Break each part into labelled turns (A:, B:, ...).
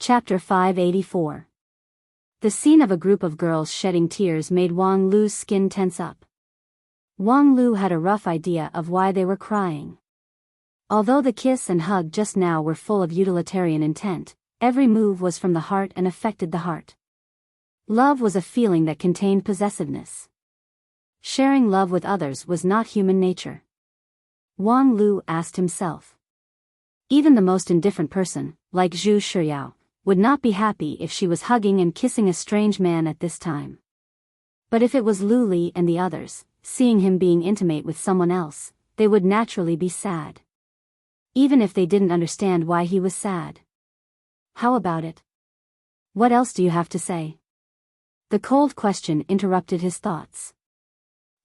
A: Chapter 584. The scene of a group of girls shedding tears made Wang Lu's skin tense up. Wang Lu had a rough idea of why they were crying. Although the kiss and hug just now were full of utilitarian intent, every move was from the heart and affected the heart. Love was a feeling that contained possessiveness. Sharing love with others was not human nature. Wang Lu asked himself. Even the most indifferent person, like Zhu Shiyao, would not be happy if she was hugging and kissing a strange man at this time. But if it was Lu Li and the others, seeing him being intimate with someone else, they would naturally be sad. Even if they didn't understand why he was sad. How about it? What else do you have to say? The cold question interrupted his thoughts.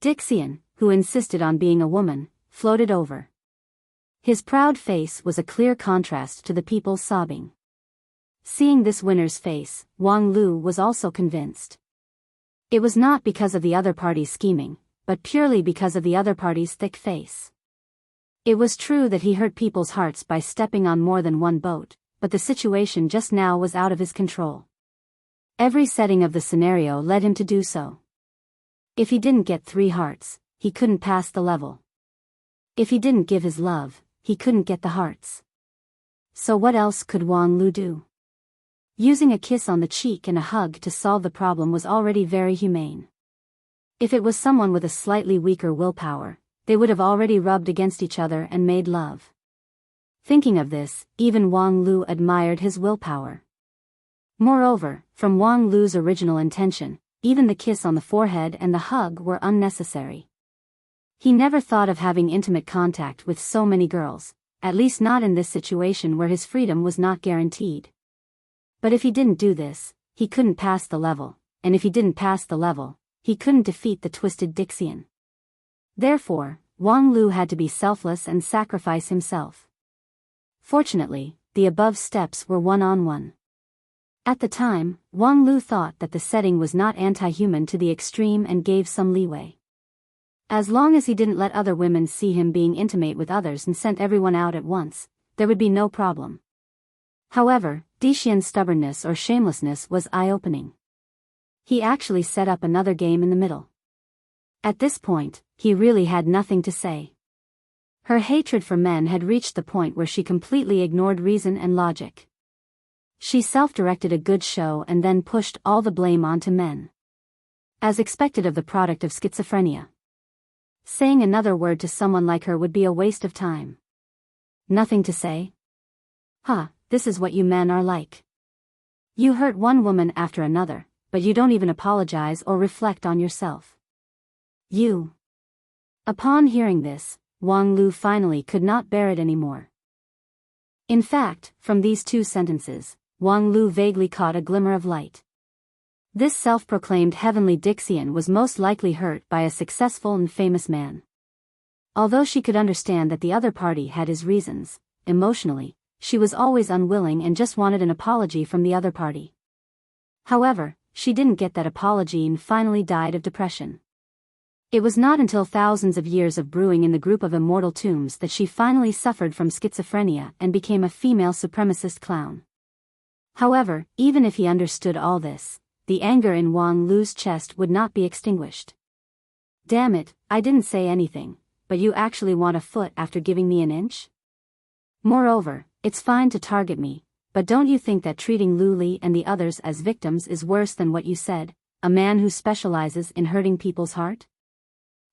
A: Dixian, who insisted on being a woman, floated over. His proud face was a clear contrast to the people sobbing. Seeing this winner's face, Wang Lu was also convinced. It was not because of the other party's scheming, but purely because of the other party's thick face. It was true that he hurt people's hearts by stepping on more than one boat, but the situation just now was out of his control. Every setting of the scenario led him to do so. If he didn't get 3 hearts, he couldn't pass the level. If he didn't give his love, he couldn't get the hearts. So what else could Wang Lu do? Using a kiss on the cheek and a hug to solve the problem was already very humane. If it was someone with a slightly weaker willpower, they would have already rubbed against each other and made love. Thinking of this, even Wang Lu admired his willpower. Moreover, from Wang Lu's original intention, even the kiss on the forehead and the hug were unnecessary. He never thought of having intimate contact with so many girls, at least not in this situation where his freedom was not guaranteed. But if he didn't do this, he couldn't pass the level, and if he didn't pass the level, he couldn't defeat the twisted Dixian. Therefore, Wang Lu had to be selfless and sacrifice himself. Fortunately, the above steps were one-on-one. At the time, Wang Lu thought that the setting was not anti-human to the extreme and gave some leeway. As long as he didn't let other women see him being intimate with others and sent everyone out at once, there would be no problem. However, Dixian's stubbornness or shamelessness was eye-opening. He actually set up another game in the middle. At this point, he really had nothing to say. Her hatred for men had reached the point where she completely ignored reason and logic. She self-directed a good show and then pushed all the blame onto men. As expected of the product of schizophrenia. Saying another word to someone like her would be a waste of time. Nothing to say? This is what you men are like. You hurt one woman after another, but you don't even apologize or reflect on yourself. You. Upon hearing this, Wang Lu finally could not bear it anymore. In fact, from these 2 sentences, Wang Lu vaguely caught a glimmer of light. This self-proclaimed heavenly Dixian was most likely hurt by a successful and famous man. Although she could understand that the other party had his reasons, emotionally, she was always unwilling and just wanted an apology from the other party. However, she didn't get that apology and finally died of depression. It was not until thousands of years of brewing in the group of immortal tombs that she finally suffered from schizophrenia and became a female supremacist clown. However, even if he understood all this, the anger in Wang Lu's chest would not be extinguished. Damn it, I didn't say anything, but you actually want a foot after giving me an inch? Moreover, it's fine to target me, but don't you think that treating Lu Li and the others as victims is worse than what you said, a man who specializes in hurting people's heart?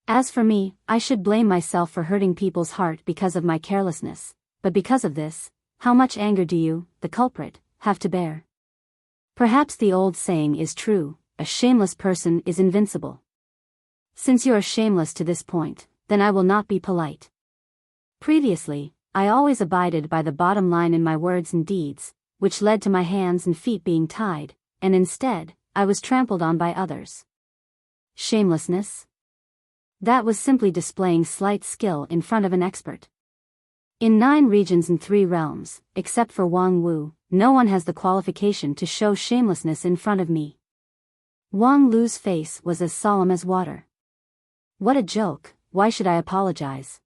A: As for me, I should blame myself for hurting people's heart because of my carelessness, but because of this, how much anger do you, the culprit, have to bear? Perhaps the old saying is true, a shameless person is invincible. Since you are shameless to this point, then I will not be polite. Previously, I always abided by the bottom line in my words and deeds, which led to my hands and feet being tied, and instead, I was trampled on by others. Shamelessness? That was simply displaying slight skill in front of an expert. In 9 regions and 3 realms, except for Wang Wu, no one has the qualification to show shamelessness in front of me. Wang Lu's face was as solemn as water. What a joke, why should I apologize?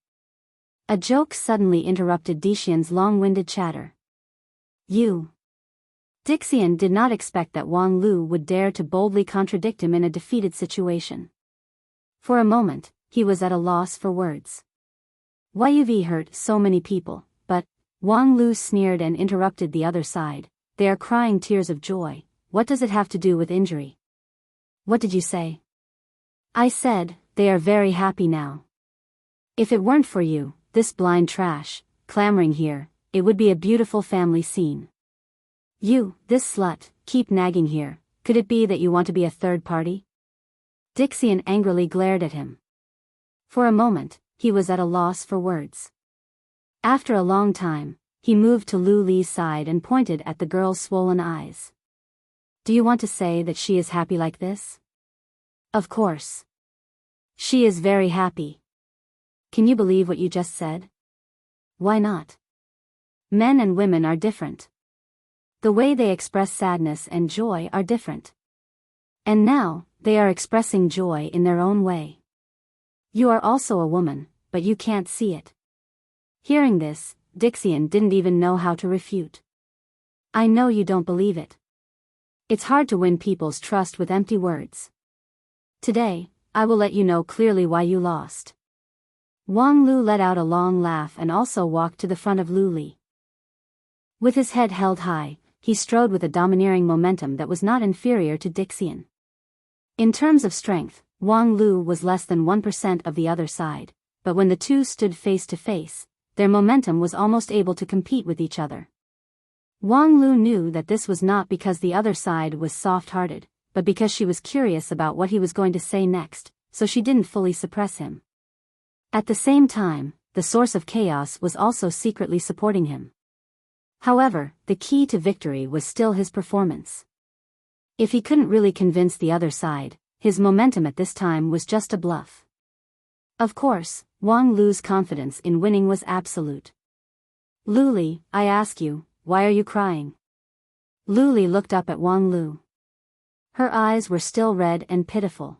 A: A joke suddenly interrupted Dixian's long-winded chatter. You. Dixian did not expect that Wang Lu would dare to boldly contradict him in a defeated situation. For a moment, he was at a loss for words. You've hurt so many people, but, Wang Lu sneered and interrupted the other side, they are crying tears of joy, what does it have to do with injury? What did you say? I said, they are very happy now. If it weren't for you, this blind trash, clamoring here, it would be a beautiful family scene. You, this slut, keep nagging here, could it be that you want to be a third party? Dixian angrily glared at him. For a moment, he was at a loss for words. After a long time, he moved to Lu Li's side and pointed at the girl's swollen eyes. Do you want to say that she is happy like this? Of course. She is very happy. Can you believe what you just said? Why not? Men and women are different. The way they express sadness and joy are different. And now, they are expressing joy in their own way. You are also a woman, but you can't see it. Hearing this, Dixian didn't even know how to refute. I know you don't believe it. It's hard to win people's trust with empty words. Today, I will let you know clearly why you lost. Wang Lu let out a long laugh and also walked to the front of Lu Li. With his head held high, he strode with a domineering momentum that was not inferior to Dixian. In terms of strength, Wang Lu was less than 1% of the other side, but when the two stood face to face, their momentum was almost able to compete with each other. Wang Lu knew that this was not because the other side was soft-hearted, but because she was curious about what he was going to say next, so she didn't fully suppress him. At the same time, the source of chaos was also secretly supporting him. However, the key to victory was still his performance. If he couldn't really convince the other side, his momentum at this time was just a bluff. Of course, Wang Lu's confidence in winning was absolute. Lu Li, I ask you, why are you crying? Lu Li looked up at Wang Lu. Her eyes were still red and pitiful.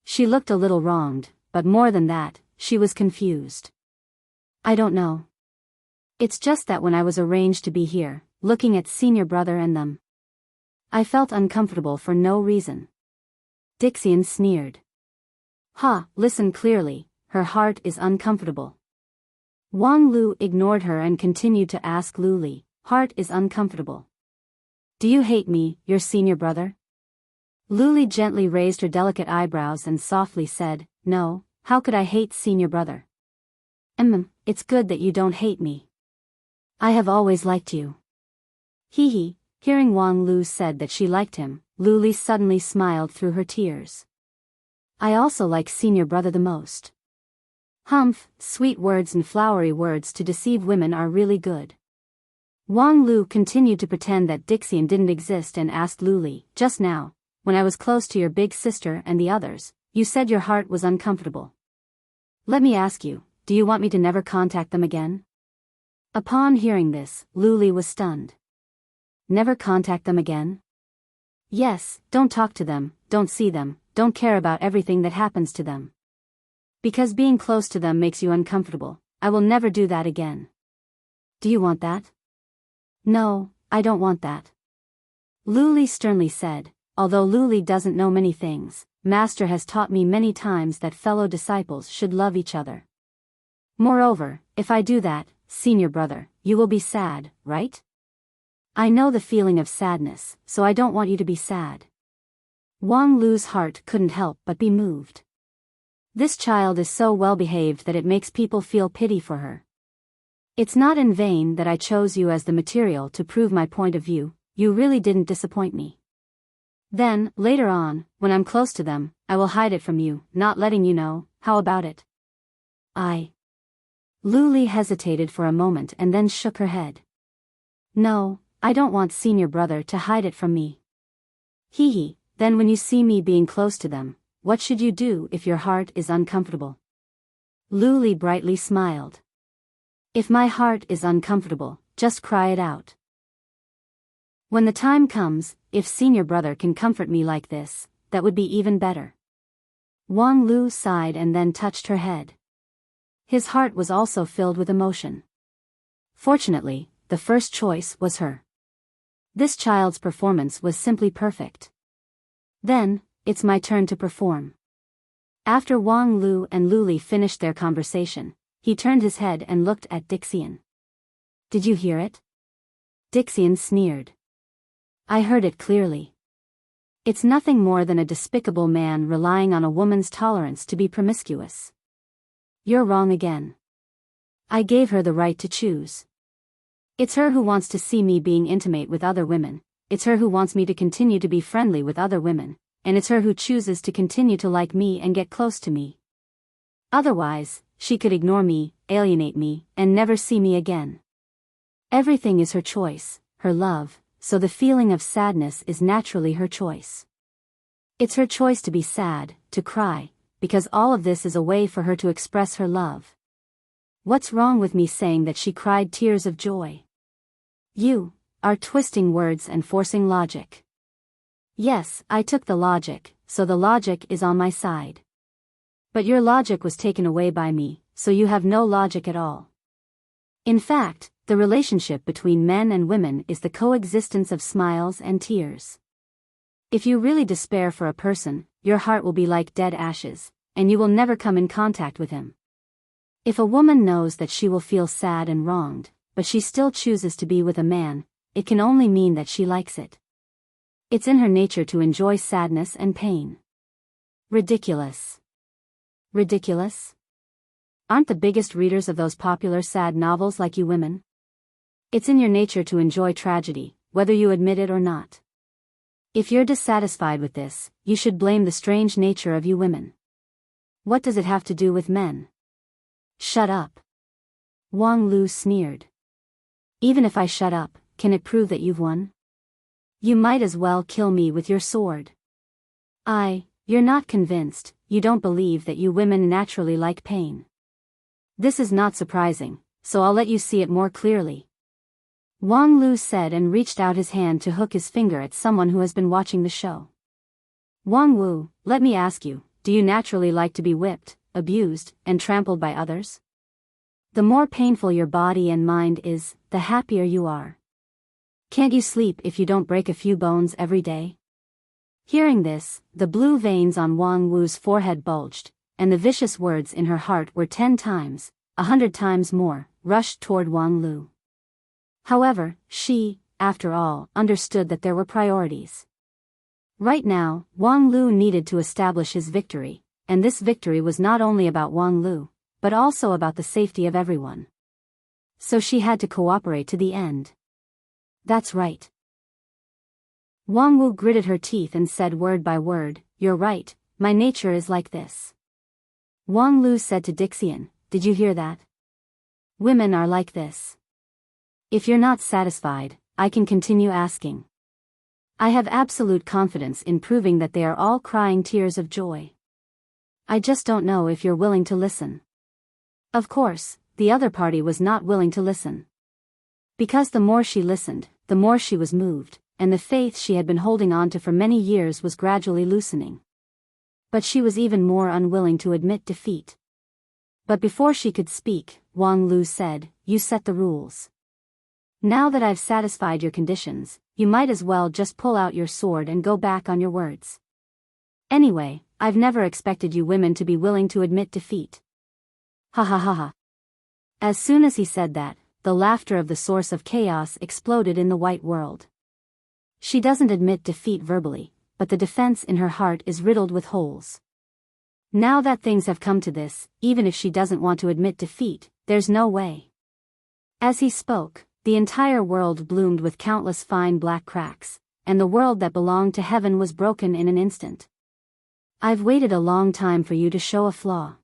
A: She looked a little wronged, but more than that, she was confused. I don't know. It's just that when I was arranged to be here, looking at senior brother and them, I felt uncomfortable for no reason. Dixian sneered. Listen clearly, her heart is uncomfortable. Wang Lu ignored her and continued to ask Lu Li, heart is uncomfortable. Do you hate me, your senior brother? Lu Li gently raised her delicate eyebrows and softly said, no, how could I hate senior brother? It's good that you don't hate me. I have always liked you. Hee. Hearing Wang Lu said that she liked him, Lu Li suddenly smiled through her tears. I also like senior brother the most. Sweet words and flowery words to deceive women are really good. Wang Lu continued to pretend that Dixian didn't exist and asked Lu Li, just now, when I was close to your big sister and the others, you said your heart was uncomfortable. Let me ask you, do you want me to never contact them again? Upon hearing this, Lu Li was stunned. Never contact them again? Yes, don't talk to them, don't see them, don't care about everything that happens to them. Because being close to them makes you uncomfortable, I will never do that again. Do you want that? No, I don't want that. Lu Li sternly said, although Lu Li doesn't know many things, Master has taught me many times that fellow disciples should love each other. Moreover, if I do that, senior brother, you will be sad, right? I know the feeling of sadness, so I don't want you to be sad. Wang Lu's heart couldn't help but be moved. This child is so well behaved that it makes people feel pity for her. It's not in vain that I chose you as the material to prove my point of view, you really didn't disappoint me. Then, later on, when I'm close to them, I will hide it from you, not letting you know, how about it? Lu Li hesitated for a moment and then shook her head. No, I don't want senior brother to hide it from me. Hee, then when you see me being close to them, what should you do if your heart is uncomfortable? Lu Li brightly smiled. If my heart is uncomfortable, just cry it out. When the time comes, if senior brother can comfort me like this, that would be even better. Wang Lu sighed and then touched her head. His heart was also filled with emotion. Fortunately, the first choice was her. This child's performance was simply perfect. Then, it's my turn to perform. After Wang Lu and Luli finished their conversation, he turned his head and looked at Dixian. Did you hear it? Dixian sneered. I heard it clearly. It's nothing more than a despicable man relying on a woman's tolerance to be promiscuous. You're wrong again. I gave her the right to choose. It's her who wants to see me being intimate with other women, it's her who wants me to continue to be friendly with other women, and it's her who chooses to continue to like me and get close to me. Otherwise, she could ignore me, alienate me, and never see me again. Everything is her choice, her love, so the feeling of sadness is naturally her choice. It's her choice to be sad, to cry, because all of this is a way for her to express her love. What's wrong with me saying that she cried tears of joy? You are twisting words and forcing logic. Yes, I took the logic, so the logic is on my side. But your logic was taken away by me, so you have no logic at all. In fact, the relationship between men and women is the coexistence of smiles and tears. If you really despair for a person, your heart will be like dead ashes, and you will never come in contact with him. If a woman knows that she will feel sad and wronged, but she still chooses to be with a man, it can only mean that she likes it. It's in her nature to enjoy sadness and pain. Ridiculous. Ridiculous? Aren't the biggest readers of those popular sad novels like you women? It's in your nature to enjoy tragedy, whether you admit it or not. If you're dissatisfied with this, you should blame the strange nature of you women. What does it have to do with men? Shut up. Wang Lu sneered. Even if I shut up, can it prove that you've won? You might as well kill me with your sword. You're not convinced, you don't believe that you women naturally like pain. This is not surprising, so I'll let you see it more clearly. Wang Lu said and reached out his hand to hook his finger at someone who has been watching the show. Wang Wu, let me ask you, do you naturally like to be whipped, abused, and trampled by others? The more painful your body and mind is, the happier you are. Can't you sleep if you don't break a few bones every day? Hearing this, the blue veins on Wang Wu's forehead bulged, and the vicious words in her heart were 10 times, 100 times more, rushed toward Wang Lu. However, she, after all, understood that there were priorities. Right now, Wang Lu needed to establish his victory, and this victory was not only about Wang Lu, but also about the safety of everyone. So she had to cooperate to the end. That's right. Wang Wu gritted her teeth and said word by word, "You're right, my nature is like this." Wang Lu said to Dixian, "Did you hear that? Women are like this. If you're not satisfied, I can continue asking. I have absolute confidence in proving that they are all crying tears of joy. I just don't know if you're willing to listen." Of course, the other party was not willing to listen. Because the more she listened, the more she was moved, and the faith she had been holding on to for many years was gradually loosening. But she was even more unwilling to admit defeat. But before she could speak, Wang Lu said, "You set the rules. Now that I've satisfied your conditions, you might as well just pull out your sword and go back on your words. Anyway, I've never expected you women to be willing to admit defeat." Ha ha ha ha. As soon as he said that, the laughter of the source of chaos exploded in the white world. She doesn't admit defeat verbally, but the defense in her heart is riddled with holes. Now that things have come to this, even if she doesn't want to admit defeat, there's no way. As he spoke, the entire world bloomed with countless fine black cracks, and the world that belonged to heaven was broken in an instant. I've waited a long time for you to show a flaw.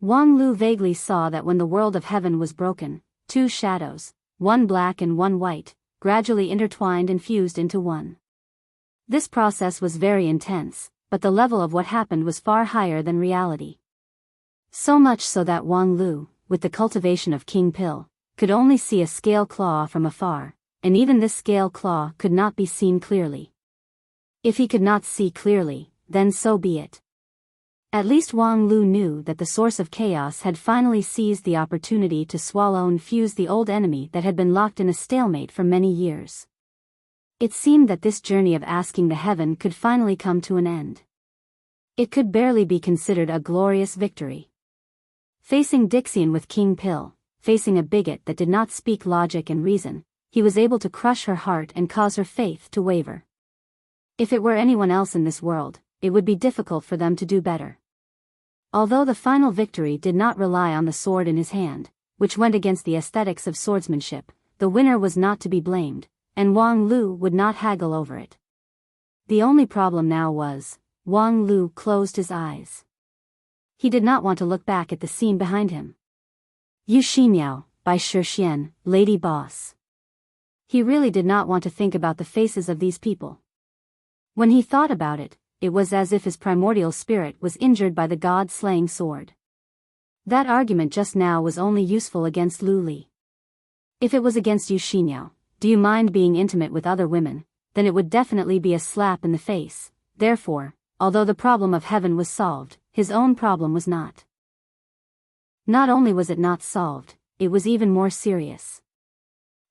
A: Wang Lu vaguely saw that when the world of heaven was broken, 2 shadows, one black and one white, gradually intertwined and fused into one. This process was very intense, but the level of what happened was far higher than reality. So much so that Wang Lu, with the cultivation of King Pill, could only see a scale claw from afar, and even this scale claw could not be seen clearly. If he could not see clearly, then so be it. At least Wang Lu knew that the source of chaos had finally seized the opportunity to swallow and fuse the old enemy that had been locked in a stalemate for many years. It seemed that this journey of asking the heaven could finally come to an end. It could barely be considered a glorious victory. Facing Dixian with King Pill, facing a bigot that did not speak logic and reason, he was able to crush her heart and cause her faith to waver. If it were anyone else in this world, it would be difficult for them to do better. Although the final victory did not rely on the sword in his hand, which went against the aesthetics of swordsmanship, the winner was not to be blamed, and Wang Lu would not haggle over it. The only problem now was, Wang Lu closed his eyes. He did not want to look back at the scene behind him. Yu Ximiao, by Shi Xian, Lady Boss. He really did not want to think about the faces of these people. When he thought about it, it was as if his primordial spirit was injured by the god-slaying sword. That argument just now was only useful against Lu Li. If it was against Yu Ximiao, do you mind being intimate with other women, then it would definitely be a slap in the face. Therefore, although the problem of heaven was solved, his own problem was not. Not only was it not solved, it was even more serious.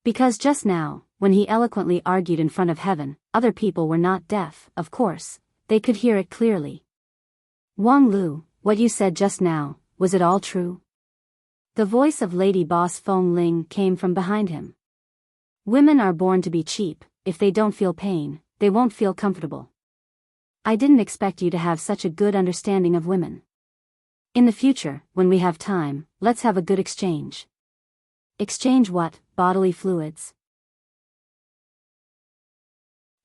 A: Because just now, when he eloquently argued in front of heaven, other people were not deaf, of course, they could hear it clearly. Wang Lu, what you said just now, was it all true? The voice of Lady Boss Feng Ling came from behind him. Women are born to be cheap. If they don't feel pain, they won't feel comfortable. I didn't expect you to have such a good understanding of women. In the future, when we have time, let's have a good exchange. Exchange what? Bodily fluids.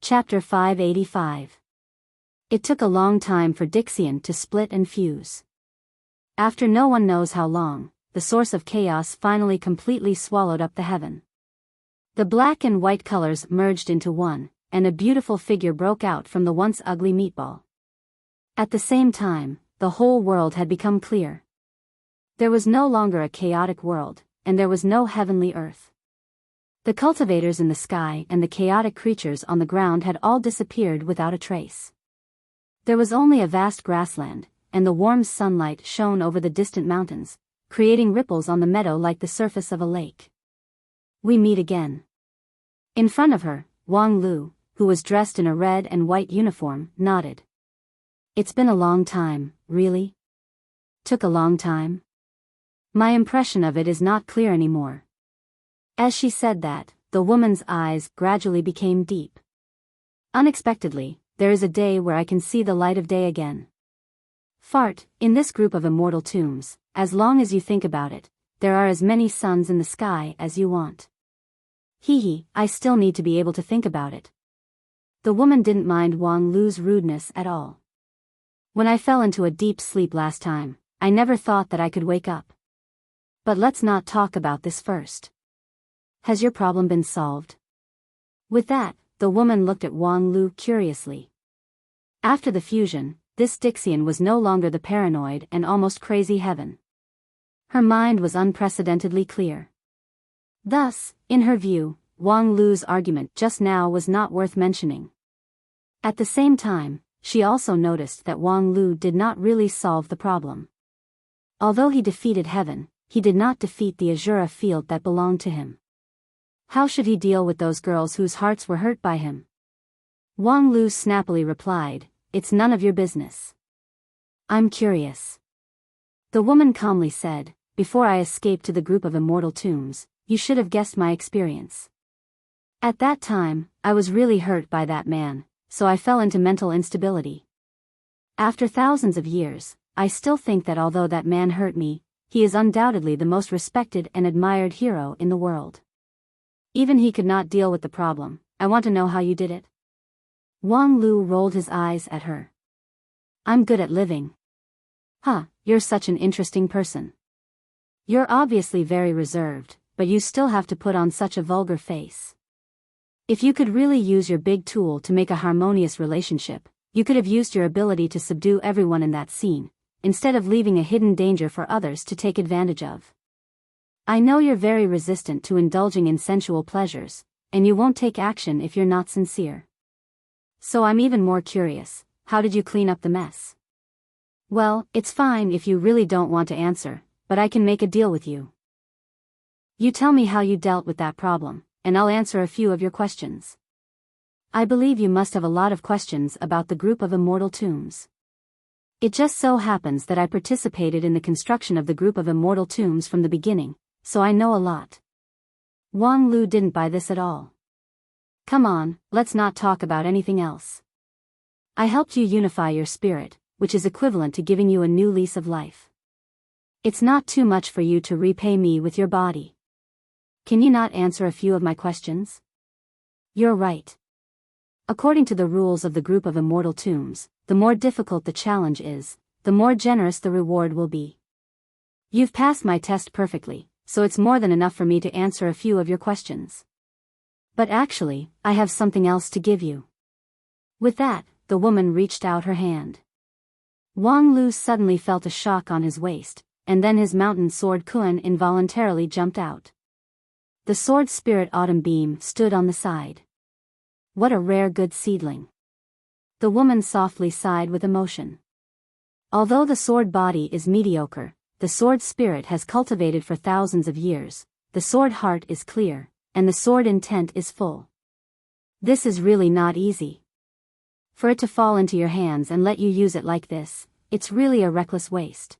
A: Chapter 585. It took a long time for Dixian to split and fuse. After no one knows how long, the source of chaos finally completely swallowed up the heaven. The black and white colors merged into one, and a beautiful figure broke out from the once ugly meatball. At the same time, the whole world had become clear. There was no longer a chaotic world, and there was no heavenly earth. The cultivators in the sky and the chaotic creatures on the ground had all disappeared without a trace. There was only a vast grassland, and the warm sunlight shone over the distant mountains, creating ripples on the meadow like the surface of a lake. We meet again. In front of her, Wang Lu, who was dressed in a red and white uniform, nodded. It's been a long time, really? Took a long time? My impression of it is not clear anymore. As she said that, the woman's eyes gradually became deep. Unexpectedly, there is a day where I can see the light of day again. Fart, in this group of immortal tombs, as long as you think about it, there are as many suns in the sky as you want. Hee, I still need to be able to think about it. The woman didn't mind Wang Lu's rudeness at all. When I fell into a deep sleep last time, I never thought that I could wake up. But let's not talk about this first. Has your problem been solved? With that, the woman looked at Wang Lu curiously. After the fusion, this Dixian was no longer the paranoid and almost crazy heaven. Her mind was unprecedentedly clear. Thus, in her view, Wang Lu's argument just now was not worth mentioning. At the same time, she also noticed that Wang Lu did not really solve the problem. Although he defeated heaven, he did not defeat the Azura field that belonged to him. How should he deal with those girls whose hearts were hurt by him? Wang Lu snappily replied, "It's none of your business." "I'm curious." The woman calmly said, "Before I escaped to the group of immortal tombs, you should have guessed my experience. At that time, I was really hurt by that man, so I fell into mental instability. After thousands of years, I still think that although that man hurt me, he is undoubtedly the most respected and admired hero in the world. Even he could not deal with the problem. I want to know how you did it." Wang Lu rolled his eyes at her. "I'm good at living." "Huh, you're such an interesting person. You're obviously very reserved, but you still have to put on such a vulgar face. If you could really use your big tool to make a harmonious relationship, you could have used your ability to subdue everyone in that scene, instead of leaving a hidden danger for others to take advantage of. I know you're very resistant to indulging in sensual pleasures, and you won't take action if you're not sincere. So I'm even more curious, how did you clean up the mess?" "Well, it's fine if you really don't want to answer, but I can make a deal with you. You tell me how you dealt with that problem, and I'll answer a few of your questions." I believe you must have a lot of questions about the group of immortal tombs. It just so happens that I participated in the construction of the group of immortal tombs from the beginning, so I know a lot. Wang Lu didn't buy this at all. Come on, let's not talk about anything else. I helped you unify your spirit, which is equivalent to giving you a new lease of life. It's not too much for you to repay me with your body. Can you not answer a few of my questions? You're right. According to the rules of the group of immortal tombs, the more difficult the challenge is, the more generous the reward will be. You've passed my test perfectly, so it's more than enough for me to answer a few of your questions. But actually, I have something else to give you. With that, the woman reached out her hand. Wang Lu suddenly felt a shock on his waist, and then his mountain sword Kuan involuntarily jumped out. The sword spirit Autumn Beam stood on the side. What a rare good seedling. The woman softly sighed with emotion. Although the sword body is mediocre, the sword spirit has cultivated for thousands of years, the sword heart is clear, and the sword intent is full. This is really not easy. For it to fall into your hands and let you use it like this, it's really a reckless waste.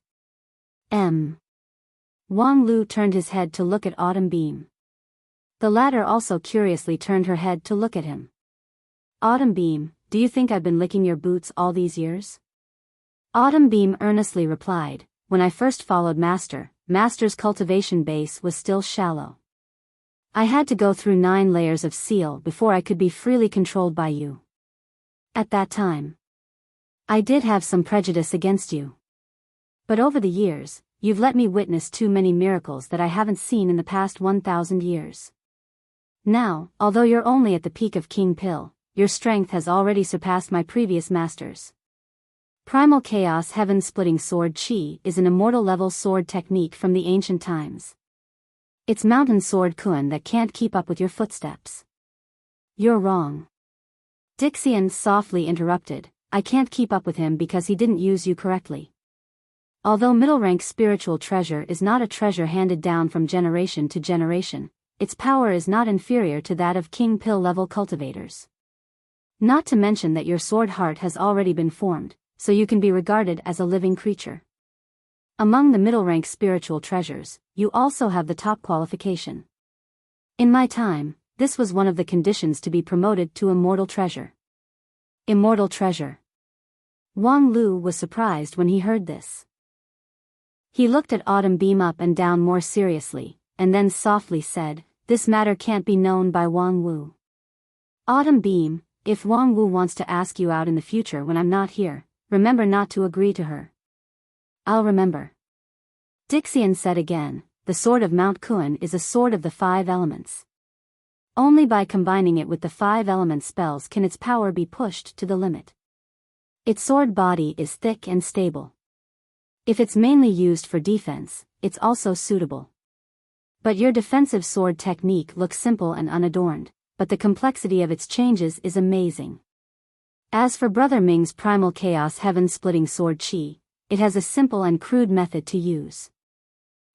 A: Wang Lu turned his head to look at Autumn Beam. The latter also curiously turned her head to look at him. Autumn Beam, do you think I've been licking your boots all these years? Autumn Beam earnestly replied, when I first followed Master's cultivation base was still shallow. I had to go through 9 layers of seal before I could be freely controlled by you. At that time, I did have some prejudice against you. But over the years, you've let me witness too many miracles that I haven't seen in the past 1,000 years. Now, although you're only at the peak of King Pill, your strength has already surpassed my previous masters. Primal Chaos Heaven-Splitting Sword Chi is an immortal-level sword technique from the ancient times. It's mountain sword Kuan that can't keep up with your footsteps. You're wrong. Dixian softly interrupted, I can't keep up with him because he didn't use you correctly. Although middle-rank spiritual treasure is not a treasure handed down from generation to generation, its power is not inferior to that of King Pill-level cultivators. Not to mention that your sword heart has already been formed, so you can be regarded as a living creature. Among the middle-rank spiritual treasures, you also have the top qualification. In my time, this was one of the conditions to be promoted to immortal treasure. Immortal treasure. Wang Lu was surprised when he heard this. He looked at Autumn Beam up and down more seriously, and then softly said, this matter can't be known by Wang Wu. Autumn Beam, if Wang Wu wants to ask you out in the future when I'm not here, remember not to agree to her. I'll remember. Dixian said again, the sword of Mount Kuan is a sword of the 5 elements. Only by combining it with the 5 element spells can its power be pushed to the limit. Its sword body is thick and stable. If it's mainly used for defense, it's also suitable. But your defensive sword technique looks simple and unadorned, but the complexity of its changes is amazing. As for Brother Ming's Primal Chaos Heaven-Splitting Sword Chi, it has a simple and crude method to use.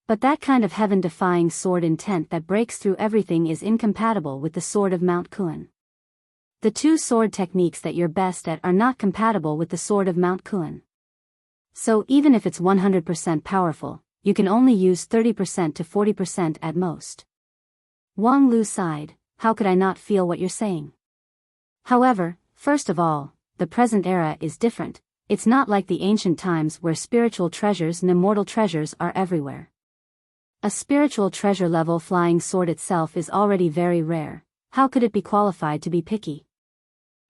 A: But that kind of heaven-defying sword intent that breaks through everything is incompatible with the sword of Mount Kuan. The 2 sword techniques that you're best at are not compatible with the sword of Mount Kuan. So even if it's 100% powerful, you can only use 30% to 40% at most. Wang Lu sighed, how could I not feel what you're saying? However, first of all, the present era is different. It's not like the ancient times where spiritual treasures and immortal treasures are everywhere. A spiritual treasure level flying sword itself is already very rare. How could it be qualified to be picky?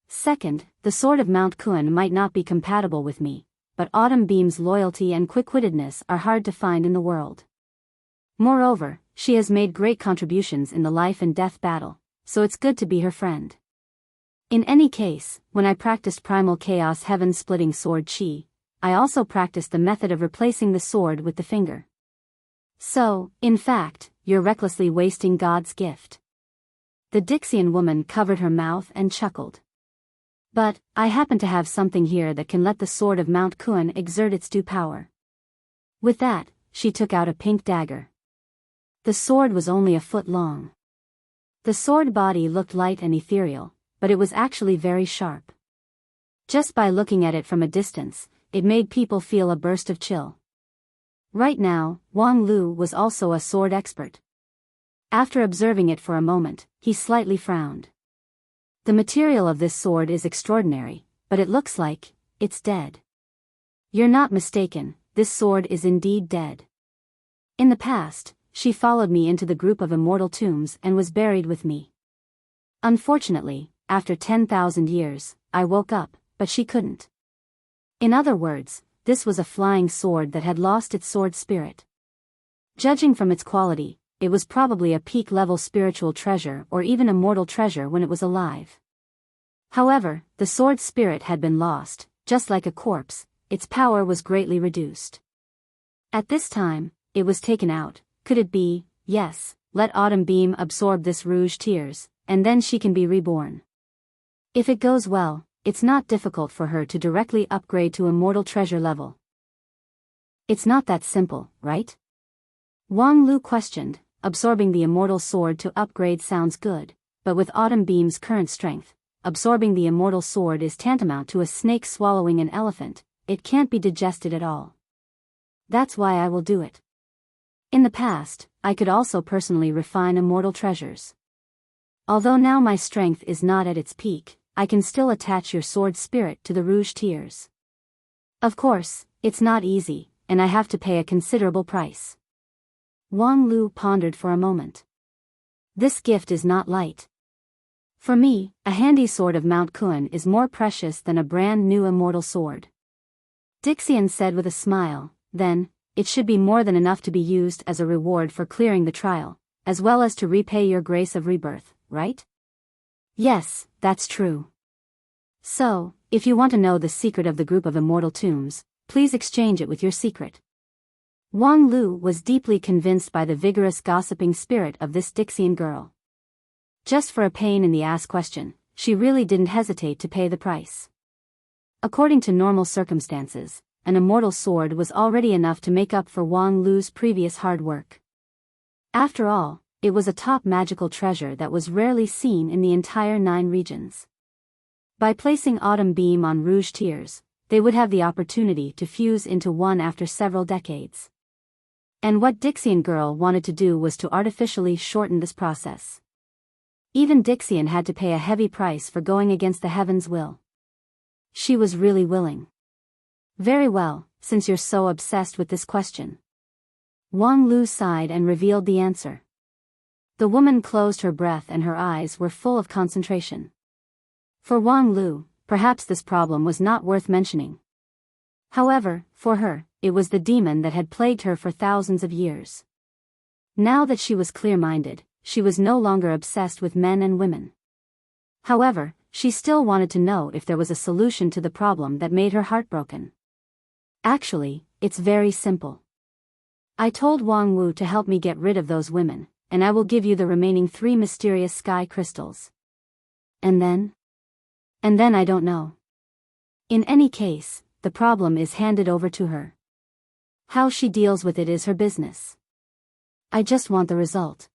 A: Second, the sword of Mount Kuan might not be compatible with me, but Autumn Beam's loyalty and quick-wittedness are hard to find in the world. Moreover, she has made great contributions in the life and death battle, so it's good to be her friend. In any case, when I practiced Primal Chaos Heaven-Splitting Sword Chi, I also practiced the method of replacing the sword with the finger. So, in fact, you're recklessly wasting God's gift. The Dixian woman covered her mouth and chuckled. But, I happen to have something here that can let the sword of Mount Kuan exert its due power. With that, she took out a pink dagger. The sword was only a foot long. The sword body looked light and ethereal, but it was actually very sharp. Just by looking at it from a distance, it made people feel a burst of chill. Right now, Wang Lu was also a sword expert. After observing it for a moment, he slightly frowned. The material of this sword is extraordinary, but it looks like it's dead. You're not mistaken, this sword is indeed dead. In the past, she followed me into the group of immortal tombs and was buried with me. Unfortunately, after 10,000 years, I woke up, but she couldn't. In other words, this was a flying sword that had lost its sword spirit. Judging from its quality, it was probably a peak-level spiritual treasure or even a mortal treasure when it was alive. However, the sword's spirit had been lost, just like a corpse, its power was greatly reduced. At this time, it was taken out. Could it be, yes, let Autumn Beam absorb this rouge tears, and then she can be reborn. If it goes well, it's not difficult for her to directly upgrade to immortal treasure level. It's not that simple, right? Wang Lu questioned. Absorbing the immortal sword to upgrade sounds good, but with Autumn Beam's current strength, absorbing the immortal sword is tantamount to a snake swallowing an elephant. It can't be digested at all. That's why I will do it. In the past, I could also personally refine immortal treasures. Although now my strength is not at its peak, I can still attach your sword spirit to the rouge tears. Of course, it's not easy, and I have to pay a considerable price. Wang Lu pondered for a moment. This gift is not light. For me, a handy sword of Mount Kun is more precious than a brand new immortal sword. Dixian said with a smile, then, it should be more than enough to be used as a reward for clearing the trial, as well as to repay your grace of rebirth, right? Yes, that's true. So, if you want to know the secret of the group of immortal tombs, please exchange it with your secret. Wang Lu was deeply convinced by the vigorous gossiping spirit of this Dixian girl. Just for a pain-in-the-ass question, she really didn't hesitate to pay the price. According to normal circumstances, an immortal sword was already enough to make up for Wang Lu's previous hard work. After all, it was a top magical treasure that was rarely seen in the entire 9 regions. By placing Autumn Beam on rouge tears, they would have the opportunity to fuse into one after several decades. And what Dixian girl wanted to do was to artificially shorten this process. Even Dixian had to pay a heavy price for going against the heavens' will. She was really willing. Very well, since you're so obsessed with this question. Wang Lu sighed and revealed the answer. The woman closed her breath and her eyes were full of concentration. For Wang Lu, perhaps this problem was not worth mentioning. However, for her, it was the demon that had plagued her for thousands of years. Now that she was clear-minded, she was no longer obsessed with men and women. However, she still wanted to know if there was a solution to the problem that made her heartbroken. Actually, it's very simple. I told Wang Wu to help me get rid of those women, and I will give you the remaining 3 mysterious sky crystals. And then? And then I don't know. In any case, the problem is handed over to her. How she deals with it is her business. I just want the result.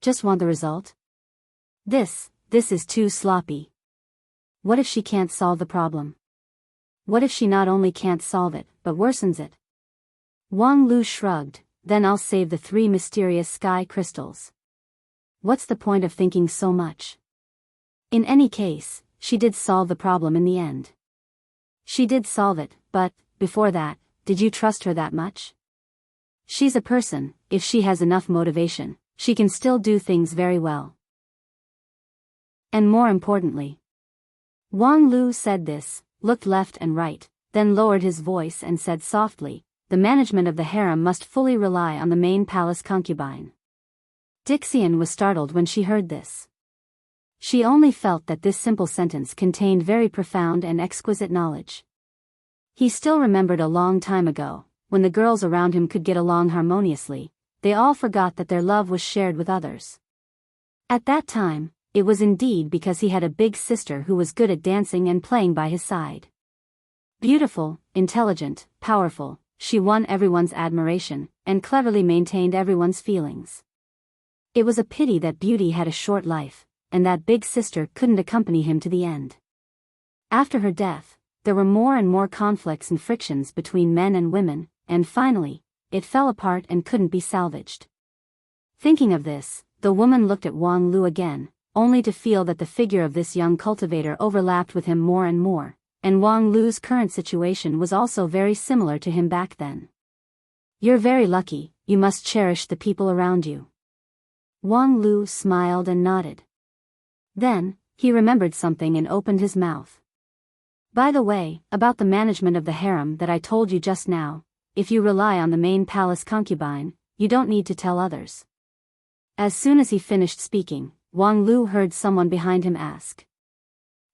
A: Just want the result? This is too sloppy. What if she can't solve the problem? What if she not only can't solve it, but worsens it? Wang Lu shrugged, then I'll save the 3 mysterious sky crystals. What's the point of thinking so much? In any case, she did solve the problem in the end. She did solve it, but, before that, did you trust her that much? She's a person, if she has enough motivation, she can still do things very well. And more importantly. Wang Lu said this, looked left and right, then lowered his voice and said softly, the management of the harem must fully rely on the main palace concubine. Dixian was startled when she heard this. She only felt that this simple sentence contained very profound and exquisite knowledge. He still remembered a long time ago, when the girls around him could get along harmoniously, they all forgot that their love was shared with others. At that time, it was indeed because he had a big sister who was good at dancing and playing by his side. Beautiful, intelligent, powerful, she won everyone's admiration, and cleverly maintained everyone's feelings. It was a pity that beauty had a short life, and that big sister couldn't accompany him to the end. After her death, there were more and more conflicts and frictions between men and women, and finally, it fell apart and couldn't be salvaged. Thinking of this, the woman looked at Wang Lu again, only to feel that the figure of this young cultivator overlapped with him more and more, and Wang Lu's current situation was also very similar to him back then. "You're very lucky, you must cherish the people around you." Wang Lu smiled and nodded. Then, he remembered something and opened his mouth. "By the way, about the management of the harem that I told you just now, if you rely on the main palace concubine, you don't need to tell others." As soon as he finished speaking, Wang Lu heard someone behind him ask,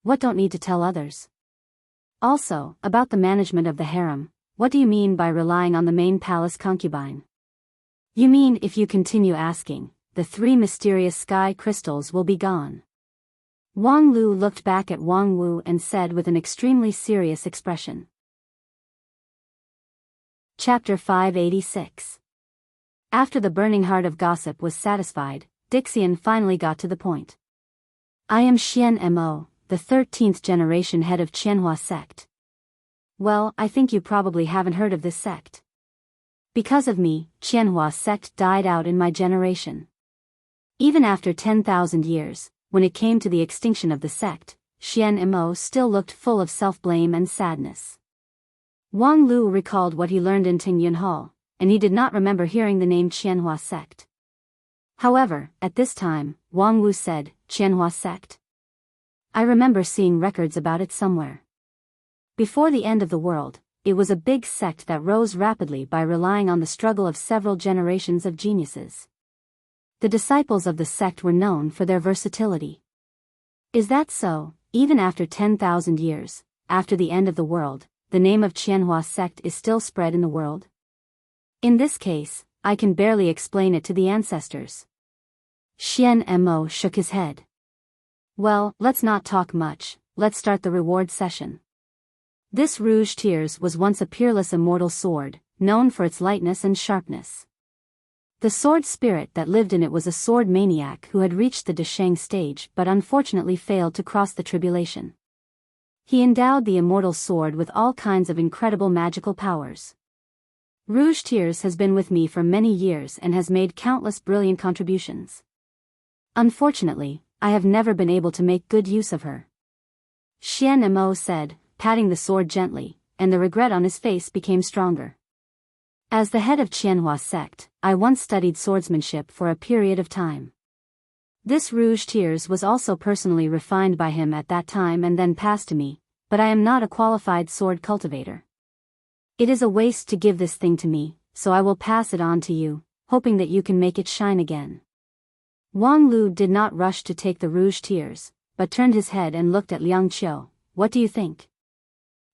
A: "What don't need to tell others? Also, about the management of the harem, what do you mean by relying on the main palace concubine? You mean if you continue asking, the 3 mysterious sky crystals will be gone." Wang Lu looked back at Wang Wu and said with an extremely serious expression. Chapter 586. After the burning heart of gossip was satisfied, Dixian finally got to the point. "I am Xian Mo, the 13th generation head of Qianhua sect. Well, I think you probably haven't heard of this sect. Because of me, Qianhua sect died out in my generation. Even after 10,000 years, when it came to the extinction of the sect, Xian Mo still looked full of self-blame and sadness." Wang Lu recalled what he learned in Tingyun Hall, and he did not remember hearing the name Qianhua sect. However, at this time, Wang Wu said, "Qianhua sect? I remember seeing records about it somewhere. Before the end of the world, it was a big sect that rose rapidly by relying on the struggle of several generations of geniuses. The disciples of the sect were known for their versatility." "Is that so? Even after 10,000 years, after the end of the world, the name of Qianhua sect is still spread in the world? In this case, I can barely explain it to the ancestors." Xian Mo shook his head. "Well, let's not talk much, let's start the reward session." This Rouge Tears was once a peerless immortal sword, known for its lightness and sharpness. The sword spirit that lived in it was a sword maniac who had reached the Desheng stage but unfortunately failed to cross the tribulation. He endowed the immortal sword with all kinds of incredible magical powers. Rouge Tears has been with me for many years and has made countless brilliant contributions. Unfortunately, I have never been able to make good use of her," Xian Mo said, patting the sword gently, and the regret on his face became stronger. "As the head of Qianhua sect, I once studied swordsmanship for a period of time. This Rouge Tears was also personally refined by him at that time and then passed to me, but I am not a qualified sword cultivator. It is a waste to give this thing to me, so I will pass it on to you, hoping that you can make it shine again." Wang Lu did not rush to take the Rouge Tears, but turned his head and looked at Liang Qiu. "What do you think?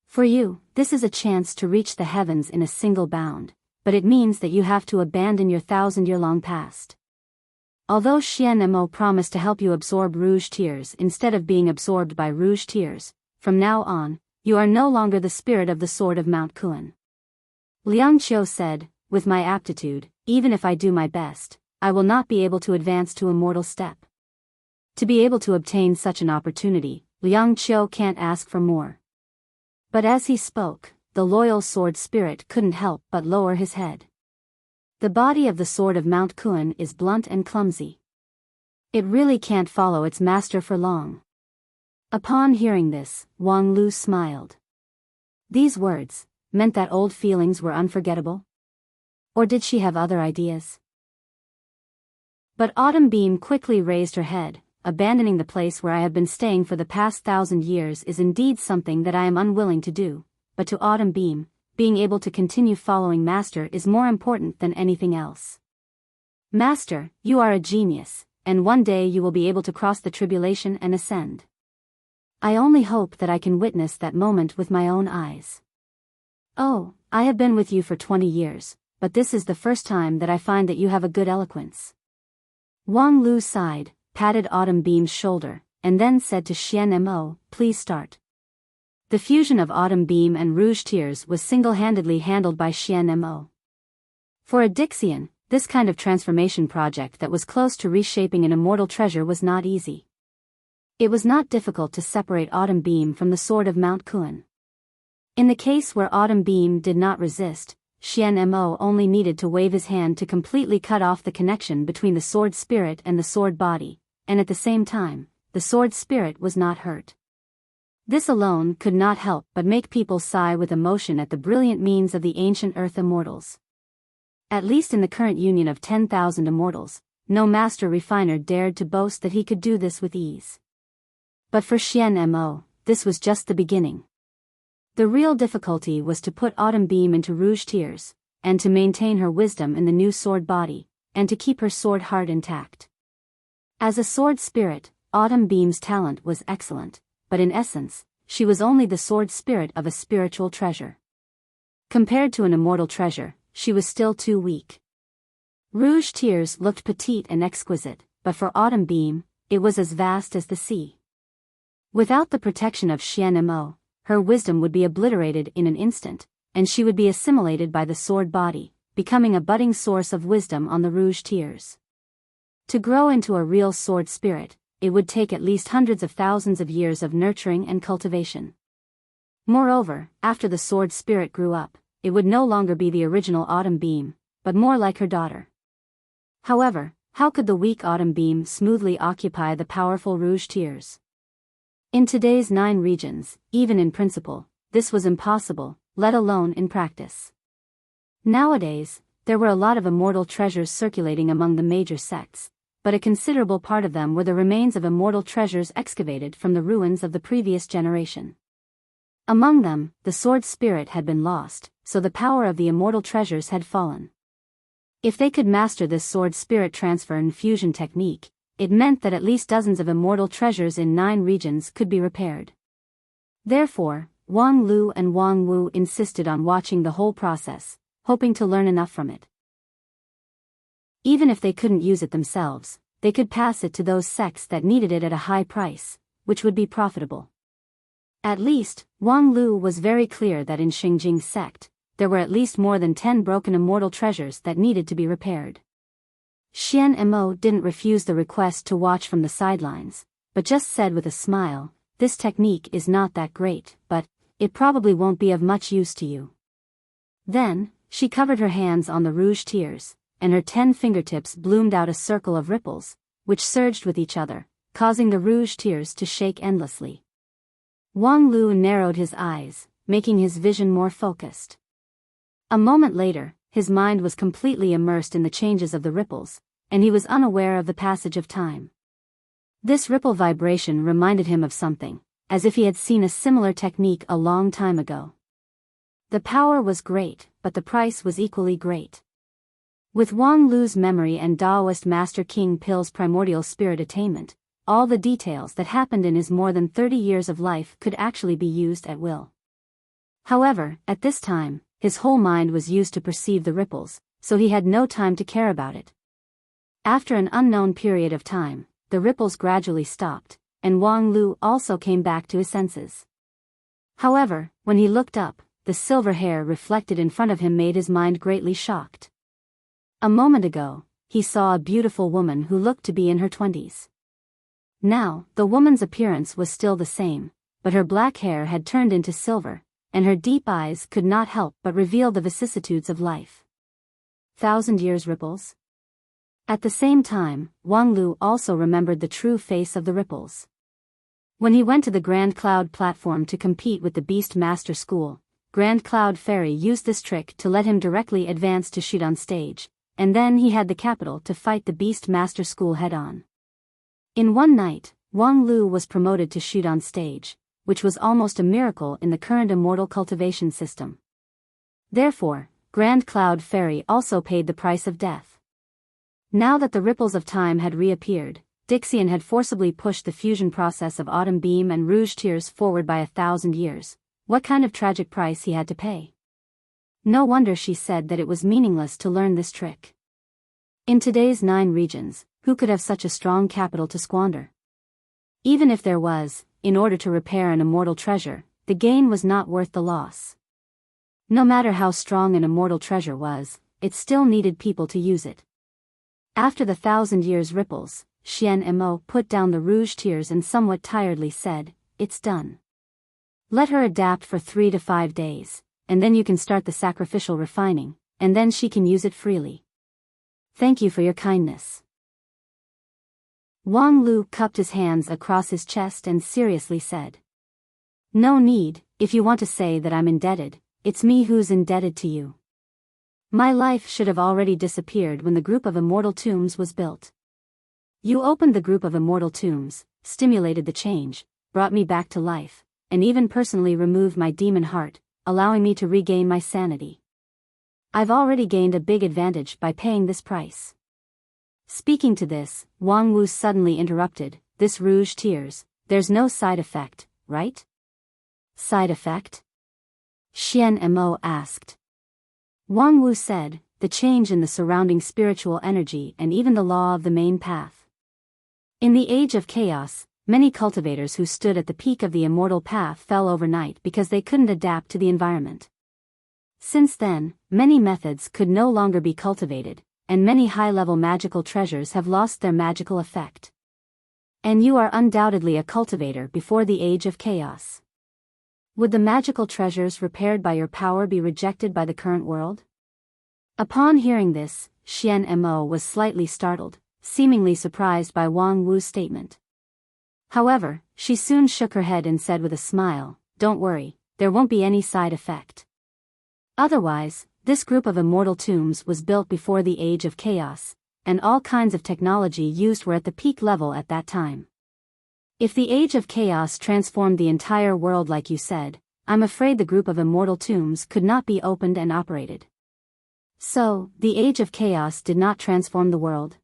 A: For you, this is a chance to reach the heavens in a single bound, but it means that you have to abandon your 1,000-year-long past. Although Xian Mo promised to help you absorb Rouge Tears instead of being absorbed by Rouge Tears, from now on, you are no longer the spirit of the sword of Mount Kuan." Liang Qiu said, "With my aptitude, even if I do my best, I will not be able to advance to immortal step." To be able to obtain such an opportunity, Liang Qiu can't ask for more. But as he spoke, the loyal sword spirit couldn't help but lower his head. The body of the sword of Mount Kuan is blunt and clumsy. It really can't follow its master for long. Upon hearing this, Wang Lu smiled. These words meant that old feelings were unforgettable? Or did she have other ideas? But Autumn Beam quickly raised her head. "Abandoning the place where I have been staying for the past 1,000 years is indeed something that I am unwilling to do, but to Autumn Beam, being able to continue following Master is more important than anything else. Master, you are a genius, and one day you will be able to cross the tribulation and ascend. I only hope that I can witness that moment with my own eyes. Oh, I have been with you for 20 years, but this is the first time that I find that you have a good eloquence." Wang Lu sighed, patted Autumn Beam's shoulder, and then said to Xian Mo, "Please start." The fusion of Autumn Beam and Rouge Tears was single-handedly handled by Xian Mo. For a Dixian, this kind of transformation project that was close to reshaping an immortal treasure was not easy. It was not difficult to separate Autumn Beam from the sword of Mount Kuan. In the case where Autumn Beam did not resist, Xian Mo only needed to wave his hand to completely cut off the connection between the sword spirit and the sword body, and at the same time, the sword spirit was not hurt. This alone could not help but make people sigh with emotion at the brilliant means of the ancient Earth immortals. At least in the current union of 10,000 immortals, no master refiner dared to boast that he could do this with ease. But for Xian Mo, this was just the beginning. The real difficulty was to put Autumn Beam into Rouge Tears, and to maintain her wisdom in the new sword body, and to keep her sword heart intact. As a sword spirit, Autumn Beam's talent was excellent, but in essence, she was only the sword spirit of a spiritual treasure. Compared to an immortal treasure, she was still too weak. Rouge Tears looked petite and exquisite, but for Autumn Beam, it was as vast as the sea. Without the protection of Xian Mo, her wisdom would be obliterated in an instant, and she would be assimilated by the sword body, becoming a budding source of wisdom on the Rouge Tears. To grow into a real sword spirit, it would take at least hundreds of thousands of years of nurturing and cultivation. Moreover, after the sword spirit grew up, it would no longer be the original Autumn Beam, but more like her daughter. However, how could the weak Autumn Beam smoothly occupy the powerful Rouge Tears? In today's 9 regions, even in principle, this was impossible, let alone in practice. Nowadays, there were a lot of immortal treasures circulating among the major sects, but a considerable part of them were the remains of immortal treasures excavated from the ruins of the previous generation. Among them, the sword spirit had been lost, so the power of the immortal treasures had fallen. If they could master this sword spirit transfer and fusion technique, it meant that at least dozens of immortal treasures in 9 regions could be repaired. Therefore, Wang Lu and Wang Wu insisted on watching the whole process, hoping to learn enough from it. Even if they couldn't use it themselves, they could pass it to those sects that needed it at a high price, which would be profitable. At least, Wang Lu was very clear that in Xingjing's sect, there were at least more than 10 broken immortal treasures that needed to be repaired. Xian Mo didn't refuse the request to watch from the sidelines, but just said with a smile, "This technique is not that great, but it probably won't be of much use to you." Then, she covered her hands on the Rouge Tears, and her 10 fingertips bloomed out a circle of ripples, which surged with each other, causing the Rouge Tears to shake endlessly. Wang Lu narrowed his eyes, making his vision more focused. A moment later, his mind was completely immersed in the changes of the ripples, and he was unaware of the passage of time. This ripple vibration reminded him of something, as if he had seen a similar technique a long time ago. The power was great, but the price was equally great. With Wang Lu's memory and Taoist Master King Pill's primordial spirit attainment, all the details that happened in his more than 30 years of life could actually be used at will. However, at this time, his whole mind was used to perceive the ripples, so he had no time to care about it. After an unknown period of time, the ripples gradually stopped, and Wang Lu also came back to his senses. However, when he looked up, the silver hair reflected in front of him made his mind greatly shocked. A moment ago, he saw a beautiful woman who looked to be in her 20s. Now, the woman's appearance was still the same, but her black hair had turned into silver, and her deep eyes could not help but reveal the vicissitudes of life. 1,000 years ripples? At the same time, Wang Lu also remembered the true face of the ripples. When he went to the Grand Cloud platform to compete with the Beast Master School, Grand Cloud Fairy used this trick to let him directly advance to shoot on stage, and then he had the capital to fight the Beast Master School head-on. In one night, Wang Lu was promoted to shoot on stage, which was almost a miracle in the current immortal cultivation system. Therefore, Grand Cloud Fairy also paid the price of death. Now that the ripples of time had reappeared, Dixian had forcibly pushed the fusion process of Autumn Beam and Rouge Tears forward by 1,000 years. What kind of tragic price he had to pay? No wonder she said that it was meaningless to learn this trick. In today's 9 regions, who could have such a strong capital to squander? Even if there was, in order to repair an immortal treasure, the gain was not worth the loss. No matter how strong an immortal treasure was, it still needed people to use it. After the 1,000 years ripples, Xian Mo put down the rouge tears and somewhat tiredly said, "It's done. Let her adapt for 3 to 5 days, and then you can start the sacrificial refining, and then she can use it freely. Thank you for your kindness." Wang Lu cupped his hands across his chest and seriously said, "No need, if you want to say that I'm indebted, it's me who's indebted to you. My life should have already disappeared when the group of immortal tombs was built. You opened the group of immortal tombs, stimulated the change, brought me back to life, and even personally removed my demon heart, allowing me to regain my sanity. I've already gained a big advantage by paying this price." Speaking to this, Wang Wu suddenly interrupted, "This rouge tears, there's no side effect, right?" "Side effect?" Xian Mo asked. Wang Wu said, "The change in the surrounding spiritual energy and even the law of the main path. In the age of chaos, many cultivators who stood at the peak of the immortal path fell overnight because they couldn't adapt to the environment. Since then, many methods could no longer be cultivated, and many high-level magical treasures have lost their magical effect. And you are undoubtedly a cultivator before the age of chaos. Would the magical treasures repaired by your power be rejected by the current world?" Upon hearing this, Xian Mo was slightly startled, seemingly surprised by Wang Wu's statement. However, she soon shook her head and said with a smile, "Don't worry, there won't be any side effect. Otherwise, this group of immortal tombs was built before the age of chaos, and all kinds of technology used were at the peak level at that time. If the age of chaos transformed the entire world like you said, I'm afraid the group of immortal tombs could not be opened and operated." "So, the age of chaos did not transform the world?"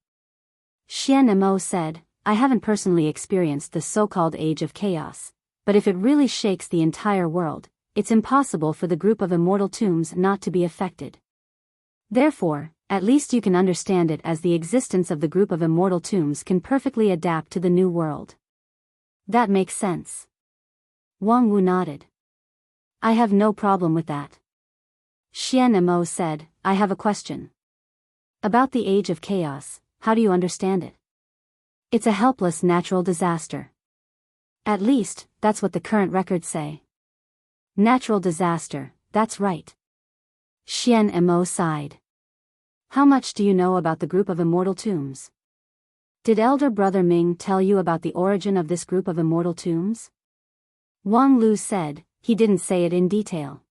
A: Xian Mo said, "I haven't personally experienced the so-called age of chaos, but if it really shakes the entire world, it's impossible for the group of immortal tombs not to be affected. Therefore, at least you can understand it as the existence of the group of immortal tombs can perfectly adapt to the new world." "That makes sense." Wang Wu nodded. "I have no problem with that." Xian Mo said, "I have a question. About the age of chaos, how do you understand it?" "It's a helpless natural disaster. At least, that's what the current records say." "Natural disaster, that's right." Xian Mo sighed. "How much do you know about the group of immortal tombs? Did elder brother Ming tell you about the origin of this group of immortal tombs?" Wang Lu said, "He didn't say it in detail.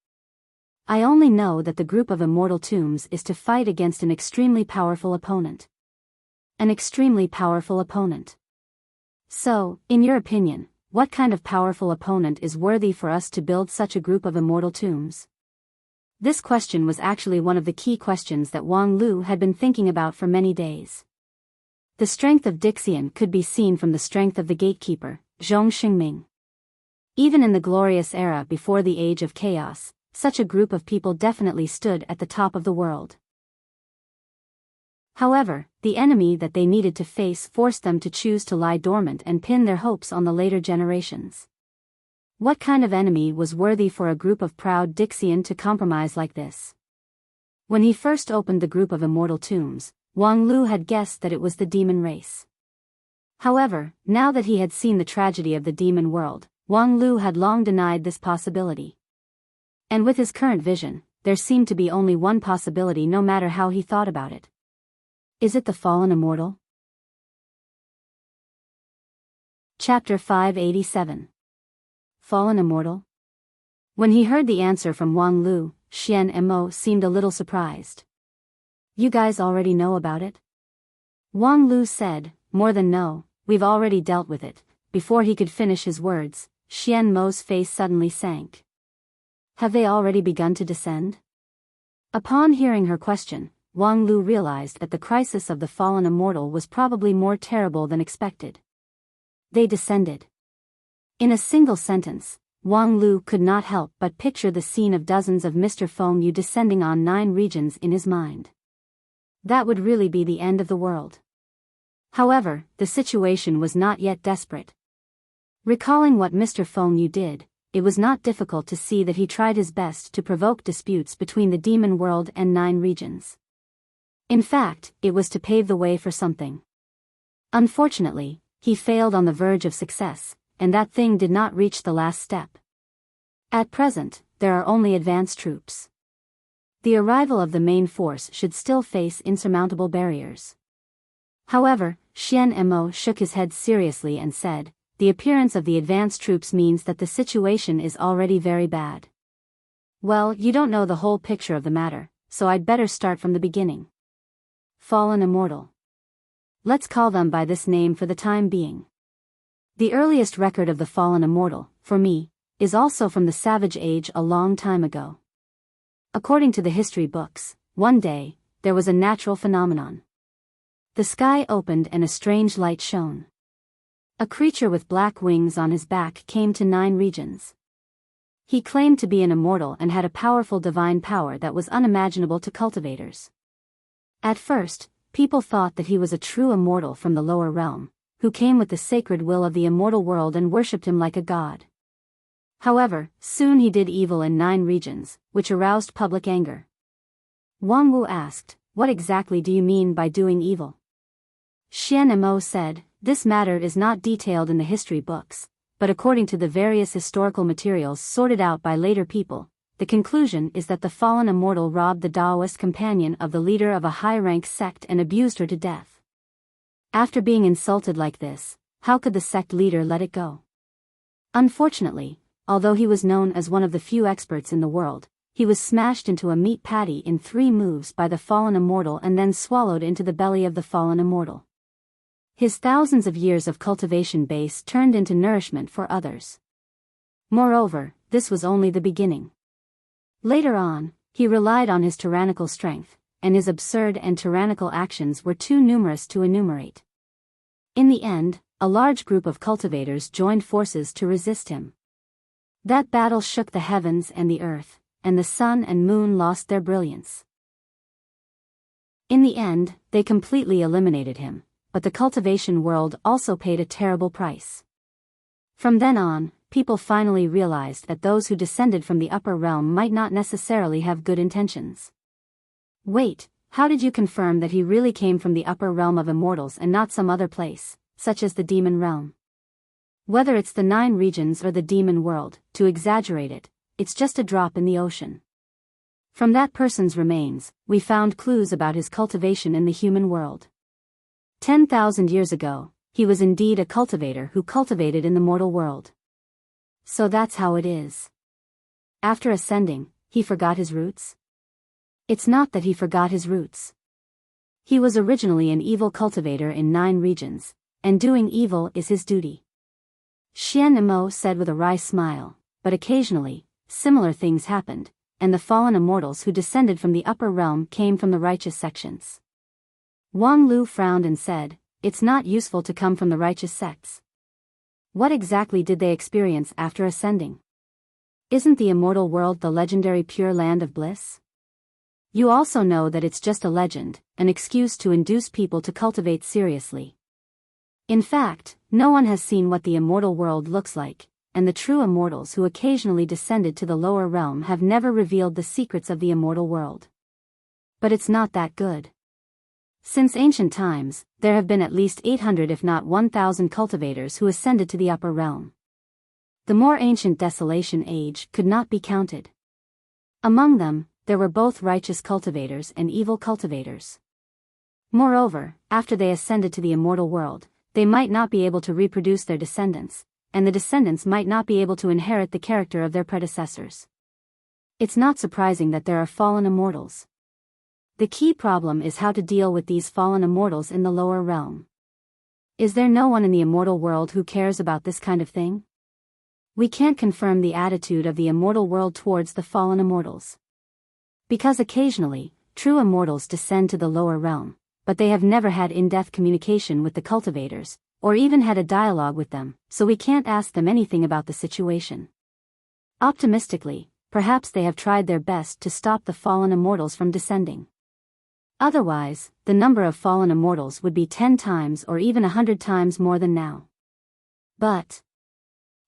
A: I only know that the group of immortal tombs is to fight against an extremely powerful opponent." "An extremely powerful opponent. So, in your opinion, what kind of powerful opponent is worthy for us to build such a group of immortal tombs?" This question was actually one of the key questions that Wang Lu had been thinking about for many days. The strength of Dixian could be seen from the strength of the gatekeeper, Zhong Xingming. Even in the glorious era before the age of chaos, such a group of people definitely stood at the top of the world. However, the enemy that they needed to face forced them to choose to lie dormant and pin their hopes on the later generations. What kind of enemy was worthy for a group of proud Dixian to compromise like this? When he first opened the group of immortal tombs, Wang Lu had guessed that it was the demon race. However, now that he had seen the tragedy of the demon world, Wang Lu had long denied this possibility. And with his current vision, there seemed to be only one possibility no matter how he thought about it. Is it the fallen immortal? Chapter 587. Fallen immortal? When he heard the answer from Wang Lu, Xian Mo seemed a little surprised. "You guys already know about it?" Wang Lu said, "More than know, we've already dealt with it." Before he could finish his words, Xian Mo's face suddenly sank. "Have they already begun to descend?" Upon hearing her question, Wang Lu realized that the crisis of the fallen immortal was probably more terrible than expected. They descended. In a single sentence, Wang Lu could not help but picture the scene of dozens of Mr. Feng Yu descending on 9 regions in his mind. That would really be the end of the world. However, the situation was not yet desperate. Recalling what Mr. Feng Yu did, it was not difficult to see that he tried his best to provoke disputes between the demon world and 9 regions. In fact, it was to pave the way for something. Unfortunately, he failed on the verge of success, and that thing did not reach the last step. At present, there are only advance troops. The arrival of the main force should still face insurmountable barriers. However, Xian Mo shook his head seriously and said, "The appearance of the advance troops means that the situation is already very bad." "Well, you don't know the whole picture of the matter, so I'd better start from the beginning. Fallen Immortal. Let's call them by this name for the time being. The earliest record of the Fallen Immortal, for me, is also from the Savage Age a long time ago. According to the history books, one day, there was a natural phenomenon. The sky opened and a strange light shone. A creature with black wings on his back came to 9 regions. He claimed to be an immortal and had a powerful divine power that was unimaginable to cultivators. At first, people thought that he was a true immortal from the lower realm, who came with the sacred will of the immortal world and worshipped him like a god. However, soon he did evil in 9 regions, which aroused public anger. Wang Wu asked, "What exactly do you mean by doing evil?" Xian Mo said, "This matter is not detailed in the history books, but according to the various historical materials sorted out by later people, the conclusion is that the fallen immortal robbed the Taoist companion of the leader of a high-rank sect and abused her to death. After being insulted like this, how could the sect leader let it go? Unfortunately, although he was known as one of the few experts in the world, he was smashed into a meat patty in 3 moves by the fallen immortal and then swallowed into the belly of the fallen immortal. His thousands of years of cultivation base turned into nourishment for others. Moreover, this was only the beginning. Later on, he relied on his tyrannical strength, and his absurd and tyrannical actions were too numerous to enumerate. In the end, a large group of cultivators joined forces to resist him. That battle shook the heavens and the earth, and the sun and moon lost their brilliance. In the end, they completely eliminated him, but the cultivation world also paid a terrible price. From then on, people finally realized that those who descended from the upper realm might not necessarily have good intentions. Wait, how did you confirm that he really came from the upper realm of immortals and not some other place, such as the demon realm? Whether it's the 9 regions or the demon world, to exaggerate it, it's just a drop in the ocean. From that person's remains, we found clues about his cultivation in the human world. 10,000 years ago, he was indeed a cultivator who cultivated in the mortal world. So that's how it is. After ascending, he forgot his roots? It's not that he forgot his roots. He was originally an evil cultivator in 9 regions, and doing evil is his duty. Xian Mo said with a wry smile, but occasionally, similar things happened, and the fallen immortals who descended from the upper realm came from the righteous sections. Wang Lu frowned and said, "It's not useful to come from the righteous sects. What exactly did they experience after ascending? Isn't the immortal world the legendary pure land of bliss? You also know that it's just a legend, an excuse to induce people to cultivate seriously. In fact, no one has seen what the immortal world looks like, and the true immortals who occasionally descended to the lower realm have never revealed the secrets of the immortal world. But it's not that good. Since ancient times, there have been at least 800 if not 1,000 cultivators who ascended to the upper realm. The more ancient Desolation Age could not be counted. Among them, there were both righteous cultivators and evil cultivators. Moreover, after they ascended to the immortal world, they might not be able to reproduce their descendants, and the descendants might not be able to inherit the character of their predecessors. It's not surprising that there are fallen immortals. The key problem is how to deal with these fallen immortals in the lower realm. Is there no one in the immortal world who cares about this kind of thing? We can't confirm the attitude of the immortal world towards the fallen immortals. Because occasionally, true immortals descend to the lower realm, but they have never had in-depth communication with the cultivators, or even had a dialogue with them, so we can't ask them anything about the situation. Optimistically, perhaps they have tried their best to stop the fallen immortals from descending. Otherwise, the number of fallen immortals would be 10 times or even 100 times more than now. But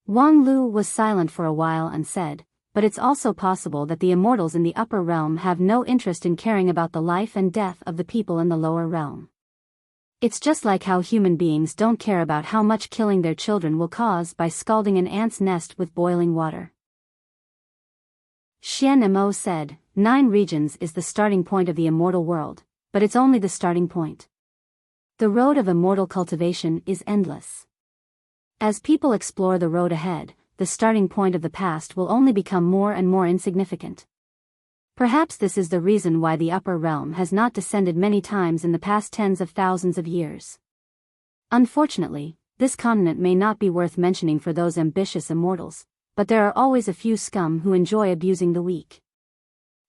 A: Wang Lu was silent for a while and said, "But it's also possible that the immortals in the upper realm have no interest in caring about the life and death of the people in the lower realm. It's just like how human beings don't care about how much killing their children will cause by scalding an ant's nest with boiling water. Xian Mo said, 9 regions is the starting point of the immortal world, but it's only the starting point. The road of immortal cultivation is endless. As people explore the road ahead, the starting point of the past will only become more and more insignificant. Perhaps this is the reason why the upper realm has not descended many times in the past tens of thousands of years. Unfortunately, this continent may not be worth mentioning for those ambitious immortals, but there are always a few scum who enjoy abusing the weak.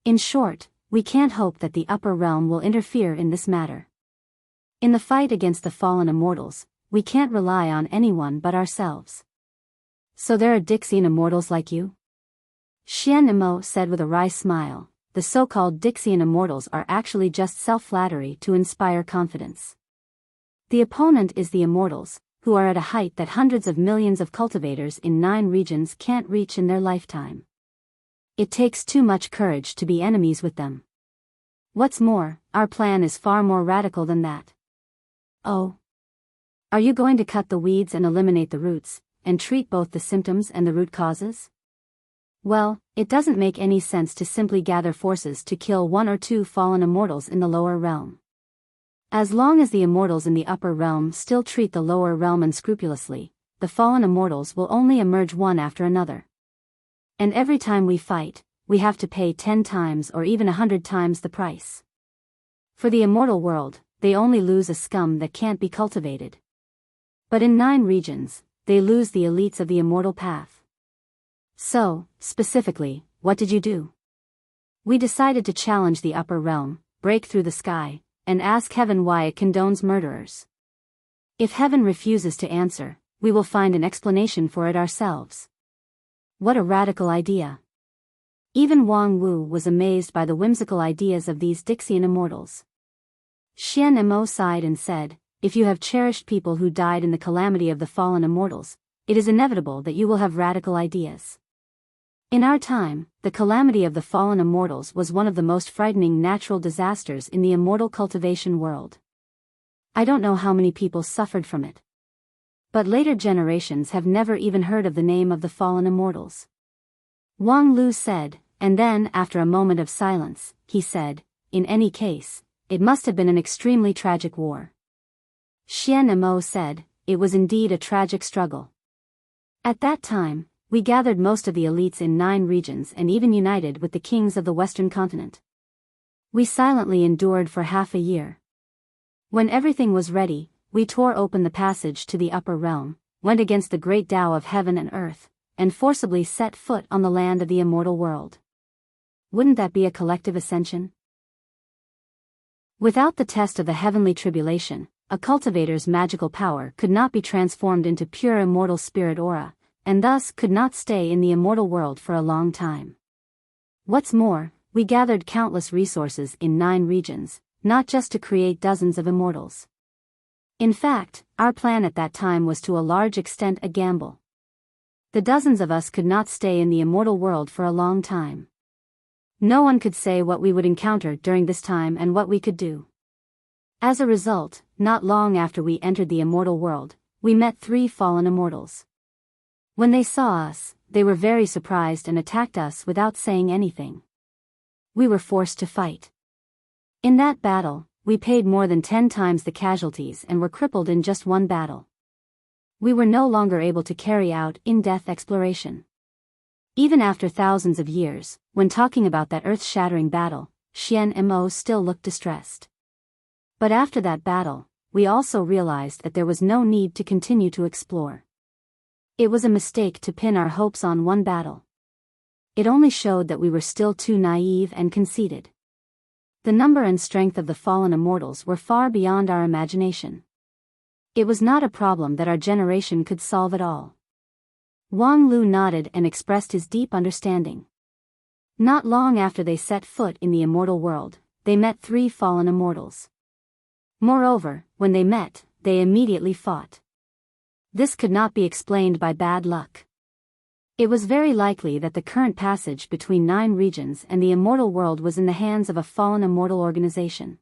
A: In short, we can't hope that the upper realm will interfere in this matter. In the fight against the fallen immortals, we can't rely on anyone but ourselves. So there are Dixian immortals like you? Xian Mo said with a wry smile. The so-called Dixian immortals are actually just self-flattery to inspire confidence. The opponent is the immortals, who are at a height that hundreds of millions of cultivators in 9 regions can't reach in their lifetime. It takes too much courage to be enemies with them. What's more, our plan is far more radical than that. Oh. Are you going to cut the weeds and eliminate the roots, and treat both the symptoms and the root causes? Well, it doesn't make any sense to simply gather forces to kill 1 or 2 fallen immortals in the lower realm. As long as the immortals in the upper realm still treat the lower realm unscrupulously, the fallen immortals will only emerge one after another. And every time we fight, we have to pay 10 times or even 100 times the price. For the immortal world, they only lose a scum that can't be cultivated. But in 9 regions, they lose the elites of the immortal path. So, specifically, what did you do? We decided to challenge the upper realm, break through the sky, and ask heaven why it condones murderers. If heaven refuses to answer, we will find an explanation for it ourselves. What a radical idea. Even Wang Wu was amazed by the whimsical ideas of these Dixian immortals. Xian Mo sighed and said, if you have cherished people who died in the calamity of the fallen immortals, it is inevitable that you will have radical ideas. In our time, the calamity of the fallen immortals was one of the most frightening natural disasters in the immortal cultivation world. I don't know how many people suffered from it. But later generations have never even heard of the name of the fallen immortals. Wang Lu said, and then, after a moment of silence, he said, in any case, it must have been an extremely tragic war. Xian Mo said, it was indeed a tragic struggle. At that time, we gathered most of the elites in 9 regions and even united with the kings of the Western continent. We silently endured for half a year. When everything was ready, we tore open the passage to the upper realm, went against the great Tao of heaven and earth, and forcibly set foot on the land of the immortal world. Wouldn't that be a collective ascension? Without the test of the heavenly tribulation, a cultivator's magical power could not be transformed into pure immortal spirit aura, and thus could not stay in the immortal world for a long time. What's more, we gathered countless resources in 9 regions, not just to create dozens of immortals. In fact, our plan at that time was to a large extent a gamble. The dozens of us could not stay in the immortal world for a long time. No one could say what we would encounter during this time and what we could do. As a result, not long after we entered the immortal world, we met 3 fallen immortals. When they saw us, they were very surprised and attacked us without saying anything. We were forced to fight. In that battle, we paid more than 10 times the casualties and were crippled in just one battle. We were no longer able to carry out in-depth exploration. Even after thousands of years, when talking about that earth-shattering battle, Xian Mo still looked distressed. But after that battle, we also realized that there was no need to continue to explore. It was a mistake to pin our hopes on one battle. It only showed that we were still too naive and conceited. The number and strength of the fallen immortals were far beyond our imagination. It was not a problem that our generation could solve at all. Wang Lu nodded and expressed his deep understanding. Not long after they set foot in the immortal world, they met 3 fallen immortals. Moreover, when they met, they immediately fought. This could not be explained by bad luck. It was very likely that the current passage between 9 regions and the immortal world was in the hands of a fallen immortal organization.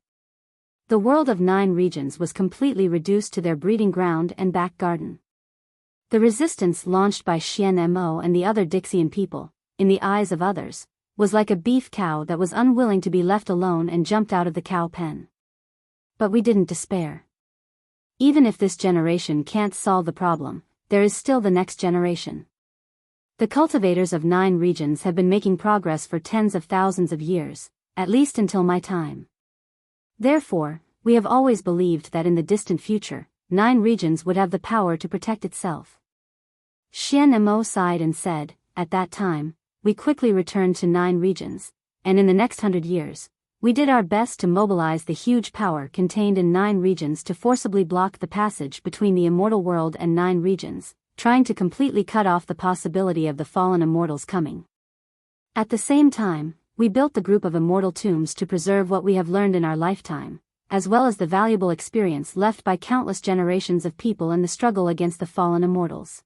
A: The world of 9 regions was completely reduced to their breeding ground and back garden. The resistance launched by Xian Mo and the other Dixian people, in the eyes of others, was like a beef cow that was unwilling to be left alone and jumped out of the cow pen. But we didn't despair. Even if this generation can't solve the problem, there is still the next generation. The cultivators of 9 regions have been making progress for tens of thousands of years, at least until my time. Therefore, we have always believed that in the distant future, 9 regions would have the power to protect itself. Xian Mo sighed and said, at that time, we quickly returned to 9 regions, and in the next 100 years, we did our best to mobilize the huge power contained in 9 regions to forcibly block the passage between the immortal world and 9 regions, trying to completely cut off the possibility of the fallen immortals coming. At the same time, we built the group of immortal tombs to preserve what we have learned in our lifetime, as well as the valuable experience left by countless generations of people in the struggle against the fallen immortals.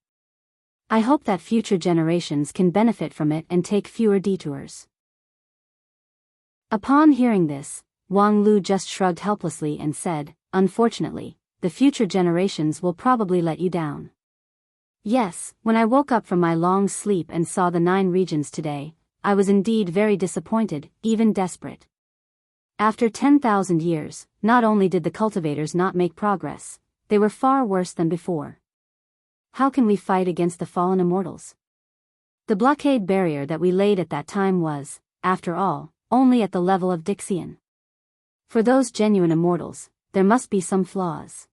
A: I hope that future generations can benefit from it and take fewer detours. Upon hearing this, Wang Lu just shrugged helplessly and said, unfortunately, the future generations will probably let you down. Yes, when I woke up from my long sleep and saw the 9 regions today, I was indeed very disappointed, even desperate. After 10,000 years, not only did the cultivators not make progress, they were far worse than before. How can we fight against the fallen immortals? The blockade barrier that we laid at that time was, after all, only at the level of Dixian. For those genuine immortals, there must be some flaws.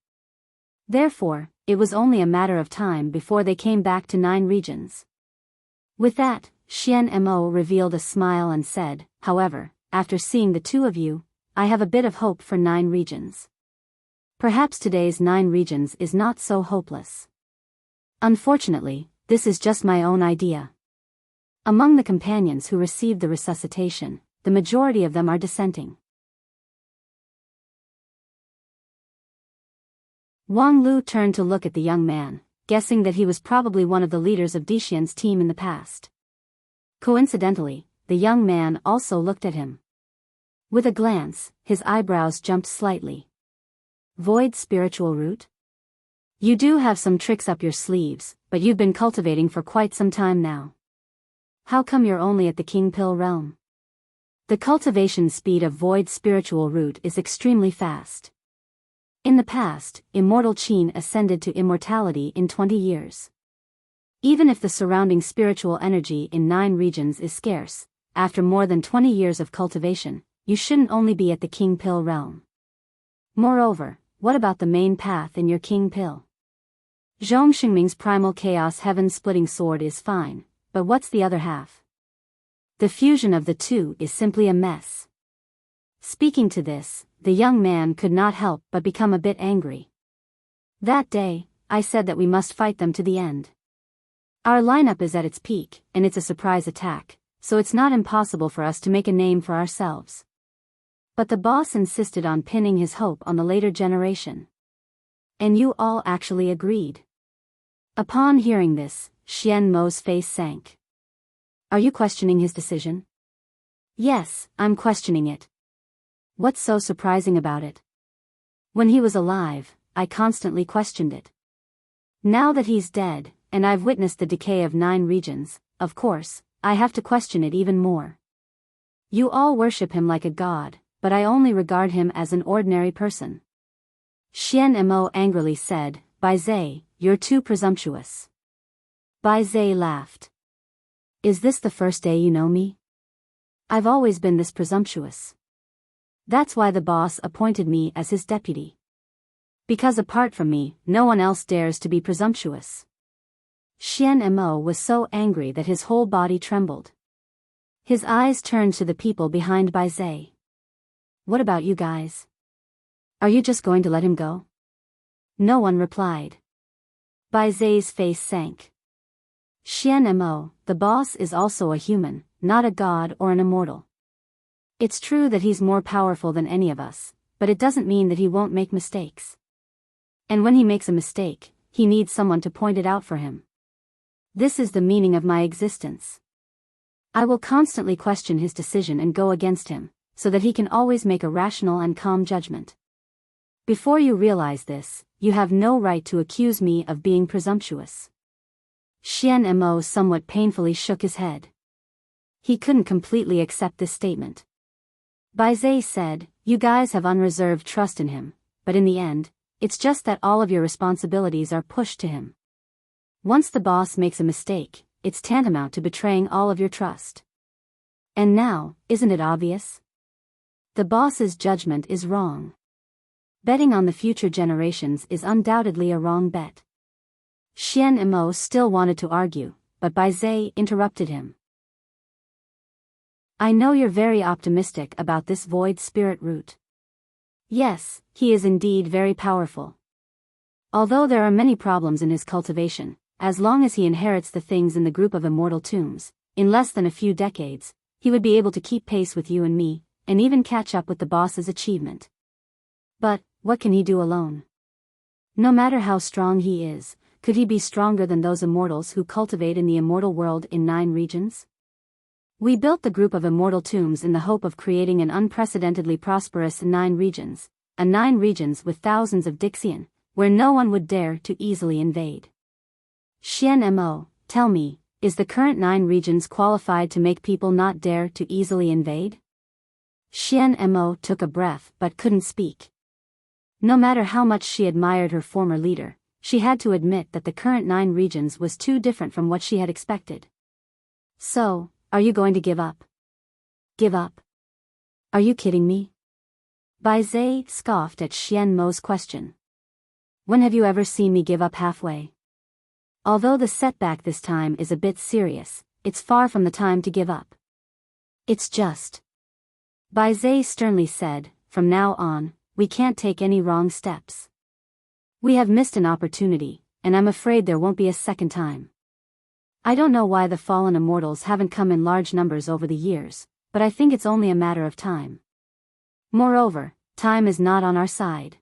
A: Therefore, it was only a matter of time before they came back to 9 regions. With that, Xian Mo revealed a smile and said, however, after seeing the 2 of you, I have a bit of hope for 9 regions. Perhaps today's 9 regions is not so hopeless. Unfortunately, this is just my own idea. Among the companions who received the resuscitation, the majority of them are dissenting. Wang Lu turned to look at the young man, guessing that he was probably one of the leaders of Dixian's team in the past. Coincidentally, the young man also looked at him. With a glance, his eyebrows jumped slightly. Void spiritual root? You do have some tricks up your sleeves, but you've been cultivating for quite some time now. How come you're only at the King Pill realm? The cultivation speed of void spiritual root is extremely fast. In the past, Immortal Qin ascended to immortality in 20 years. Even if the surrounding spiritual energy in 9 regions is scarce, after more than 20 years of cultivation, you shouldn't only be at the King Pill realm. Moreover, what about the main path in your King Pill? Zhong Xingming's primal chaos heaven-splitting sword is fine, but what's the other half? The fusion of the 2 is simply a mess. Speaking to this, the young man could not help but become a bit angry. That day, I said that we must fight them to the end. Our lineup is at its peak, and it's a surprise attack, so it's not impossible for us to make a name for ourselves. But the boss insisted on pinning his hope on the later generation. And you all actually agreed. Upon hearing this, Xian Mo's face sank. Are you questioning his decision? Yes, I'm questioning it. What's so surprising about it? When he was alive, I constantly questioned it. Now that he's dead, and I've witnessed the decay of 9 regions, of course, I have to question it even more. You all worship him like a god, but I only regard him as an ordinary person. Xian Mo angrily said, Bai Zai, you're too presumptuous. Bai Zai laughed. Is this the first day you know me? I've always been this presumptuous. That's why the boss appointed me as his deputy. Because apart from me, no one else dares to be presumptuous. Xian Mo was so angry that his whole body trembled. His eyes turned to the people behind Bai Zai. What about you guys? Are you just going to let him go? No one replied. Bai Zai's face sank. Xian Mo, the boss, is also a human, not a god or an immortal. It's true that he's more powerful than any of us, but it doesn't mean that he won't make mistakes. And when he makes a mistake, he needs someone to point it out for him. This is the meaning of my existence. I will constantly question his decision and go against him, so that he can always make a rational and calm judgment. Before you realize this, you have no right to accuse me of being presumptuous. Xian Mo somewhat painfully shook his head. He couldn't completely accept this statement. Bai Zhe said, "You guys have unreserved trust in him, but in the end, it's just that all of your responsibilities are pushed to him. Once the boss makes a mistake, it's tantamount to betraying all of your trust. And now, isn't it obvious? The boss's judgment is wrong. Betting on the future generations is undoubtedly a wrong bet." Xian Mo still wanted to argue, but Bai Zhe interrupted him. "I know you're very optimistic about this void spirit root. Yes, he is indeed very powerful. Although there are many problems in his cultivation, as long as he inherits the things in the group of immortal tombs, in less than a few decades, he would be able to keep pace with you and me, and even catch up with the boss's achievement. But, what can he do alone? No matter how strong he is, could he be stronger than those immortals who cultivate in the immortal world in 9 regions? We built the group of immortal tombs in the hope of creating an unprecedentedly prosperous 9 regions, a 9 regions with thousands of Dixian, where no one would dare to easily invade. Xian Mo, tell me, is the current 9 regions qualified to make people not dare to easily invade?" Xian Mo took a breath but couldn't speak. No matter how much she admired her former leader, she had to admit that the current 9 regions was too different from what she had expected. "So, are you going to give up?" "Give up? Are you kidding me?" Bai Zhe scoffed at Xian Mo's question. "When have you ever seen me give up halfway? Although the setback this time is a bit serious, it's far from the time to give up. It's just," Bai Zhe sternly said, "from now on, we can't take any wrong steps. We have missed an opportunity, and I'm afraid there won't be a second time. I don't know why the fallen immortals haven't come in large numbers over the years, but I think it's only a matter of time. Moreover, time is not on our side.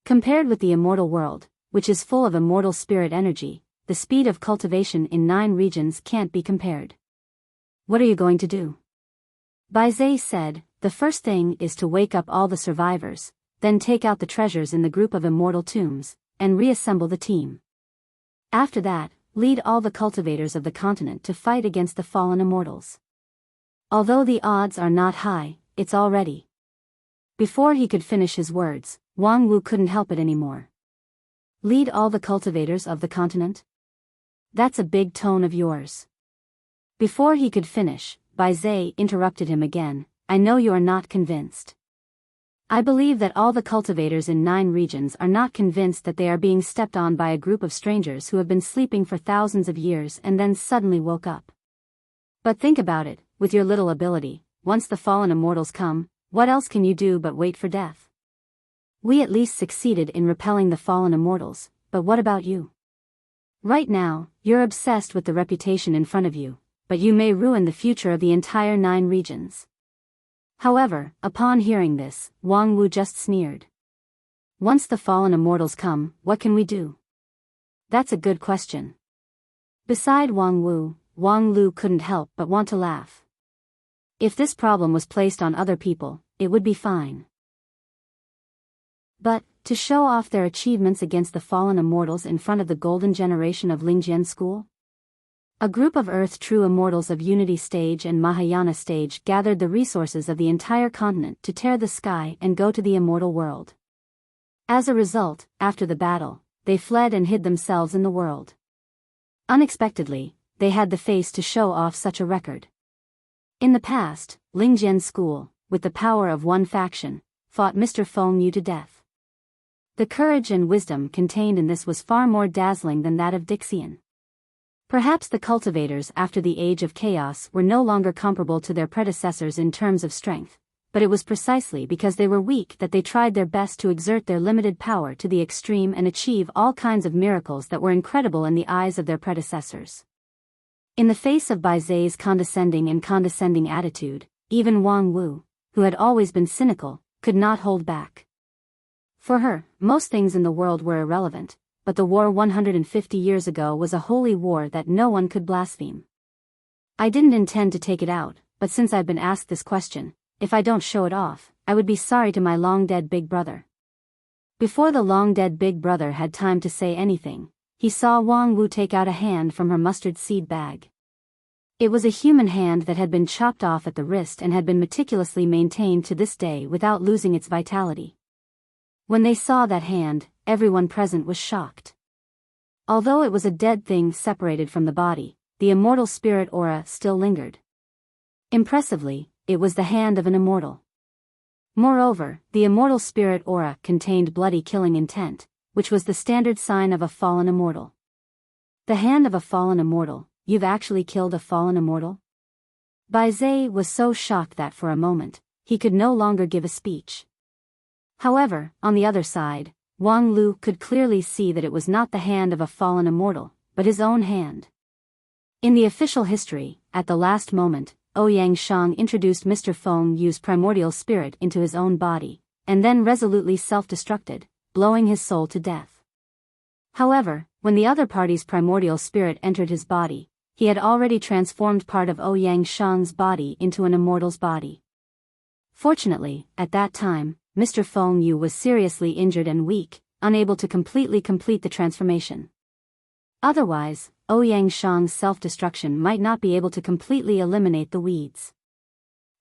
A: Compared with the immortal world, which is full of immortal spirit energy, the speed of cultivation in 9 regions can't be compared. What are you going to do?" Bai Zhe said, "The first thing is to wake up all the survivors, then take out the treasures in the group of immortal tombs, and reassemble the team. After that, lead all the cultivators of the continent to fight against the fallen immortals. Although the odds are not high, it's all ready." Before he could finish his words, Wang Wu couldn't help it anymore. "Lead all the cultivators of the continent? That's a big tone of yours." Before he could finish, Bai Zhe interrupted him again, "I know you are not convinced. I believe that all the cultivators in 9 regions are not convinced that they are being stepped on by a group of strangers who have been sleeping for thousands of years and then suddenly woke up. But think about it, with your little ability, once the fallen immortals come, what else can you do but wait for death? We at least succeeded in repelling the fallen immortals, but what about you? Right now, you're obsessed with the reputation in front of you, but you may ruin the future of the entire 9 regions." However, upon hearing this, Wang Wu just sneered. "Once the fallen immortals come, what can we do?" "That's a good question." Beside Wang Wu, Wang Lu couldn't help but want to laugh. If this problem was placed on other people, it would be fine. But, to show off their achievements against the fallen immortals in front of the golden generation of Lingjian school? A group of Earth True Immortals of Unity Stage and Mahayana Stage gathered the resources of the entire continent to tear the sky and go to the immortal world. As a result, after the battle, they fled and hid themselves in the world. Unexpectedly, they had the face to show off such a record. In the past, Lingjian School, with the power of one faction, fought Mr. Feng Yu to death. The courage and wisdom contained in this was far more dazzling than that of Dixian. Perhaps the cultivators after the Age of Chaos were no longer comparable to their predecessors in terms of strength, but it was precisely because they were weak that they tried their best to exert their limited power to the extreme and achieve all kinds of miracles that were incredible in the eyes of their predecessors. In the face of Bai Zhe's condescending attitude, even Wang Wu, who had always been cynical, could not hold back. For her, most things in the world were irrelevant, but the war 150 years ago was a holy war that no one could blaspheme. "I didn't intend to take it out, but since I've been asked this question, if I don't show it off, I would be sorry to my long-dead big brother. Before the long-dead big brother had time to say anything, he saw Wang Wu take out a hand from her mustard seed bag. It was a human hand that had been chopped off at the wrist and had been meticulously maintained to this day without losing its vitality. When they saw that hand, everyone present was shocked. Although it was a dead thing separated from the body, the immortal spirit aura still lingered. Impressively, it was the hand of an immortal. Moreover, the immortal spirit aura contained bloody killing intent, which was the standard sign of a fallen immortal. The hand of a fallen immortal. You've actually killed a fallen immortal? Bai Zhe was so shocked that for a moment, he could no longer give a speech. However, on the other side, Wang Lu could clearly see that it was not the hand of a fallen immortal, but his own hand. In the official history, at the last moment, Ouyang Shang introduced Mr. Feng Yu's primordial spirit into his own body, and then resolutely self-destructed, blowing his soul to death. However, when the other party's primordial spirit entered his body, he had already transformed part of Ouyang Shang's body into an immortal's body. Fortunately, at that time, Mr. Feng Yu was seriously injured and weak, unable to completely complete the transformation. Otherwise, Ouyang Shang's self-destruction might not be able to completely eliminate the weeds.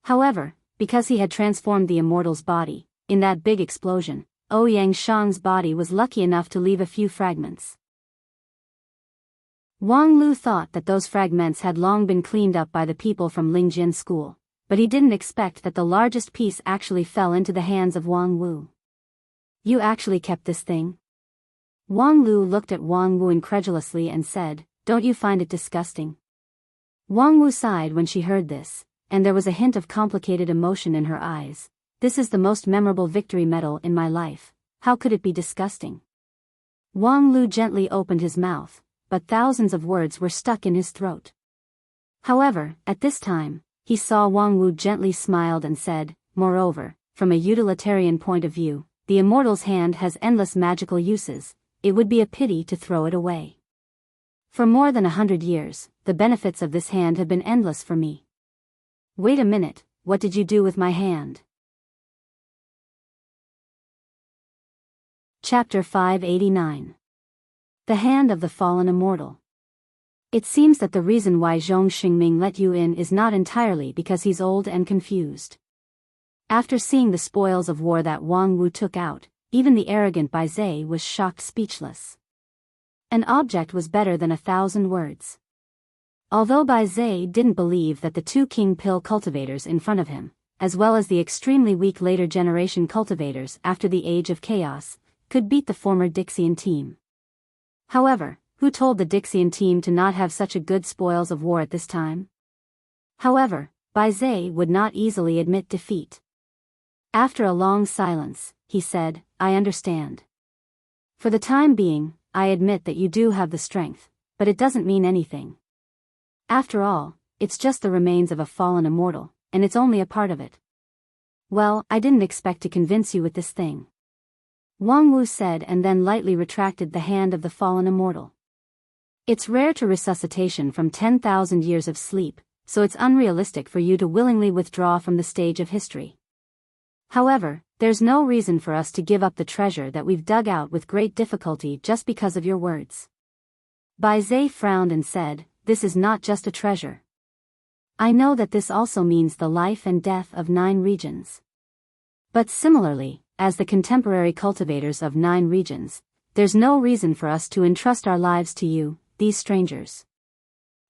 A: However, because he had transformed the immortal's body, in that big explosion, Ouyang Shang's body was lucky enough to leave a few fragments. Wang Lu thought that those fragments had long been cleaned up by the people from Lingjian school, but he didn't expect that the largest piece actually fell into the hands of Wang Wu. You actually kept this thing? Wang Lu looked at Wang Wu incredulously and said, don't you find it disgusting? Wang Wu sighed when she heard this, and there was a hint of complicated emotion in her eyes. This is the most memorable victory medal in my life. How could it be disgusting? Wang Lu gently opened his mouth, but thousands of words were stuck in his throat. However, at this time, he saw Wang Wu gently smiled and said, moreover, from a utilitarian point of view, the immortal's hand has endless magical uses. It would be a pity to throw it away. For more than 100 years, the benefits of this hand have been endless for me. Wait a minute, what did you do with my hand? Chapter 589. The Hand of the Fallen Immortal. It seems that the reason why Zhong Xingming let you in is not entirely because he's old and confused. After seeing the spoils of war that Wang Wu took out, even the arrogant Bai Zhe was shocked speechless. An object was better than 1,000 words. Although Bai Zhe didn't believe that the two king pill cultivators in front of him, as well as the extremely weak later generation cultivators after the Age of Chaos, could beat the former Dixian team. However, who told the Dixian team to not have such a good spoils of war at this time? However, Bai Zhe would not easily admit defeat. After a long silence, he said, I understand. For the time being, I admit that you do have the strength, but it doesn't mean anything. After all, it's just the remains of a fallen immortal, and it's only a part of it. Well, I didn't expect to convince you with this thing. Wang Wu said and then lightly retracted the hand of the fallen immortal. It's rare to resuscitation from 10,000 years of sleep, so it's unrealistic for you to willingly withdraw from the stage of history. However, there's no reason for us to give up the treasure that we've dug out with great difficulty just because of your words. Bai Zhe frowned and said, this is not just a treasure. I know that this also means the life and death of 9 regions. But similarly, as the contemporary cultivators of 9 regions, there's no reason for us to entrust our lives to you, these strangers.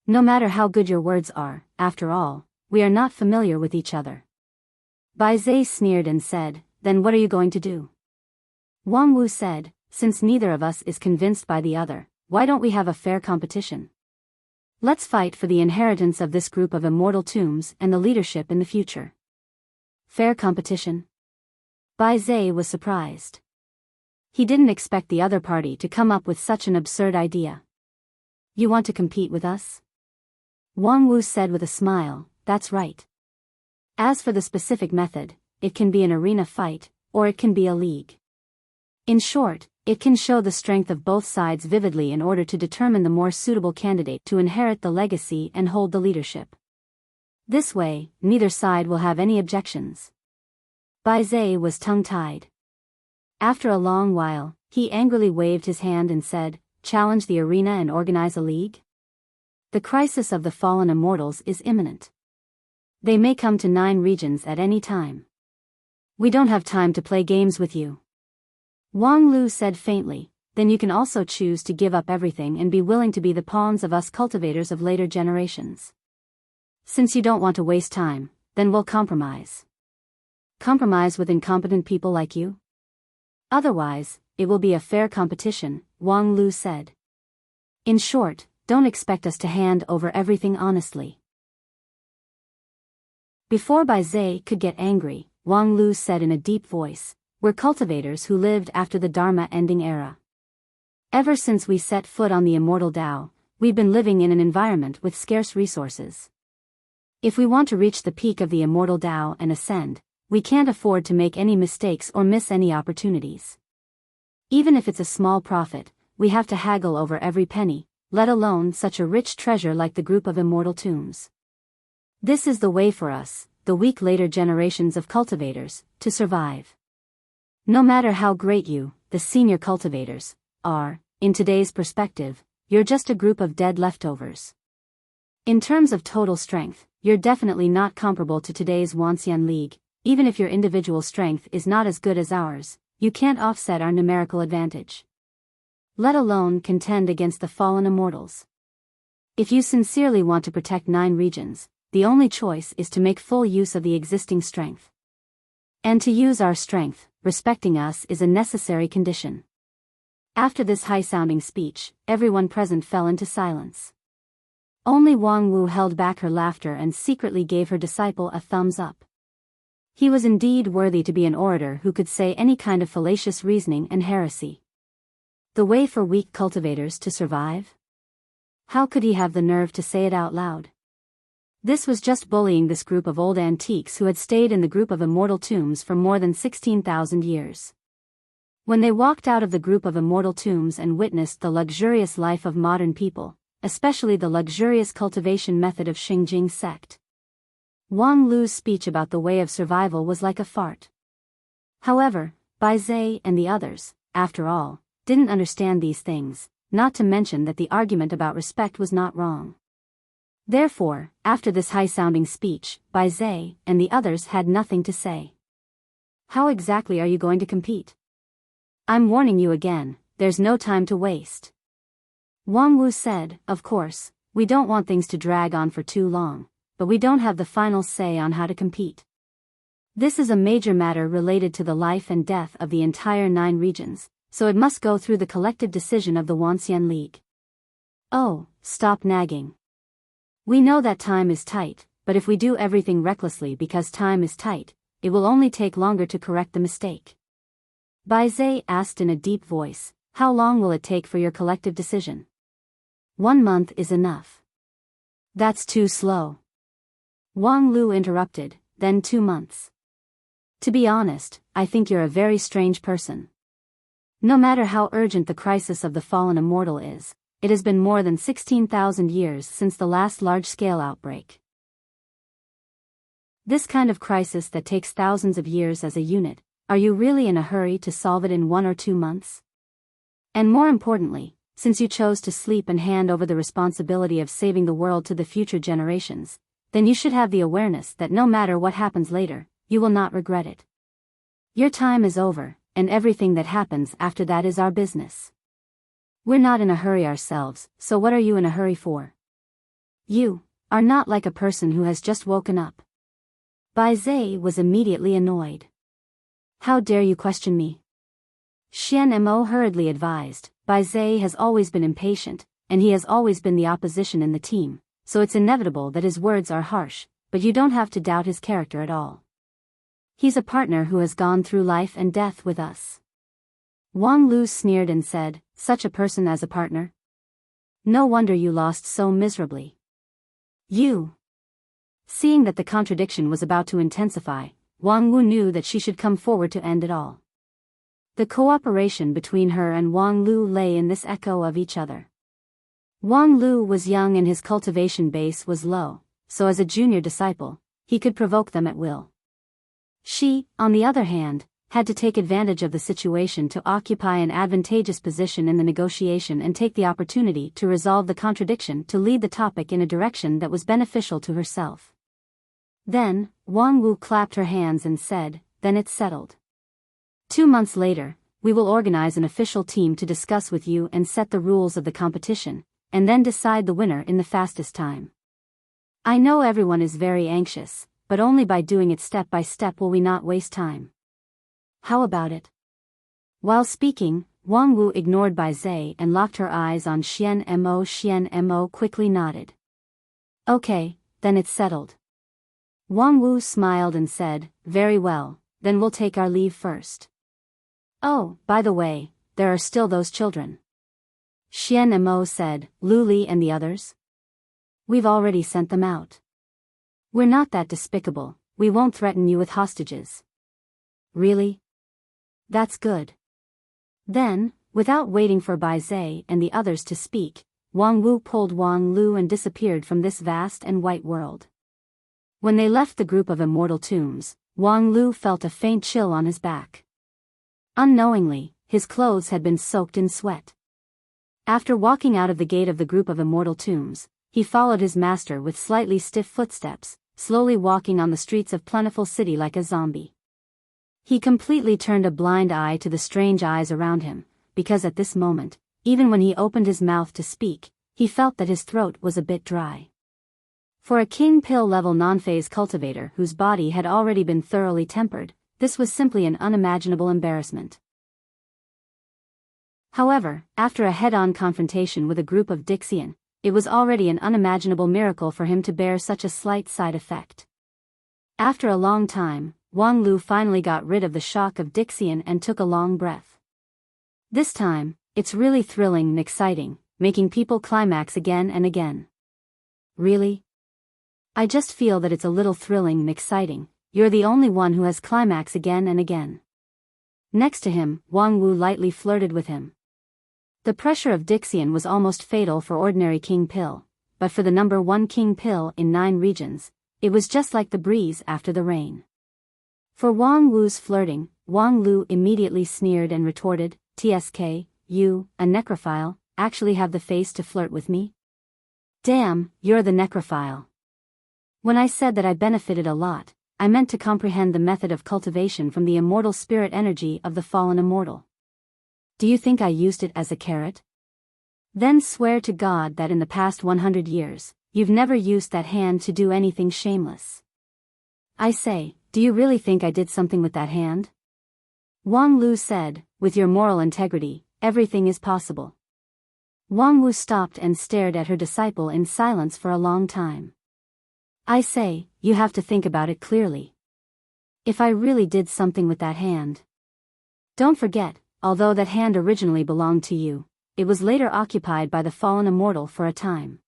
A: No matter how good your words are, after all, we are not familiar with each other. Bai Zhe sneered and said, then what are you going to do? Wang Wu said, since neither of us is convinced by the other, why don't we have a fair competition? Let's fight for the inheritance of this group of immortal tombs and the leadership in the future. Fair competition? Bai Zhe was surprised. He didn't expect the other party to come up with such an absurd idea. You want to compete with us? Wang Wu said with a smile, that's right. As for the specific method, it can be an arena fight, or it can be a league. In short, it can show the strength of both sides vividly in order to determine the more suitable candidate to inherit the legacy and hold the leadership. This way, neither side will have any objections. Bai Zhe was tongue-tied. After a long while, he angrily waved his hand and said, "Challenge the arena and organize a league? The crisis of the fallen immortals is imminent. They may come to 9 regions at any time. We don't have time to play games with you." Wang Lu said faintly, "Then you can also choose to give up everything and be willing to be the pawns of us cultivators of later generations. Since you don't want to waste time, then we'll compromise." "Compromise with incompetent people like you? Otherwise, it will be a fair competition," Wang Lu said. "In short, don't expect us to hand over everything honestly." Before Bai Zhe could get angry, Wang Lu said in a deep voice, "We're cultivators who lived after the Dharma ending era. Ever since we set foot on the immortal Tao, we've been living in an environment with scarce resources. If we want to reach the peak of the immortal Tao and ascend, we can't afford to make any mistakes or miss any opportunities. Even if it's a small profit, we have to haggle over every penny, let alone such a rich treasure like the group of immortal tombs. This is the way for us, the weak later generations of cultivators, to survive. No matter how great you, the senior cultivators, are, in today's perspective, you're just a group of dead leftovers. In terms of total strength, you're definitely not comparable to today's Wanxian League. Even if your individual strength is not as good as ours, you can't offset our numerical advantage. Let alone contend against the fallen immortals. If you sincerely want to protect 9 regions, the only choice is to make full use of the existing strength. And to use our strength, respecting us is a necessary condition." After this high-sounding speech, everyone present fell into silence. Only Wang Wu held back her laughter and secretly gave her disciple a thumbs up. He was indeed worthy to be an orator who could say any kind of fallacious reasoning and heresy. The way for weak cultivators to survive? How could he have the nerve to say it out loud? This was just bullying this group of old antiques who had stayed in the group of immortal tombs for more than 16,000 years. When they walked out of the group of immortal tombs and witnessed the luxurious life of modern people, especially the luxurious cultivation method of Xingjing sect, Wang Lu's speech about the way of survival was like a fart. However, Bai Zhe and the others, after all, didn't understand these things, not to mention that the argument about respect was not wrong. Therefore, after this high-sounding speech, Bai Zhe and the others had nothing to say. "How exactly are you going to compete? I'm warning you again, there's no time to waste." Wang Wu said, "Of course, we don't want things to drag on for too long, but we don't have the final say on how to compete. This is a major matter related to the life and death of the entire 9 regions, so it must go through the collective decision of the Wanxian League." "Oh, stop nagging. We know that time is tight, but if we do everything recklessly because time is tight, it will only take longer to correct the mistake." Bai Zhe asked in a deep voice, "How long will it take for your collective decision?" "1 month is enough." "That's too slow." Wang Lu interrupted, "Then 2 months. To be honest, I think you're a very strange person. No matter how urgent the crisis of the fallen immortal is, it has been more than 16,000 years since the last large-scale outbreak. This kind of crisis that takes thousands of years as a unit, are you really in a hurry to solve it in 1 or 2 months? And more importantly, since you chose to sleep and hand over the responsibility of saving the world to the future generations, then you should have the awareness that no matter what happens later, you will not regret it. Your time is over, and everything that happens after that is our business. We're not in a hurry ourselves, so what are you in a hurry for? You are not like a person who has just woken up." Bai Zhe was immediately annoyed. "How dare you question me?" Xian Mo hurriedly advised, "Bai Zhe has always been impatient, and he has always been the opposition in the team, so it's inevitable that his words are harsh, but you don't have to doubt his character at all. He's a partner who has gone through life and death with us." Wang Lu sneered and said, "Such a person as a partner? No wonder you lost so miserably. You." Seeing that the contradiction was about to intensify, Wang Wu knew that she should come forward to end it all. The cooperation between her and Wang Lu lay in this echo of each other. Wang Lu was young and his cultivation base was low, so as a junior disciple, he could provoke them at will. She, on the other hand, had to take advantage of the situation to occupy an advantageous position in the negotiation and take the opportunity to resolve the contradiction to lead the topic in a direction that was beneficial to herself. Then, Wang Wu clapped her hands and said, "Then it's settled. 2 months later, we will organize an official team to discuss with you and set the rules of the competition, and then decide the winner in the fastest time. I know everyone is very anxious, but only by doing it step by step will we not waste time. How about it?" While speaking, Wang Wu ignored Bai Zhe and locked her eyes on Xian Mo. Xian Mo quickly nodded. "Okay, then it's settled." Wang Wu smiled and said, "Very well, then we'll take our leave first. Oh, by the way, there are still those children." Xian Mo said, "Lu Li and the others? We've already sent them out. We're not that despicable, we won't threaten you with hostages." "Really? That's good." Then, without waiting for Bai Zhe and the others to speak, Wang Wu pulled Wang Lu and disappeared from this vast and white world. When they left the group of immortal tombs, Wang Lu felt a faint chill on his back. Unknowingly, his clothes had been soaked in sweat. After walking out of the gate of the group of immortal tombs, he followed his master with slightly stiff footsteps, slowly walking on the streets of plentiful city like a zombie. He completely turned a blind eye to the strange eyes around him, because at this moment, even when he opened his mouth to speak, he felt that his throat was a bit dry. For a king pill level non-phase cultivator whose body had already been thoroughly tempered, this was simply an unimaginable embarrassment. However, after a head-on confrontation with a group of Dixian, it was already an unimaginable miracle for him to bear such a slight side effect. After a long time, Wang Lu finally got rid of the shock of Dixian and took a long breath. This time, it's really thrilling and exciting, making people climax again and again. Really? I just feel that it's a little thrilling and exciting. You're the only one who has climax again and again. Next to him, Wang Wu lightly flirted with him. The pressure of Dixian was almost fatal for ordinary king pill, but for the number 1 king pill in 9 regions, it was just like the breeze after the rain. For Wang Wu's flirting, Wang Lu immediately sneered and retorted, "TSK, you, a necrophile, actually have the face to flirt with me? Damn, you're the necrophile. When I said that I benefited a lot, I meant to comprehend the method of cultivation from the immortal spirit energy of the fallen immortal. Do you think I used it as a carrot? Then swear to God that in the past 100 years, you've never used that hand to do anything shameless. I say, do you really think I did something with that hand?" Wang Lu said, "With your moral integrity, everything is possible." Wang Wu stopped and stared at her disciple in silence for a long time. "I say, you have to think about it clearly. If I really did something with that hand. Don't forget, although that hand originally belonged to you, it was later occupied by the fallen immortal for a time.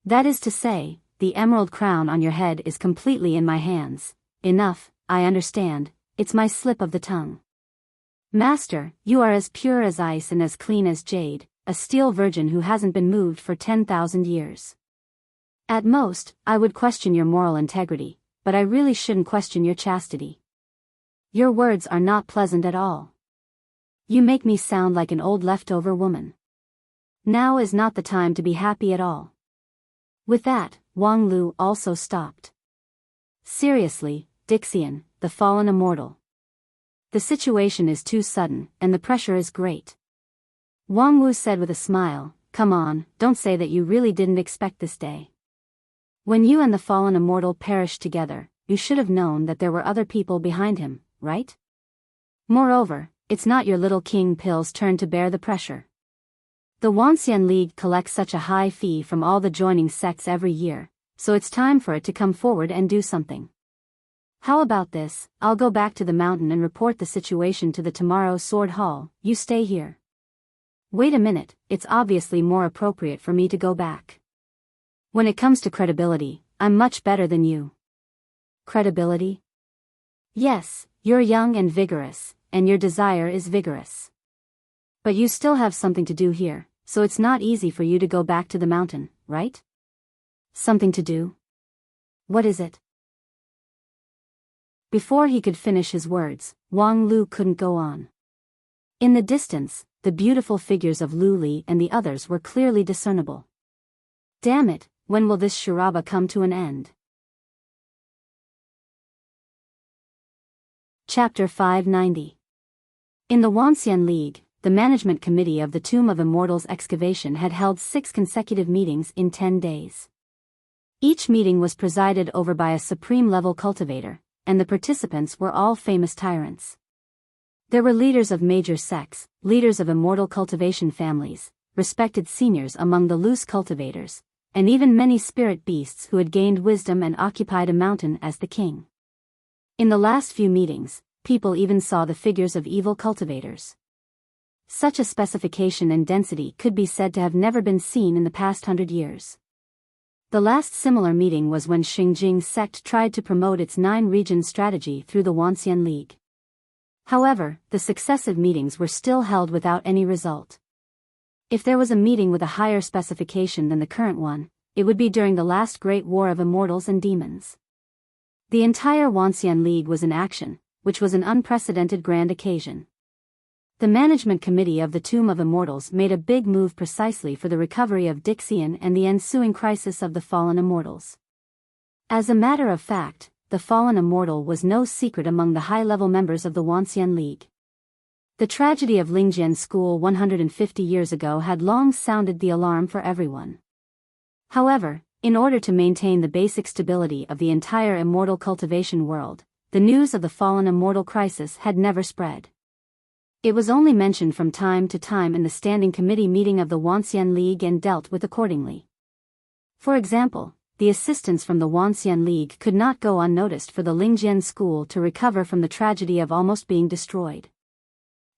A: That is to say, the emerald crown on your head is completely in my hands. Enough, I understand, it's my slip of the tongue. Master, you are as pure as ice and as clean as jade, a steel virgin who hasn't been moved for 10,000 years. At most, I would question your moral integrity, but I really shouldn't question your chastity. Your words are not pleasant at all. You make me sound like an old leftover woman. Now is not the time to be happy at all." With that, Wang Lu also stopped. "Seriously, Dixian, the fallen immortal. The situation is too sudden, and the pressure is great." Wang Wu said with a smile, "Come on, don't say that you really didn't expect this day. When you and the fallen immortal perished together, you should have known that there were other people behind him, right? Moreover, it's not your little king pill's turn to bear the pressure. The Wanxian League collects such a high fee from all the joining sects every year, so it's time for it to come forward and do something. How about this, I'll go back to the mountain and report the situation to the tomorrow Sword Hall, you stay here." "Wait a minute, it's obviously more appropriate for me to go back. When it comes to credibility, I'm much better than you." "Credibility?" "Yes, you're young and vigorous, and your desire is vigorous. But you still have something to do here, so it's not easy for you to go back to the mountain, right?" "Something to do? What is it?" Before he could finish his words, Wang Lu couldn't go on. In the distance, the beautiful figures of Lu Li and the others were clearly discernible. Damn it, when will this charaba come to an end? Chapter 590. In the Wanxian League, the management committee of the Tomb of Immortals excavation had held 6 consecutive meetings in 10 days. Each meeting was presided over by a supreme-level cultivator, and the participants were all famous tyrants. There were leaders of major sects, leaders of immortal cultivation families, respected seniors among the loose cultivators, and even many spirit beasts who had gained wisdom and occupied a mountain as the king. In the last few meetings, people even saw the figures of evil cultivators. Such a specification and density could be said to have never been seen in the past 100 years. The last similar meeting was when Xingjing's sect tried to promote its 9-region strategy through the Wanxian League. However, the successive meetings were still held without any result. If there was a meeting with a higher specification than the current one, it would be during the last great war of immortals and demons. The entire Wanxian League was in action, which was an unprecedented grand occasion. The management committee of the Tomb of Immortals made a big move precisely for the recovery of Dixian and the ensuing crisis of the fallen immortals. As a matter of fact, the fallen immortal was no secret among the high-level members of the Wanxian League. The tragedy of Lingjian School 150 years ago had long sounded the alarm for everyone. However, in order to maintain the basic stability of the entire immortal cultivation world, the news of the fallen immortal crisis had never spread. It was only mentioned from time to time in the standing committee meeting of the Wanxian League and dealt with accordingly. For example, the assistance from the Wanxian League could not go unnoticed for the Lingjian School to recover from the tragedy of almost being destroyed.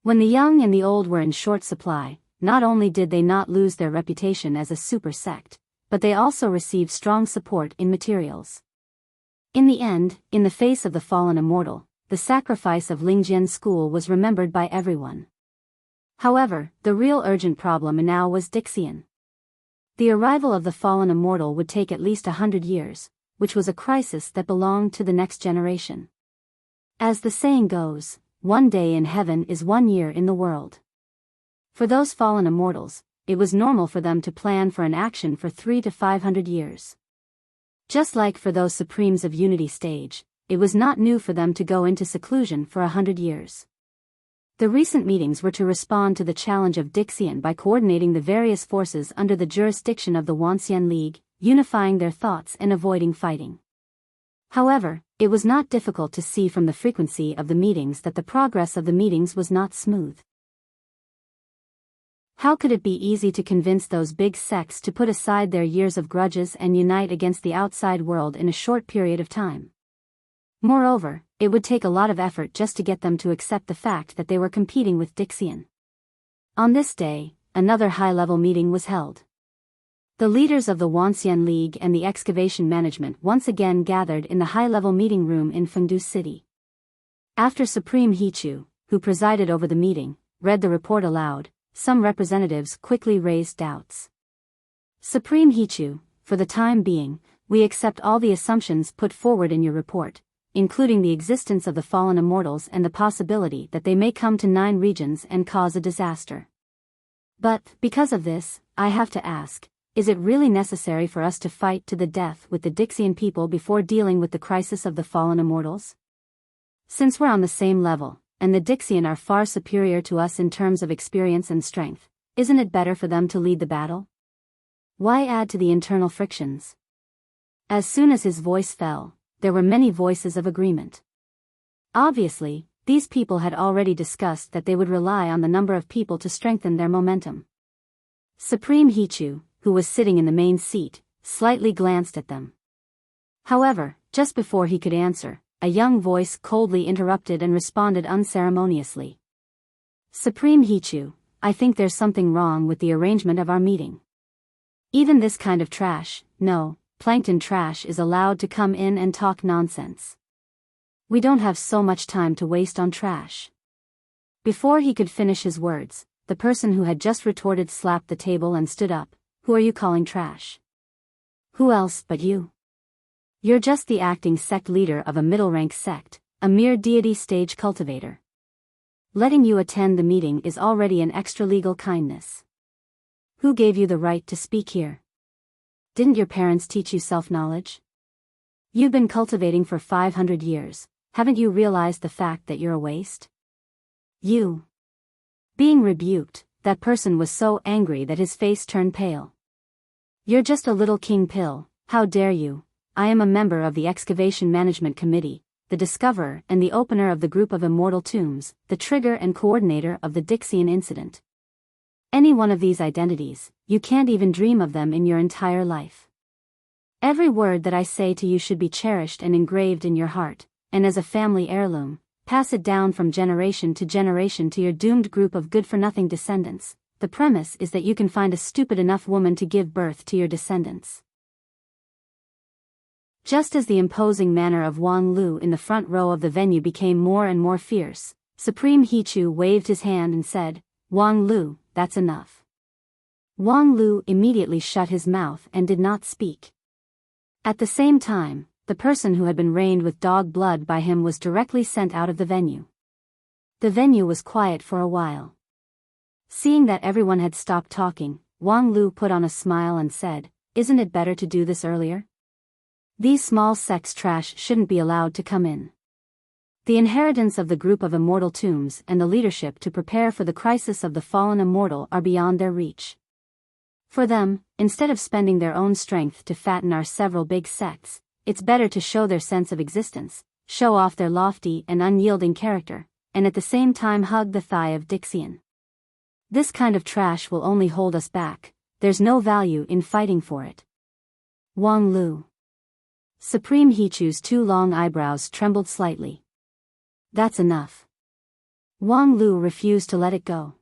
A: When the young and the old were in short supply, not only did they not lose their reputation as a super sect, but they also received strong support in materials. In the end, in the face of the fallen immortal, the sacrifice of Lingjian School was remembered by everyone. However, the real urgent problem now was Dixian. The arrival of the fallen immortal would take at least 100 years, which was a crisis that belonged to the next generation. As the saying goes, one day in heaven is 1 year in the world. For those fallen immortals, it was normal for them to plan for an action for 300 to 500 years. Just like for those supremes of Unity stage, it was not new for them to go into seclusion for 100 years. The recent meetings were to respond to the challenge of Dixian by coordinating the various forces under the jurisdiction of the Wanxian League, unifying their thoughts and avoiding fighting. However, it was not difficult to see from the frequency of the meetings that the progress of the meetings was not smooth. How could it be easy to convince those big sects to put aside their years of grudges and unite against the outside world in a short period of time? Moreover, it would take a lot of effort just to get them to accept the fact that they were competing with Dixian. On this day, another high-level meeting was held. The leaders of the Wanxian League and the excavation management once again gathered in the high-level meeting room in Fengdu City. After Supreme Hichu, who presided over the meeting, read the report aloud, some representatives quickly raised doubts. Supreme Hichu, for the time being, we accept all the assumptions put forward in your report, including the existence of the fallen immortals and the possibility that they may come to 9 regions and cause a disaster. But, because of this, I have to ask, is it really necessary for us to fight to the death with the Dixian people before dealing with the crisis of the fallen immortals? Since we're on the same level, and the Dixian are far superior to us in terms of experience and strength, isn't it better for them to lead the battle? Why add to the internal frictions? As soon as his voice fell, there were many voices of agreement. Obviously, these people had already discussed that they would rely on the number of people to strengthen their momentum. Supreme Hichu, who was sitting in the main seat, slightly glanced at them. However, just before he could answer, a young voice coldly interrupted and responded unceremoniously. Supreme Hichu, I think there's something wrong with the arrangement of our meeting. Even this kind of trash, no, plankton trash is allowed to come in and talk nonsense. We don't have so much time to waste on trash. Before he could finish his words, the person who had just retorted slapped the table and stood up. Who are you calling trash? Who else but you? You're just the acting sect leader of a middle-rank sect, a mere deity stage cultivator. Letting you attend the meeting is already an extra-legal kindness. Who gave you the right to speak here? Didn't your parents teach you self-knowledge? You've been cultivating for 500 years, haven't you realized the fact that you're a waste? You. Being rebuked, that person was so angry that his face turned pale. You're just a little king pill, how dare you? I am a member of the Excavation Management Committee, the discoverer and the opener of the group of immortal tombs, the trigger and coordinator of the Dixian incident. Any one of these identities, you can't even dream of them in your entire life. Every word that I say to you should be cherished and engraved in your heart, and as a family heirloom, pass it down from generation to your doomed group of good-for-nothing descendants. The premise is that you can find a stupid enough woman to give birth to your descendants. Just as the imposing manner of Wang Lu in the front row of the venue became more and more fierce, Supreme Hichu waved his hand and said, "Wang Lu, that's enough." Wang Lu immediately shut his mouth and did not speak. At the same time, the person who had been rained with dog blood by him was directly sent out of the venue. The venue was quiet for a while. Seeing that everyone had stopped talking, Wang Lu put on a smile and said, "Isn't it better to do this earlier? These small sex trash shouldn't be allowed to come in. The inheritance of the group of immortal tombs and the leadership to prepare for the crisis of the fallen immortal are beyond their reach. For them, instead of spending their own strength to fatten our several big sects, it's better to show their sense of existence, show off their lofty and unyielding character, and at the same time hug the thigh of Dixian. This kind of trash will only hold us back, there's no value in fighting for it." Wang Lu. Supreme Hichu's two long eyebrows trembled slightly. "That's enough." Wang Lu refused to let it go.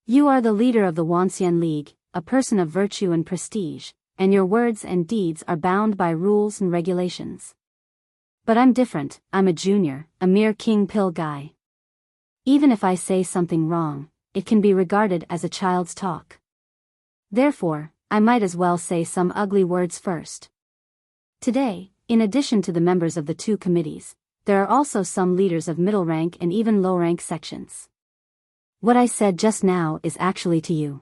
A: "You are the leader of the Wanxian League, a person of virtue and prestige, and your words and deeds are bound by rules and regulations. But I'm different, I'm a junior, a mere king pill guy. Even if I say something wrong, it can be regarded as a child's talk. Therefore, I might as well say some ugly words first. Today, in addition to the members of the two committees, there are also some leaders of middle rank and even low rank sections. What I said just now is actually to you.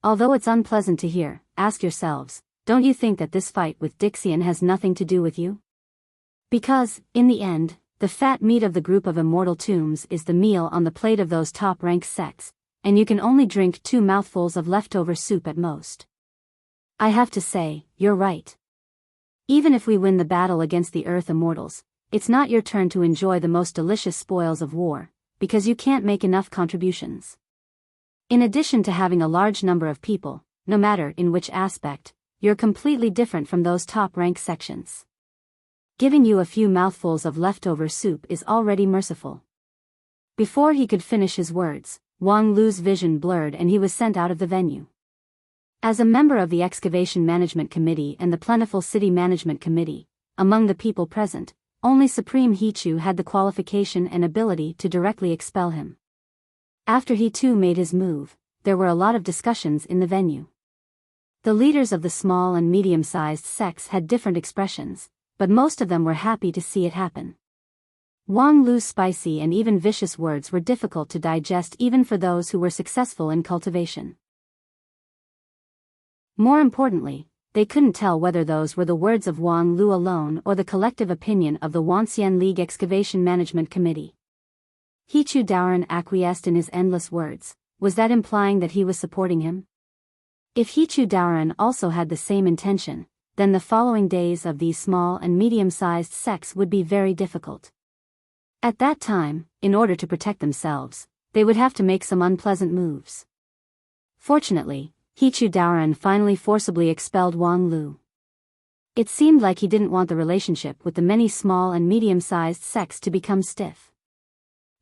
A: Although it's unpleasant to hear, ask yourselves, don't you think that this fight with Dixian has nothing to do with you? Because, in the end, the fat meat of the group of immortal tombs is the meal on the plate of those top-ranked sects, and you can only drink 2 mouthfuls of leftover soup at most. I have to say, you're right. Even if we win the battle against the Earth Immortals, it's not your turn to enjoy the most delicious spoils of war, because you can't make enough contributions. In addition to having a large number of people, no matter in which aspect, you're completely different from those top-ranked sections. Giving you a few mouthfuls of leftover soup is already merciful." Before he could finish his words, Wang Lu's vision blurred and he was sent out of the venue. As a member of the Excavation Management Committee and the Plentiful City Management Committee, among the people present, only Supreme Hichu had the qualification and ability to directly expel him. After he too made his move, there were a lot of discussions in the venue. The leaders of the small and medium-sized sects had different expressions, but most of them were happy to see it happen. Wang Lu's spicy and even vicious words were difficult to digest even for those who were successful in cultivation. More importantly, they couldn't tell whether those were the words of Wang Lu alone or the collective opinion of the Wanxian League Excavation Management Committee. Hichu Daoran acquiesced in his endless words. Was that implying that he was supporting him? If Hichu Daoran also had the same intention, then the following days of these small and medium-sized sects would be very difficult. At that time, in order to protect themselves, they would have to make some unpleasant moves. Fortunately, Hichu Daoran finally forcibly expelled Wang Lu. It seemed like he didn't want the relationship with the many small and medium-sized sects to become stiff.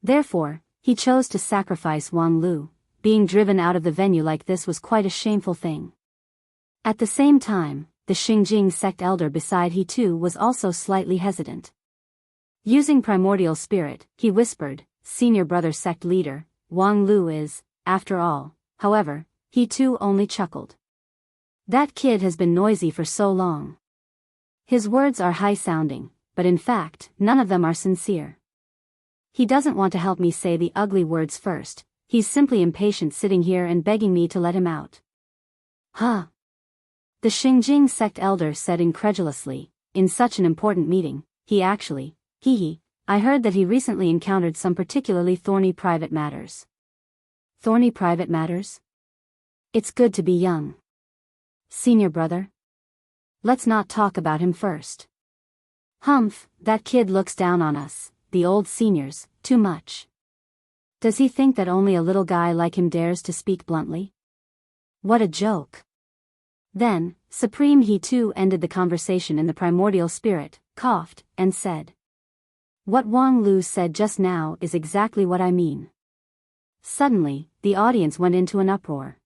A: Therefore, he chose to sacrifice Wang Lu. Being driven out of the venue like this was quite a shameful thing. At the same time, the Xingjing sect elder beside he too was also slightly hesitant. Using primordial spirit, he whispered, "Senior brother sect leader, Wang Lu is, after all." However, he too only chuckled. "That kid has been noisy for so long. His words are high-sounding, but in fact, none of them are sincere. He doesn't want to help me say the ugly words first, he's simply impatient sitting here and begging me to let him out. Huh? The Xingjing sect elder said incredulously, in such an important meeting, he actually, I heard that he recently encountered some particularly thorny private matters. Thorny private matters? It's good to be young. Senior brother? Let's not talk about him first. Humph, that kid looks down on us, the old seniors, too much. Does he think that only a little guy like him dares to speak bluntly? What a joke. Then, Supreme He too ended the conversation in the primordial spirit, coughed, and said. What Wang Lu said just now is exactly what I mean. Suddenly, the audience went into an uproar.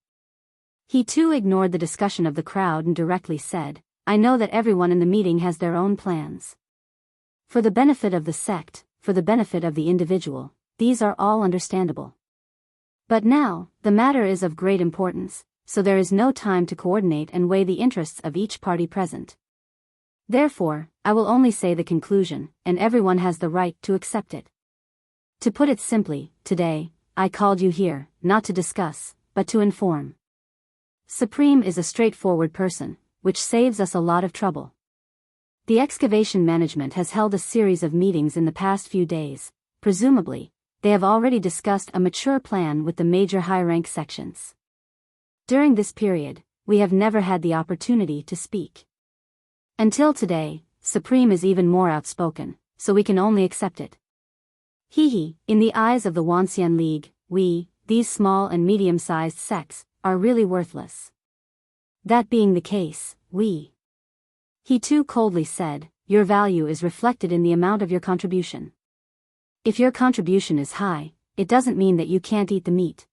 A: He too ignored the discussion of the crowd and directly said, I know that everyone in the meeting has their own plans. For the benefit of the sect, for the benefit of the individual, these are all understandable. But now, the matter is of great importance, so there is no time to coordinate and weigh the interests of each party present. Therefore, I will only say the conclusion, and everyone has the right to accept it. To put it simply, today, I called you here, not to discuss, but to inform. Supreme is a straightforward person, which saves us a lot of trouble. The excavation management has held a series of meetings in the past few days. Presumably, they have already discussed a mature plan with the major high-rank sections. During this period, we have never had the opportunity to speak. Until today, Supreme is even more outspoken, so we can only accept it. In the eyes of the Wanxian League, we, these small and medium-sized sects, are really worthless. That being the case, he too coldly said, your value is reflected in the amount of your contribution. If your contribution is high, it doesn't mean that you can't eat the meat.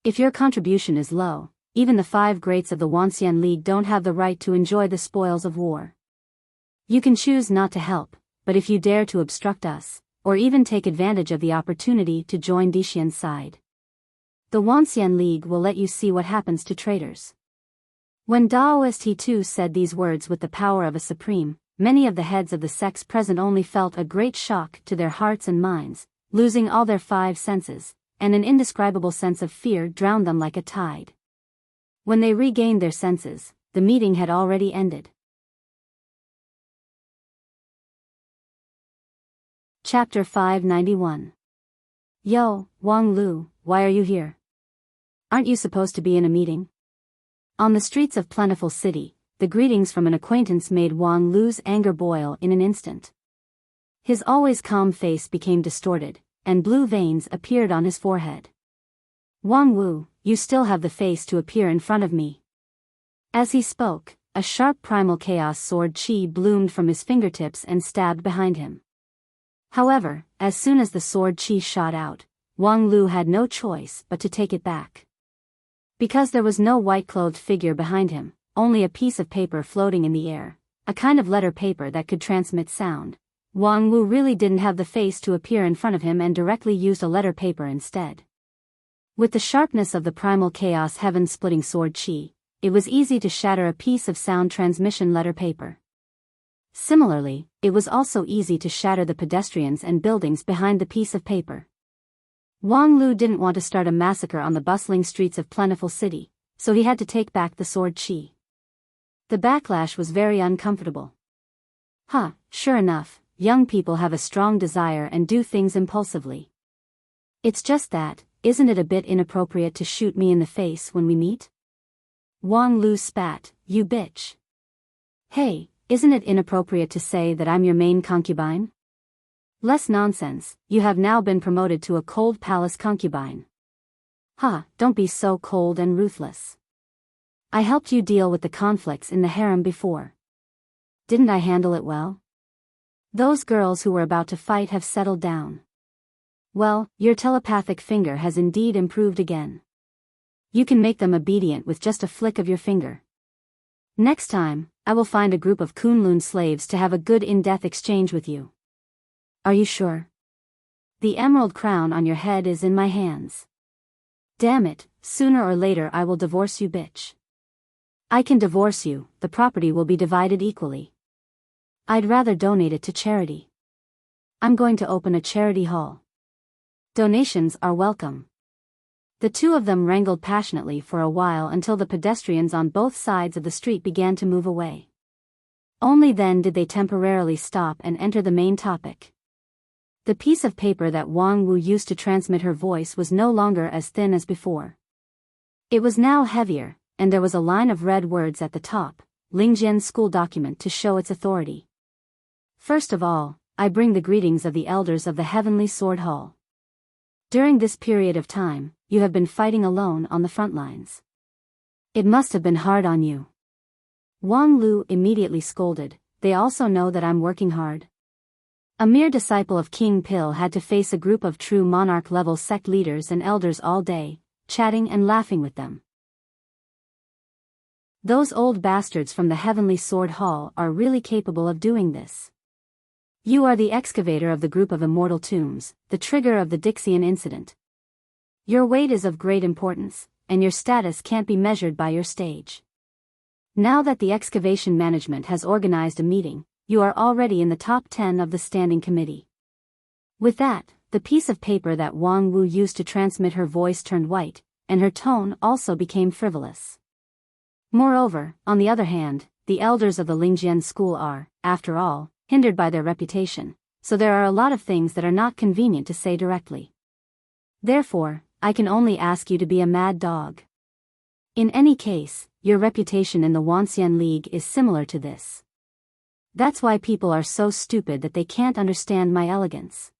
A: If your contribution is low, even the 5 greats of the Wanxian League don't have the right to enjoy the spoils of war. You can choose not to help, but if you dare to obstruct us, or even take advantage of the opportunity to join Dixian's side, the Wanxian League will let you see what happens to traitors. When Daoist He too said these words with the power of a supreme, many of the heads of the sects present only felt a great shock to their hearts and minds, losing all their 5 senses, and an indescribable sense of fear drowned them like a tide. When they regained their senses, the meeting had already ended. Chapter 591. Yo, Wang Lu, why are you here? Aren't you supposed to be in a meeting? On the streets of Plentiful City, the greetings from an acquaintance made Wang Lu's anger boil in an instant. His always calm face became distorted, and blue veins appeared on his forehead. Wang Wu, you still have the face to appear in front of me. As he spoke, a sharp primal chaos sword chi bloomed from his fingertips and stabbed behind him. However, as soon as the sword chi shot out, Wang Lu had no choice but to take it back. Because there was no white-clothed figure behind him, only a piece of paper floating in the air, a kind of letter paper that could transmit sound, Wang Wu really didn't have the face to appear in front of him and directly used a letter paper instead. With the sharpness of the primal chaos heaven-splitting sword chi, it was easy to shatter a piece of sound transmission letter paper. Similarly, it was also easy to shatter the pedestrians and buildings behind the piece of paper. Wang Lu didn't want to start a massacre on the bustling streets of Plentiful City, so he had to take back the sword chi. The backlash was very uncomfortable. Sure enough, young people have a strong desire and do things impulsively. It's just that, isn't it a bit inappropriate to shoot me in the face when we meet? Wang Lu spat, you bitch. Hey, isn't it inappropriate to say that I'm your main concubine? Less nonsense, you have now been promoted to a cold palace concubine. Don't be so cold and ruthless. I helped you deal with the conflicts in the harem before. Didn't I handle it well? Those girls who were about to fight have settled down. Well, your telepathic finger has indeed improved again. You can make them obedient with just a flick of your finger. Next time, I will find a group of Kunlun slaves to have a good in-death exchange with you. Are you sure? The emerald crown on your head is in my hands. Damn it, sooner or later I will divorce you, bitch. I can divorce you, the property will be divided equally. I'd rather donate it to charity. I'm going to open a charity hall. Donations are welcome. The two of them wrangled passionately for a while until the pedestrians on both sides of the street began to move away. Only then did they temporarily stop and enter the main topic. The piece of paper that Wang Wu used to transmit her voice was no longer as thin as before. It was now heavier, and there was a line of red words at the top, Lingjian school document to show its authority. First of all, I bring the greetings of the elders of the Heavenly Sword Hall. During this period of time, you have been fighting alone on the front lines. It must have been hard on you. Wang Lu immediately scolded, they also know that I'm working hard. A mere disciple of King Pil had to face a group of true monarch-level sect leaders and elders all day, chatting and laughing with them. Those old bastards from the Heavenly Sword Hall are really capable of doing this. You are the excavator of the group of immortal tombs, the trigger of the Dixian incident. Your weight is of great importance, and your status can't be measured by your stage. Now that the excavation management has organized a meeting, you are already in the top 10 of the standing committee. With that, the piece of paper that Wang Wu used to transmit her voice turned white, and her tone also became frivolous. Moreover, on the other hand, the elders of the Lingjian school are, after all, hindered by their reputation, so there are a lot of things that are not convenient to say directly. Therefore, I can only ask you to be a mad dog. In any case, your reputation in the Wanxian League is similar to this. That's why people are so stupid that they can't understand my elegance.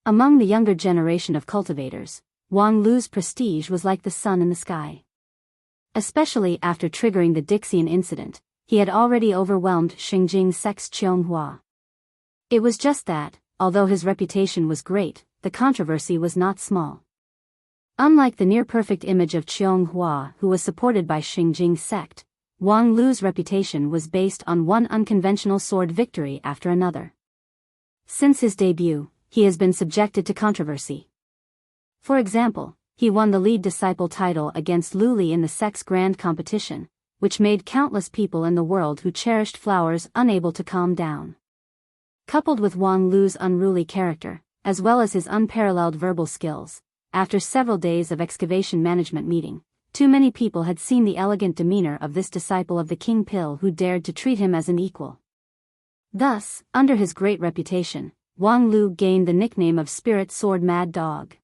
A: Among the younger generation of cultivators, Wang Lu's prestige was like the sun in the sky. Especially after triggering the Dixian incident, he had already overwhelmed Xingjing sect's Qianghua. It was just that, although his reputation was great, the controversy was not small. Unlike the near-perfect image of Qianghua who was supported by Xingjing sect, Wang Lu's reputation was based on one unconventional sword victory after another. Since his debut, he has been subjected to controversy. For example, he won the lead disciple title against Lu Li in the sect's grand competition, which made countless people in the world who cherished flowers unable to calm down. Coupled with Wang Lu's unruly character, as well as his unparalleled verbal skills, after several days of excavation management meeting, too many people had seen the elegant demeanor of this disciple of the King Pil who dared to treat him as an equal. Thus, under his great reputation, Wang Lu gained the nickname of Spirit Sword Mad Dog.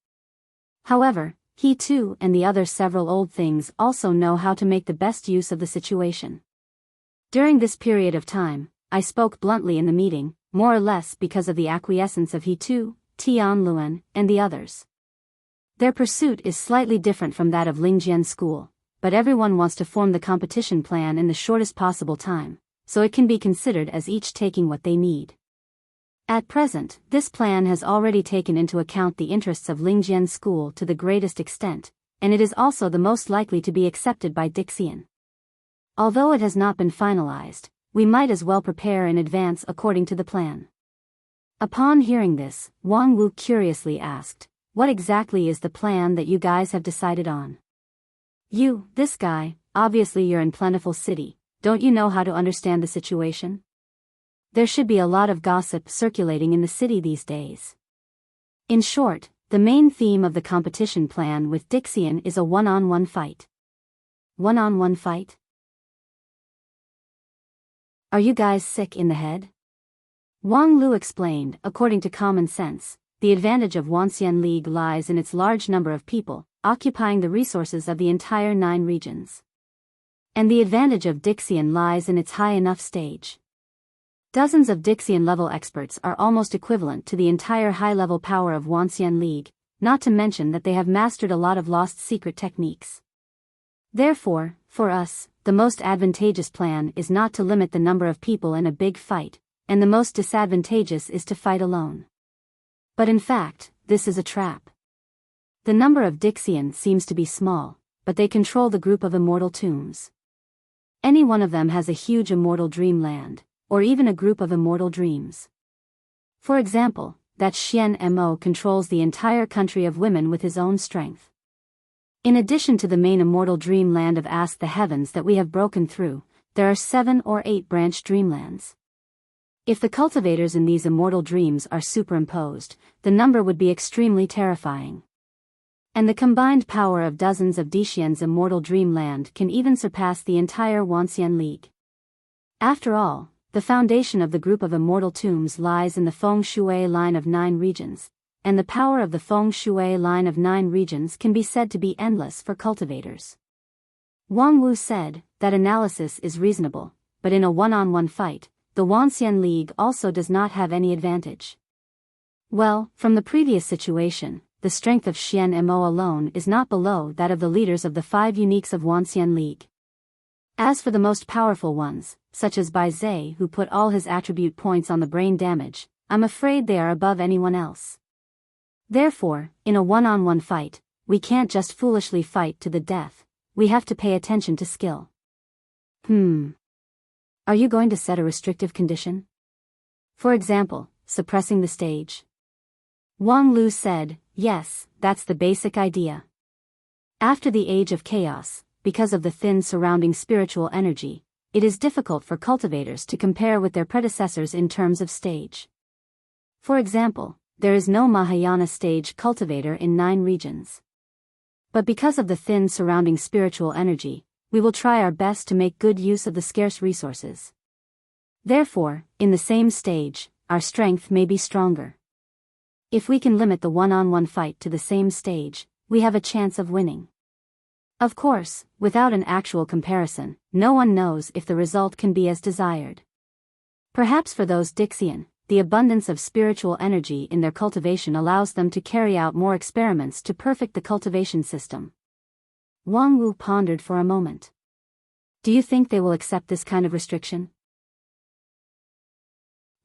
A: However, he too and the other several old things also know how to make the best use of the situation. During this period of time, I spoke bluntly in the meeting, more or less because of the acquiescence of he too, Tian Luan, and the others. Their pursuit is slightly different from that of Lingjian school, but everyone wants to form the competition plan in the shortest possible time, so it can be considered as each taking what they need. At present, this plan has already taken into account the interests of Lingjian school to the greatest extent, and it is also the most likely to be accepted by Dixian. Although it has not been finalized, we might as well prepare in advance according to the plan. Upon hearing this, Wang Wu curiously asked, "What exactly is the plan that you guys have decided on?" "You, this guy, obviously you're in Plentiful City, don't you know how to understand the situation? There should be a lot of gossip circulating in the city these days. In short, the main theme of the competition plan with Dixian is a one-on-one fight." "One-on-one fight? Are you guys sick in the head?" Wang Lu explained, according to common sense, the advantage of Wanxian League lies in its large number of people, occupying the resources of the entire 9 regions. And the advantage of Dixian lies in its high enough stage. Dozens of Dixian-level experts are almost equivalent to the entire high-level power of Wanxian League, not to mention that they have mastered a lot of lost secret techniques. Therefore, for us, the most advantageous plan is not to limit the number of people in a big fight, and the most disadvantageous is to fight alone. But in fact, this is a trap. The number of Dixian seems to be small, but they control the group of immortal tombs. Any one of them has a huge immortal dreamland, or even a group of immortal dreams. For example, that Xian Mo controls the entire country of women with his own strength. In addition to the main immortal dreamland of Ask the Heavens that we have broken through, there are 7 or 8 branch dreamlands. If the cultivators in these immortal dreams are superimposed, the number would be extremely terrifying. And the combined power of dozens of Dixian's immortal dreamland can even surpass the entire Wanxian League. After all, the foundation of the group of immortal tombs lies in the Feng Shui line of 9 regions, and the power of the Feng Shui line of 9 regions can be said to be endless for cultivators. Wang Wu said, that analysis is reasonable, but in a one-on-one fight, the Wanxian League also does not have any advantage. Well, from the previous situation, the strength of Xian Mo alone is not below that of the leaders of the 5 uniques of Wanxian League. As for the most powerful ones, such as Bai Zhe who put all his attribute points on the brain damage, I'm afraid they are above anyone else. Therefore, in a one-on-one fight, we can't just foolishly fight to the death, we have to pay attention to skill. Are you going to set a restrictive condition? For example, suppressing the stage? Wang Lu said, yes, that's the basic idea. After the Age of Chaos, because of the thin surrounding spiritual energy, it is difficult for cultivators to compare with their predecessors in terms of stage. For example, there is no Mahayana stage cultivator in 9 regions. But because of the thin surrounding spiritual energy, we will try our best to make good use of the scarce resources. Therefore, in the same stage, our strength may be stronger. If we can limit the one-on-one fight to the same stage, we have a chance of winning. Of course, without an actual comparison, no one knows if the result can be as desired. Perhaps for those Dixian, the abundance of spiritual energy in their cultivation allows them to carry out more experiments to perfect the cultivation system. Wang Wu pondered for a moment. Do you think they will accept this kind of restriction?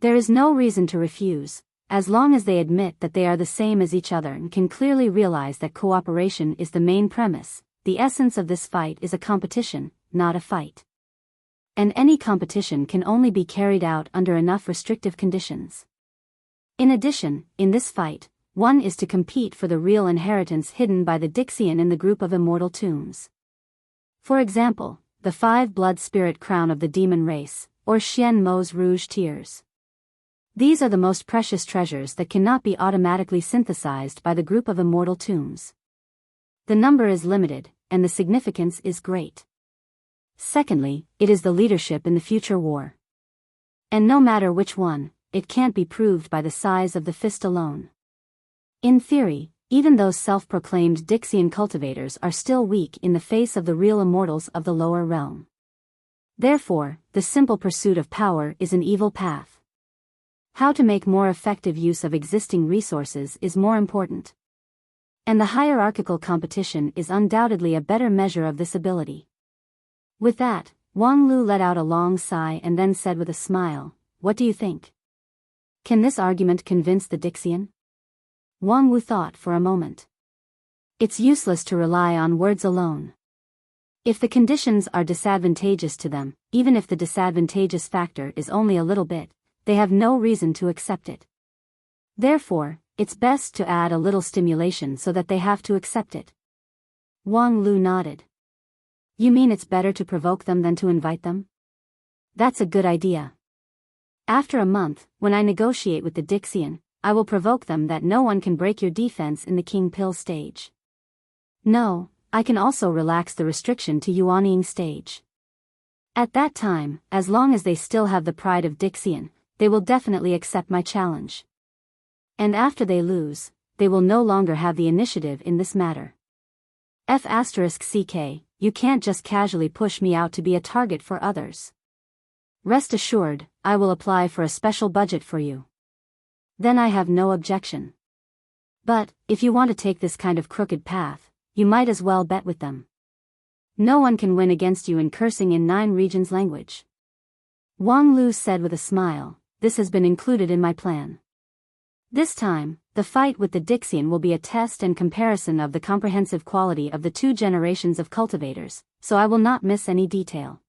A: There is no reason to refuse, as long as they admit that they are the same as each other and can clearly realize that cooperation is the main premise. The essence of this fight is a competition, not a fight. And any competition can only be carried out under enough restrictive conditions. In addition, in this fight, one is to compete for the real inheritance hidden by the Dixian in the group of immortal tombs. For example, the 5 blood spirit crown of the demon race, or Xian Mo's rouge tears. These are the most precious treasures that cannot be automatically synthesized by the group of immortal tombs. The number is limited, and the significance is great. Secondly, it is the leadership in the future war. And no matter which one, it can't be proved by the size of the fist alone. In theory, even those self-proclaimed Dixian cultivators are still weak in the face of the real immortals of the lower realm. Therefore, the simple pursuit of power is an evil path. How to make more effective use of existing resources is more important. And the hierarchical competition is undoubtedly a better measure of this ability. With that, Wang Lu let out a long sigh and then said with a smile, what do you think? Can this argument convince the Dixian? Wang Wu thought for a moment. It's useless to rely on words alone. If the conditions are disadvantageous to them, even if the disadvantageous factor is only a little bit, they have no reason to accept it. Therefore, it's best to add a little stimulation so that they have to accept it. Wang Lu nodded. You mean it's better to provoke them than to invite them? That's a good idea. After a month, when I negotiate with the Dixian, I will provoke them that no one can break your defense in the King Pill stage. No, I can also relax the restriction to Yuanying stage. At that time, as long as they still have the pride of Dixian, they will definitely accept my challenge. And after they lose, they will no longer have the initiative in this matter. F***ck, you can't just casually push me out to be a target for others. Rest assured, I will apply for a special budget for you. Then I have no objection. But, if you want to take this kind of crooked path, you might as well bet with them. No one can win against you in cursing in 9 regions language. Wang Lu said with a smile, this has been included in my plan. This time, the fight with the Dixian will be a test and comparison of the comprehensive quality of the 2 generations of cultivators, so I will not miss any detail.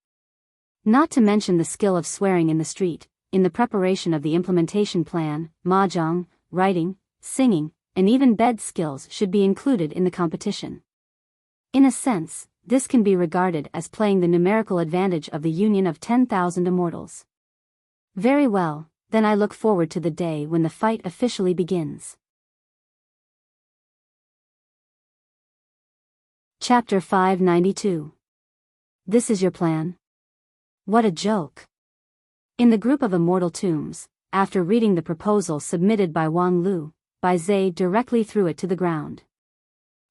A: Not to mention the skill of swearing in the street, in the preparation of the implementation plan, mahjong, writing, singing, and even bed skills should be included in the competition. In a sense, this can be regarded as playing the numerical advantage of the union of 10,000 immortals. Very well, then I look forward to the day when the fight officially begins. Chapter 592. This is your plan? What a joke. In the group of immortal tombs, after reading the proposal submitted by Wang Lu, Bai Zhe directly threw it to the ground.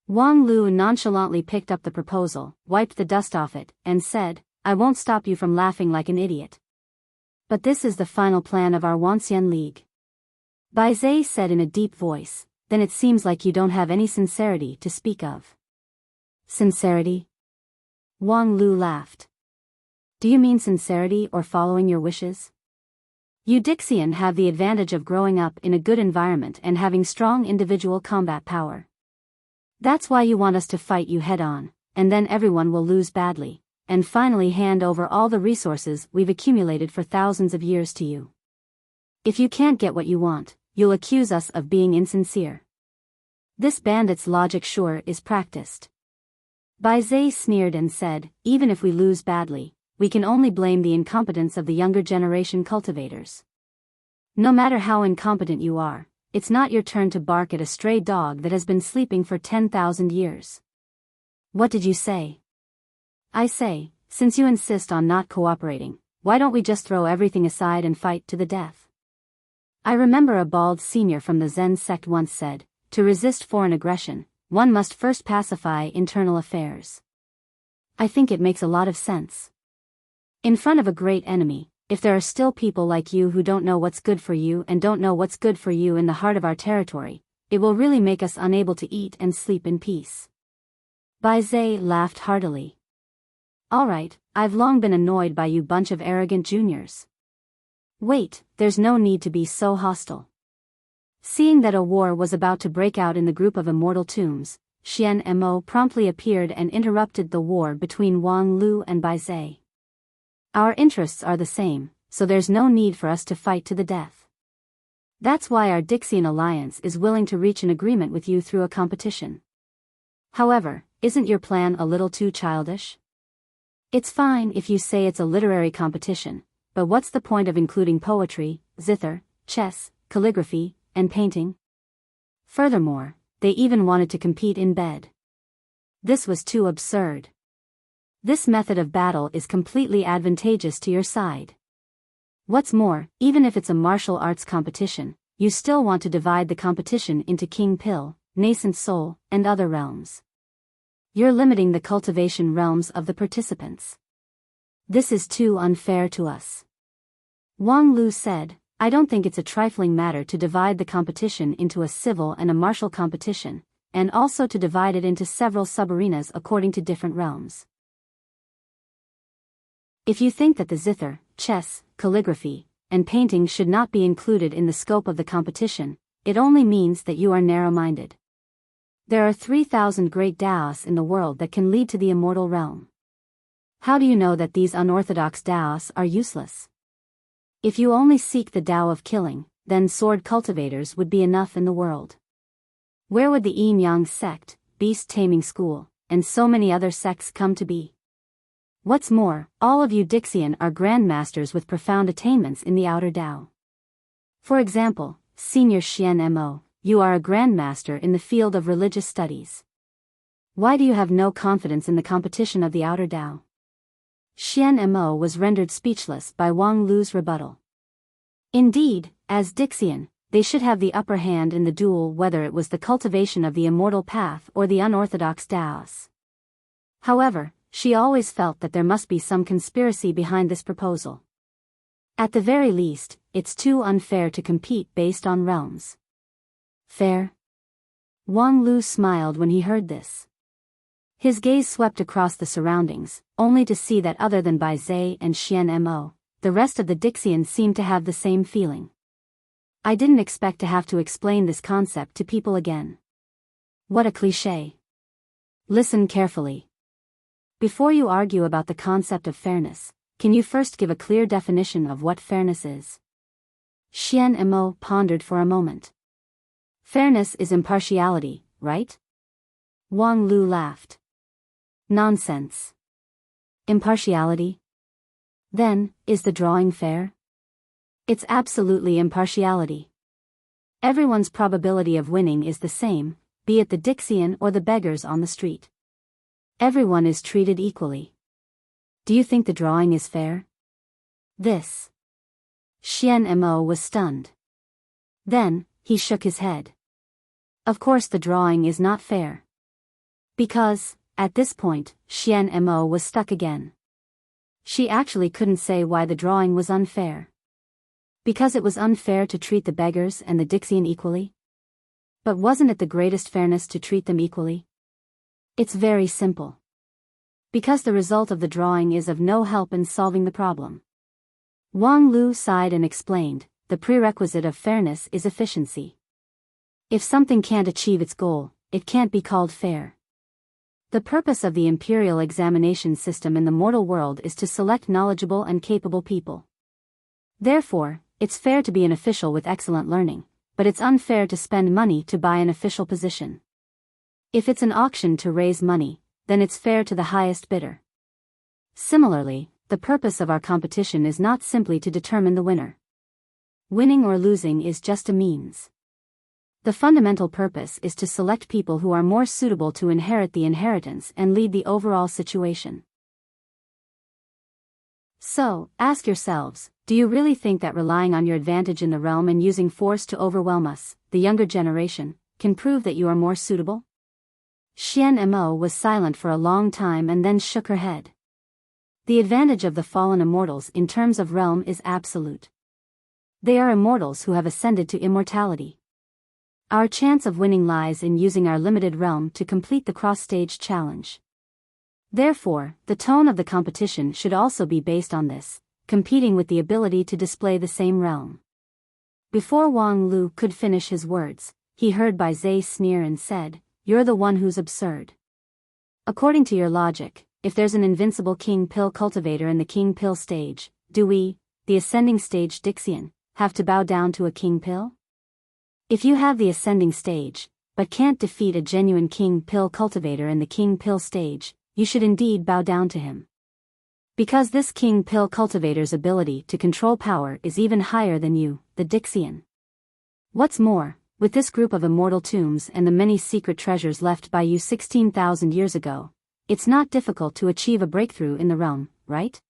A: Wang Lu nonchalantly picked up the proposal, wiped the dust off it, and said, "I won't stop you from laughing like an idiot. But this is the final plan of our Wanxian League." Bai Zhe said in a deep voice, "Then it seems like you don't have any sincerity to speak of." Sincerity? Wang Lu laughed. Do you mean sincerity or following your wishes? You Dixian have the advantage of growing up in a good environment and having strong individual combat power. That's why you want us to fight you head-on, and then everyone will lose badly, and finally hand over all the resources we've accumulated for thousands of years to you. If you can't get what you want, you'll accuse us of being insincere. This bandit's logic sure is practiced. Bai Zhe sneered and said, "Even if we lose badly, we can only blame the incompetence of the younger generation cultivators. No matter how incompetent you are, it's not your turn to bark at a stray dog that has been sleeping for 10,000 years. What did you say?" "I say, since you insist on not cooperating, why don't we just throw everything aside and fight to the death?" I remember a bald senior from the Zen sect once said, "To resist foreign aggression, one must first pacify internal affairs." I think it makes a lot of sense. In front of a great enemy, if there are still people like you who don't know what's good for you and don't know what's good for you in the heart of our territory, it will really make us unable to eat and sleep in peace. Bai Zhe laughed heartily. "All right, I've long been annoyed by you bunch of arrogant juniors. Wait, there's no need to be so hostile." Seeing that a war was about to break out in the group of immortal tombs, Xian Mo promptly appeared and interrupted the war between Wang Lu and Bai Zhe. "Our interests are the same, so there's no need for us to fight to the death. That's why our Dixian alliance is willing to reach an agreement with you through a competition. However, isn't your plan a little too childish? It's fine if you say it's a literary competition, but what's the point of including poetry, zither, chess, calligraphy, and painting? Furthermore, they even wanted to compete in bed. This was too absurd. This method of battle is completely advantageous to your side. What's more, even if it's a martial arts competition, you still want to divide the competition into King Pill, Nascent Soul, and other realms. You're limiting the cultivation realms of the participants. This is too unfair to us." Wang Lu said, "I don't think it's a trifling matter to divide the competition into a civil and a martial competition, and also to divide it into several subarenas according to different realms. If you think that the zither, chess, calligraphy, and painting should not be included in the scope of the competition, it only means that you are narrow-minded. There are 3,000 great Daos in the world that can lead to the immortal realm. How do you know that these unorthodox Daos are useless? If you only seek the Tao of killing, then sword cultivators would be enough in the world. Where would the Yin-Yang sect, beast taming school, and so many other sects come to be? What's more, all of you Dixian are grandmasters with profound attainments in the outer Tao. For example, Senior Xian Mo, you are a grandmaster in the field of religious studies. Why do you have no confidence in the competition of the outer Tao?" Xian Mo was rendered speechless by Wang Lu's rebuttal. Indeed, as Dixian, they should have the upper hand in the duel whether it was the cultivation of the immortal path or the unorthodox Daos. However, she always felt that there must be some conspiracy behind this proposal. At the very least, it's too unfair to compete based on realms. Fair? Wang Lu smiled when he heard this. His gaze swept across the surroundings, only to see that other than Bai Zhe and Xian Mo, the rest of the Dixians seemed to have the same feeling. I didn't expect to have to explain this concept to people again. What a cliché. Listen carefully. Before you argue about the concept of fairness, can you first give a clear definition of what fairness is? Xian Mo pondered for a moment. Fairness is impartiality, right? Wang Lu laughed. Nonsense. Impartiality? Then, is the drawing fair? It's absolutely impartiality. Everyone's probability of winning is the same, be it the Dixian or the beggars on the street. Everyone is treated equally. Do you think the drawing is fair? This. Xian Mo was stunned. Then, he shook his head. Of course the drawing is not fair. Because, at this point, Xian Mo was stuck again. She actually couldn't say why the drawing was unfair. Because it was unfair to treat the beggars and the Dixian equally? But wasn't it the greatest fairness to treat them equally? It's very simple. Because the result of the drawing is of no help in solving the problem. Wang Lu sighed and explained, the prerequisite of fairness is efficiency. If something can't achieve its goal, it can't be called fair. The purpose of the imperial examination system in the mortal world is to select knowledgeable and capable people. Therefore, it's fair to be an official with excellent learning, but it's unfair to spend money to buy an official position. If it's an auction to raise money, then it's fair to the highest bidder. Similarly, the purpose of our competition is not simply to determine the winner. Winning or losing is just a means. The fundamental purpose is to select people who are more suitable to inherit the inheritance and lead the overall situation. So, ask yourselves, do you really think that relying on your advantage in the realm and using force to overwhelm us, the younger generation, can prove that you are more suitable? Xian Mo was silent for a long time and then shook her head. The advantage of the fallen immortals in terms of realm is absolute. They are immortals who have ascended to immortality. Our chance of winning lies in using our limited realm to complete the cross-stage challenge. Therefore, the tone of the competition should also be based on this, competing with the ability to display the same realm. Before Wang Lu could finish his words, he heard Bai Zhe sneer and said, "You're the one who's absurd. According to your logic, if there's an invincible king pill cultivator in the king pill stage, do we, the ascending stage Dixian, have to bow down to a king pill? If you have the ascending stage, but can't defeat a genuine king pill cultivator in the king pill stage, you should indeed bow down to him. Because this king pill cultivator's ability to control power is even higher than you, the Dixian. What's more, with this group of immortal tombs and the many secret treasures left by you 16,000 years ago, it's not difficult to achieve a breakthrough in the realm, right?"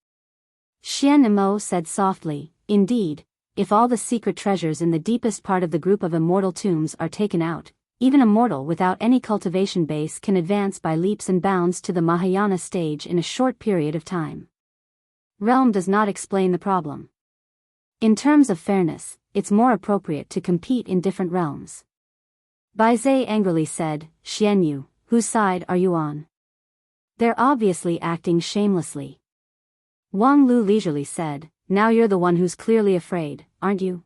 A: Xian Mo said softly, "Indeed, if all the secret treasures in the deepest part of the group of immortal tombs are taken out, even a mortal without any cultivation base can advance by leaps and bounds to the Mahayana stage in a short period of time. Realm does not explain the problem. In terms of fairness, it's more appropriate to compete in different realms." Bai Zhe angrily said, "Xian Yu, whose side are you on? They're obviously acting shamelessly." Wang Lu leisurely said, "Now you're the one who's clearly afraid, aren't you?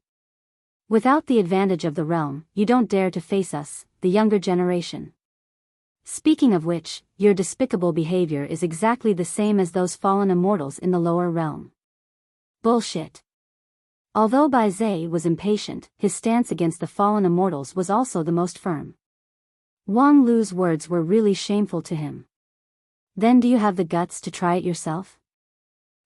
A: Without the advantage of the realm, you don't dare to face us, the younger generation. Speaking of which, your despicable behavior is exactly the same as those fallen immortals in the lower realm." Bullshit. Although Bai Zhe was impatient, his stance against the fallen immortals was also the most firm. Wang Lu's words were really shameful to him. Then do you have the guts to try it yourself?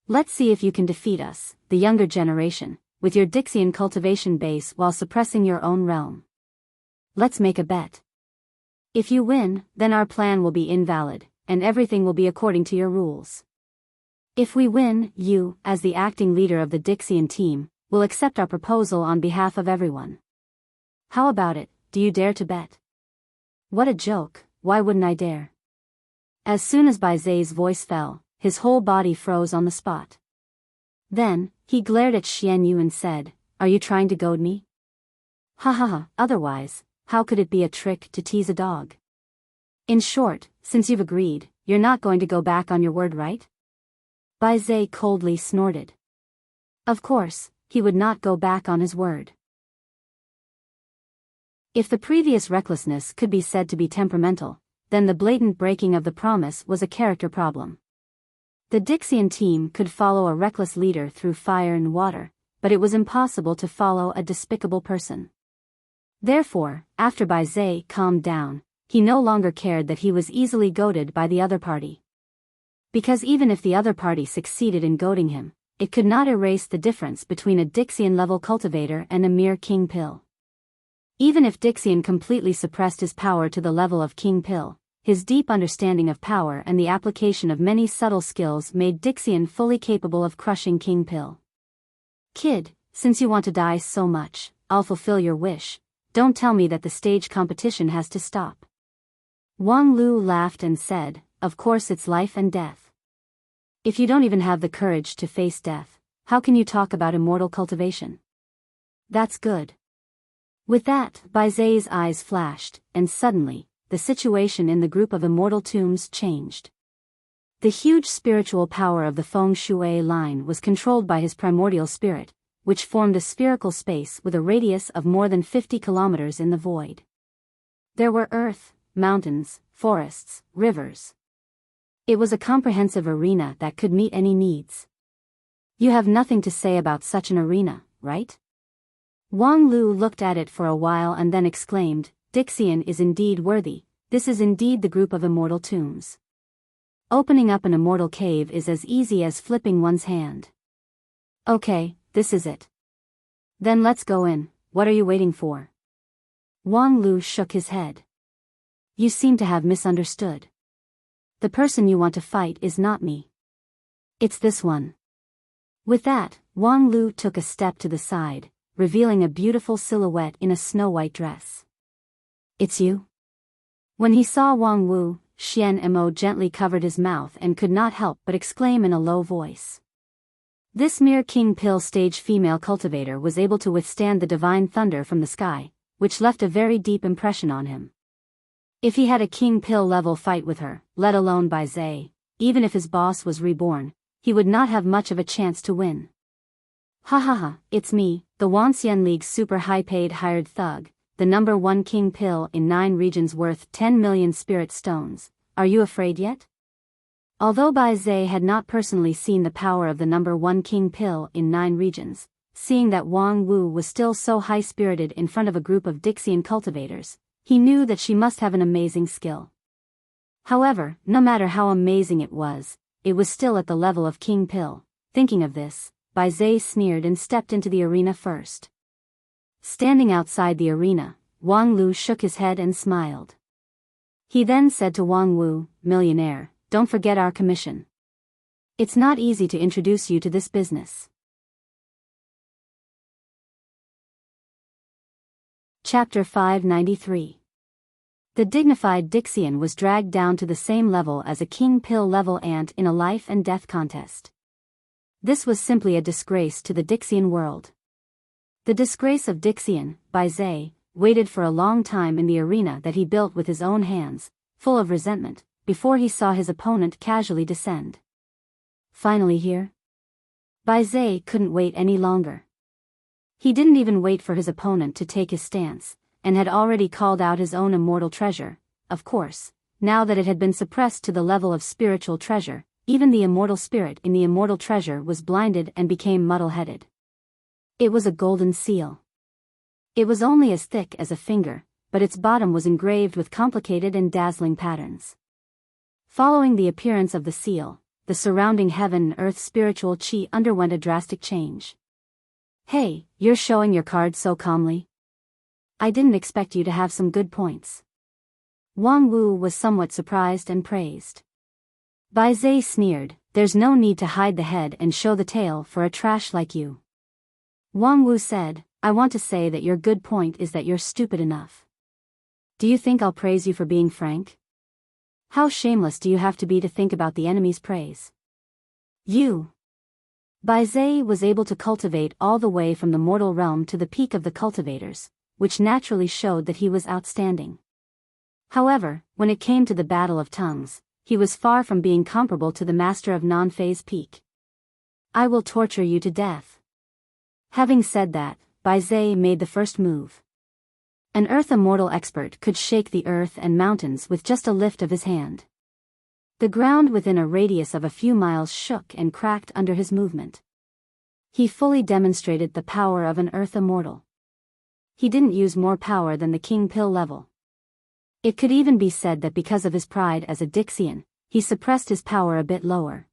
A: Let's see if you can defeat us, the younger generation, with your Dixian cultivation base while suppressing your own realm. Let's make a bet. If you win, then our plan will be invalid, and everything will be according to your rules. If we win, you, as the acting leader of the Dixian team, will accept our proposal on behalf of everyone. How about it, do you dare to bet? What a joke, why wouldn't I dare? As soon as Bai Zhe's voice fell, his whole body froze on the spot. Then, he glared at Xian Yu and said, "Are you trying to goad me? Ha ha ha, otherwise, how could it be a trick to tease a dog? In short, since you've agreed, you're not going to go back on your word, right?" Bai Zhe coldly snorted. Of course, he would not go back on his word. If the previous recklessness could be said to be temperamental, then the blatant breaking of the promise was a character problem. The Dixian team could follow a reckless leader through fire and water, but it was impossible to follow a despicable person. Therefore, after Bai Zhe calmed down, he no longer cared that he was easily goaded by the other party. Because even if the other party succeeded in goading him, it could not erase the difference between a Dixian-level cultivator and a mere King Pill. Even if Dixian completely suppressed his power to the level of King Pill, his deep understanding of power and the application of many subtle skills made Dixian fully capable of crushing King Pill. Kid, since you want to die so much, I'll fulfill your wish. Don't tell me that the stage competition has to stop. Wang Lu laughed and said, of course it's life and death. If you don't even have the courage to face death, how can you talk about immortal cultivation? That's good. With that, Bai Zai's eyes flashed, and suddenly, the situation in the group of immortal tombs changed. The huge spiritual power of the Feng Shui line was controlled by his primordial spirit, which formed a spherical space with a radius of more than 50 kilometers in the void. There were earth, mountains, forests, rivers. It was a comprehensive arena that could meet any needs. You have nothing to say about such an arena, right? Wang Lu looked at it for a while and then exclaimed, Dixian is indeed worthy, this is indeed the group of immortal tombs. Opening up an immortal cave is as easy as flipping one's hand. Okay, this is it. Then let's go in, what are you waiting for? Wang Lu shook his head. You seem to have misunderstood. The person you want to fight is not me. It's this one. With that, Wang Lu took a step to the side, revealing a beautiful silhouette in a snow-white dress. It's you? When he saw Wang Wu, Xian Mo gently covered his mouth and could not help but exclaim in a low voice. This mere King Pill stage female cultivator was able to withstand the divine thunder from the sky, which left a very deep impression on him. If he had a King Pill level fight with her, let alone Bai Zai, even if his boss was reborn, he would not have much of a chance to win. Ha ha ha, it's me, the Wanxian League's super high-paid hired thug, the #1 King Pill in 9 regions worth 10 million spirit stones. Are you afraid yet? Although Bai Zai had not personally seen the power of the #1 King Pill in 9 regions, seeing that Wang Wu was still so high-spirited in front of a group of Dixian cultivators, he knew that she must have an amazing skill. However, no matter how amazing it was still at the level of King Pill. Thinking of this, Bai Zai sneered and stepped into the arena first. Standing outside the arena, Wang Lu shook his head and smiled. He then said to Wang Wu, millionaire, don't forget our commission. It's not easy to introduce you to this business. Chapter 593. The dignified Dixian was dragged down to the same level as a King Pill level ant in a life and death contest. This was simply a disgrace to the Dixian world. The disgrace of Dixian, Bai Zai, waited for a long time in the arena that he built with his own hands, full of resentment, before he saw his opponent casually descend. Finally here? Bai Zai couldn't wait any longer. He didn't even wait for his opponent to take his stance, and had already called out his own immortal treasure. Of course, now that it had been suppressed to the level of spiritual treasure, even the immortal spirit in the immortal treasure was blinded and became muddle-headed. It was a golden seal. It was only as thick as a finger, but its bottom was engraved with complicated and dazzling patterns. Following the appearance of the seal, the surrounding heaven and earth spiritual chi underwent a drastic change. Hey, you're showing your cards so calmly? I didn't expect you to have some good points. Wang Wu was somewhat surprised and praised. Bai Zai sneered, there's no need to hide the head and show the tail for a trash like you. Wang Wu said, I want to say that your good point is that you're stupid enough. Do you think I'll praise you for being frank? How shameless do you have to be to think about the enemy's praise? You. Bai Zai was able to cultivate all the way from the mortal realm to the peak of the cultivators, which naturally showed that he was outstanding. However, when it came to the battle of tongues, he was far from being comparable to the master of non-phase peak. I will torture you to death. Having said that, Bai Zai made the first move. An earth immortal expert could shake the earth and mountains with just a lift of his hand. The ground within a radius of a few miles shook and cracked under his movement. He fully demonstrated the power of an earth immortal. He didn't use more power than the King Pill level. It could even be said that because of his pride as a Dixian, he suppressed his power a bit lower.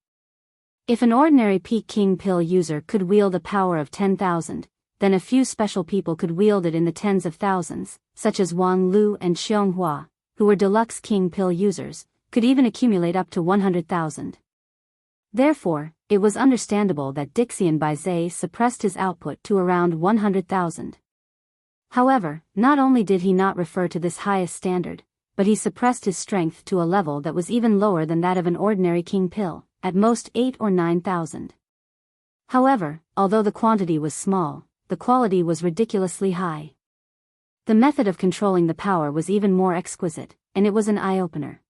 A: If an ordinary peak king pill user could wield a power of 10,000, then a few special people could wield it in the tens of thousands, such as Wang Lu and Xianghua, who were deluxe king pill users, could even accumulate up to 100,000. Therefore, it was understandable that Dixian Baizé suppressed his output to around 100,000. However, not only did he not refer to this highest standard, but he suppressed his strength to a level that was even lower than that of an ordinary king pill, at most 8 or 9,000. However, although the quantity was small, the quality was ridiculously high. The method of controlling the power was even more exquisite, and it was an eye-opener.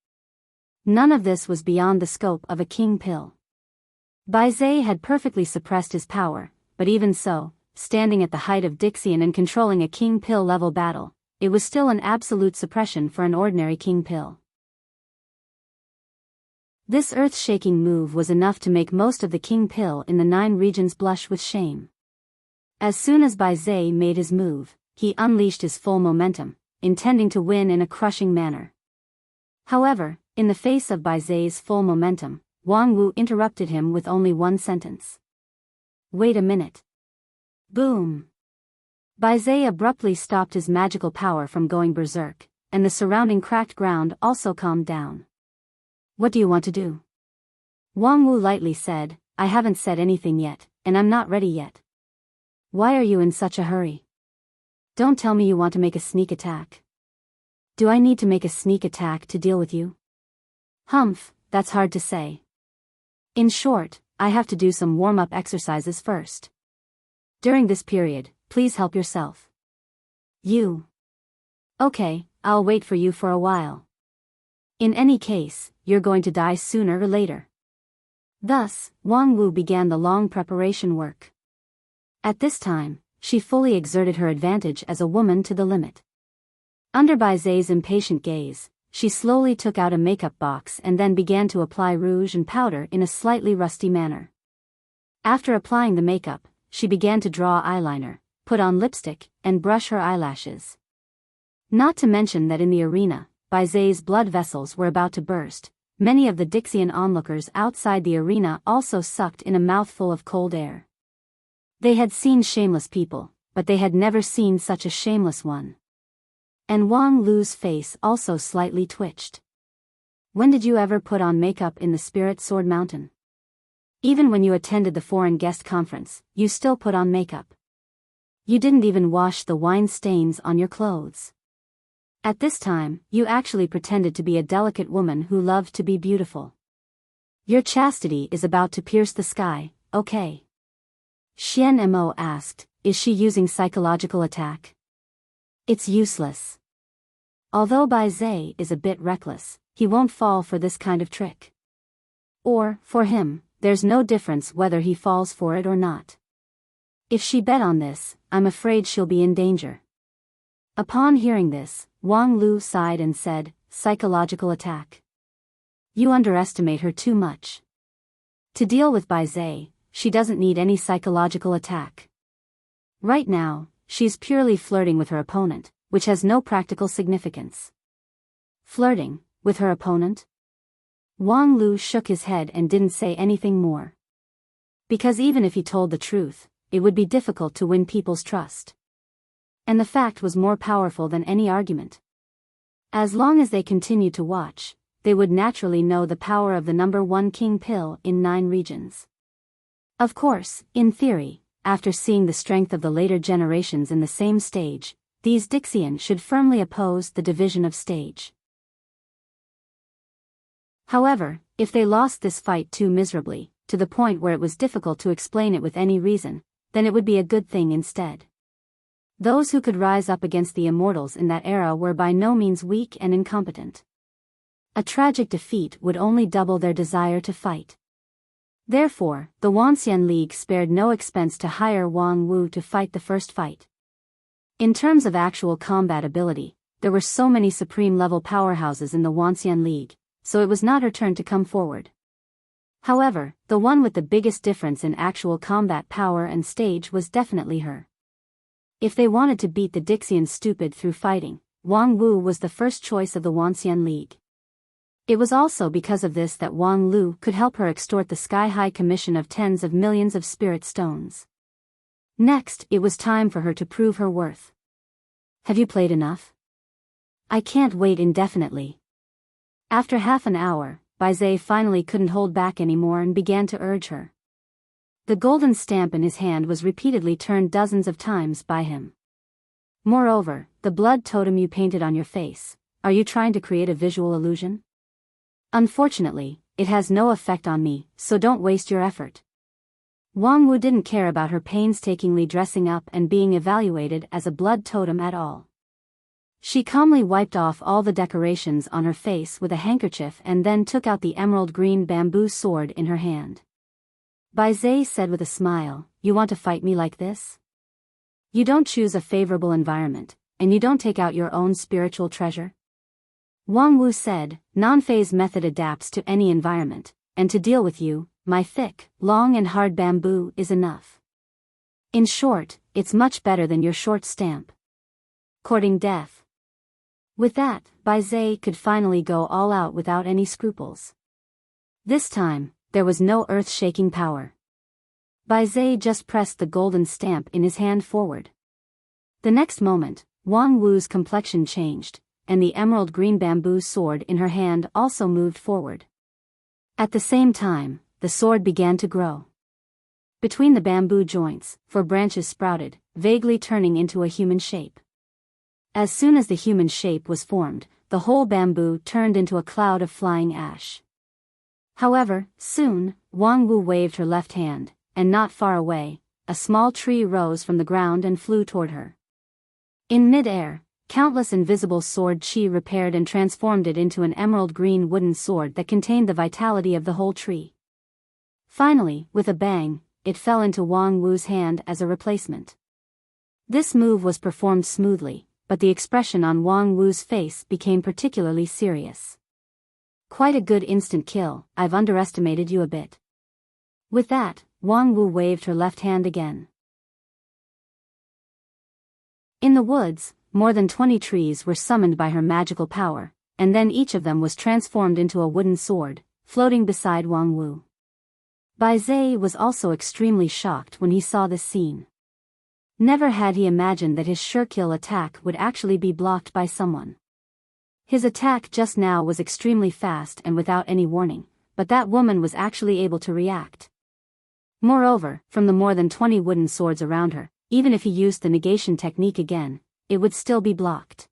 A: None of this was beyond the scope of a king pill. Baizé had perfectly suppressed his power, but even so, standing at the height of Dixian and controlling a king pill level battle, it was still an absolute suppression for an ordinary king pill. This earth-shaking move was enough to make most of the king pill in the 9 regions blush with shame. As soon as Baizé made his move, he unleashed his full momentum, intending to win in a crushing manner. However, in the face of Baizé's full momentum, Wang Wu interrupted him with only one sentence. "Wait a minute." Boom! Baizé abruptly stopped his magical power from going berserk, and the surrounding cracked ground also calmed down. "What do you want to do?" Wang Wu lightly said, "I haven't said anything yet, and I'm not ready yet." "Why are you in such a hurry? Don't tell me you want to make a sneak attack." "Do I need to make a sneak attack to deal with you?" "Humph, that's hard to say. In short, I have to do some warm-up exercises first. During this period, please help yourself." "You?" "Okay, I'll wait for you for a while. In any case, you're going to die sooner or later." Thus, Wang Wu began the long preparation work. At this time, she fully exerted her advantage as a woman to the limit. Under Baizé's impatient gaze, she slowly took out a makeup box and then began to apply rouge and powder in a slightly rusty manner. After applying the makeup, she began to draw eyeliner, put on lipstick, and brush her eyelashes. Not to mention that in the arena, Baizé's blood vessels were about to burst. Many of the Dixian onlookers outside the arena also sucked in a mouthful of cold air. They had seen shameless people, but they had never seen such a shameless one. And Wang Lu's face also slightly twitched. "When did you ever put on makeup in the Spirit Sword Mountain? Even when you attended the foreign guest conference, you still put on makeup. You didn't even wash the wine stains on your clothes. At this time, you actually pretended to be a delicate woman who loved to be beautiful. Your chastity is about to pierce the sky, okay?" Xian Mo asked, "Is she using psychological attack?" "It's useless. Although Baizé is a bit reckless, he won't fall for this kind of trick. Or, for him, there's no difference whether he falls for it or not. If she bet on this, I'm afraid she'll be in danger." Upon hearing this, Wang Lu sighed and said, "Psychological attack. You underestimate her too much. To deal with Baizé, she doesn't need any psychological attack. Right now, she's purely flirting with her opponent, which has no practical significance." Flirting with her opponent? Wang Lu shook his head and didn't say anything more. Because even if he told the truth, it would be difficult to win people's trust. And the fact was more powerful than any argument. As long as they continued to watch, they would naturally know the power of the number 1 king pill in 9 regions. Of course, in theory, after seeing the strength of the later generations in the same stage, these Dixian should firmly oppose the division of stage. However, if they lost this fight too miserably, to the point where it was difficult to explain it with any reason, then it would be a good thing instead. Those who could rise up against the immortals in that era were by no means weak and incompetent. A tragic defeat would only double their desire to fight. Therefore, the Wanxian League spared no expense to hire Wang Wu to fight the first fight. In terms of actual combat ability, there were so many supreme-level powerhouses in the Wanxian League, so it was not her turn to come forward. However, the one with the biggest difference in actual combat power and stage was definitely her. If they wanted to beat the Dixian stupid through fighting, Wang Wu was the first choice of the Wanxian League. It was also because of this that Wang Lu could help her extort the sky-high commission of tens of millions of spirit stones. Next, it was time for her to prove her worth. Have you played enough? I can't wait indefinitely. After half an hour, Biyao finally couldn't hold back anymore and began to urge her. The golden stamp in his hand was repeatedly turned dozens of times by him. Moreover, the blood totem you painted on your face, are you trying to create a visual illusion? Unfortunately, it has no effect on me, so don't waste your effort. Wang Wu didn't care about her painstakingly dressing up and being evaluated as a blood totem at all. She calmly wiped off all the decorations on her face with a handkerchief and then took out the emerald green bamboo sword in her hand. Biyao said with a smile, "You want to fight me like this? You don't choose a favorable environment, and you don't take out your own spiritual treasure?" Wang Wu said, "Non-phase method adapts to any environment, and to deal with you, my thick, long and hard bamboo is enough. In short, it's much better than your short stamp. Courting death." With that, Biyao could finally go all out without any scruples. This time, there was no earth-shaking power. Biyao just pressed the golden stamp in his hand forward. The next moment, Wang Wu's complexion changed, and the emerald green bamboo sword in her hand also moved forward. At the same time, the sword began to grow. Between the bamboo joints, 4 branches sprouted, vaguely turning into a human shape. As soon as the human shape was formed, the whole bamboo turned into a cloud of flying ash. However, soon, Wang Wu waved her left hand, and not far away, a small tree rose from the ground and flew toward her. In mid-air, countless invisible sword chi repaired and transformed it into an emerald green wooden sword that contained the vitality of the whole tree. Finally, with a bang, it fell into Wang Wu's hand as a replacement. This move was performed smoothly, but the expression on Wang Wu's face became particularly serious. "Quite a good instant kill, I've underestimated you a bit." With that, Wang Wu waved her left hand again. In the woods, more than 20 trees were summoned by her magical power, and then each of them was transformed into a wooden sword, floating beside Wang Wu. Biyao was also extremely shocked when he saw this scene. Never had he imagined that his sure-kill attack would actually be blocked by someone. His attack just now was extremely fast and without any warning, but that woman was actually able to react. Moreover, from the more than 20 wooden swords around her, even if he used the negation technique again, it would still be blocked.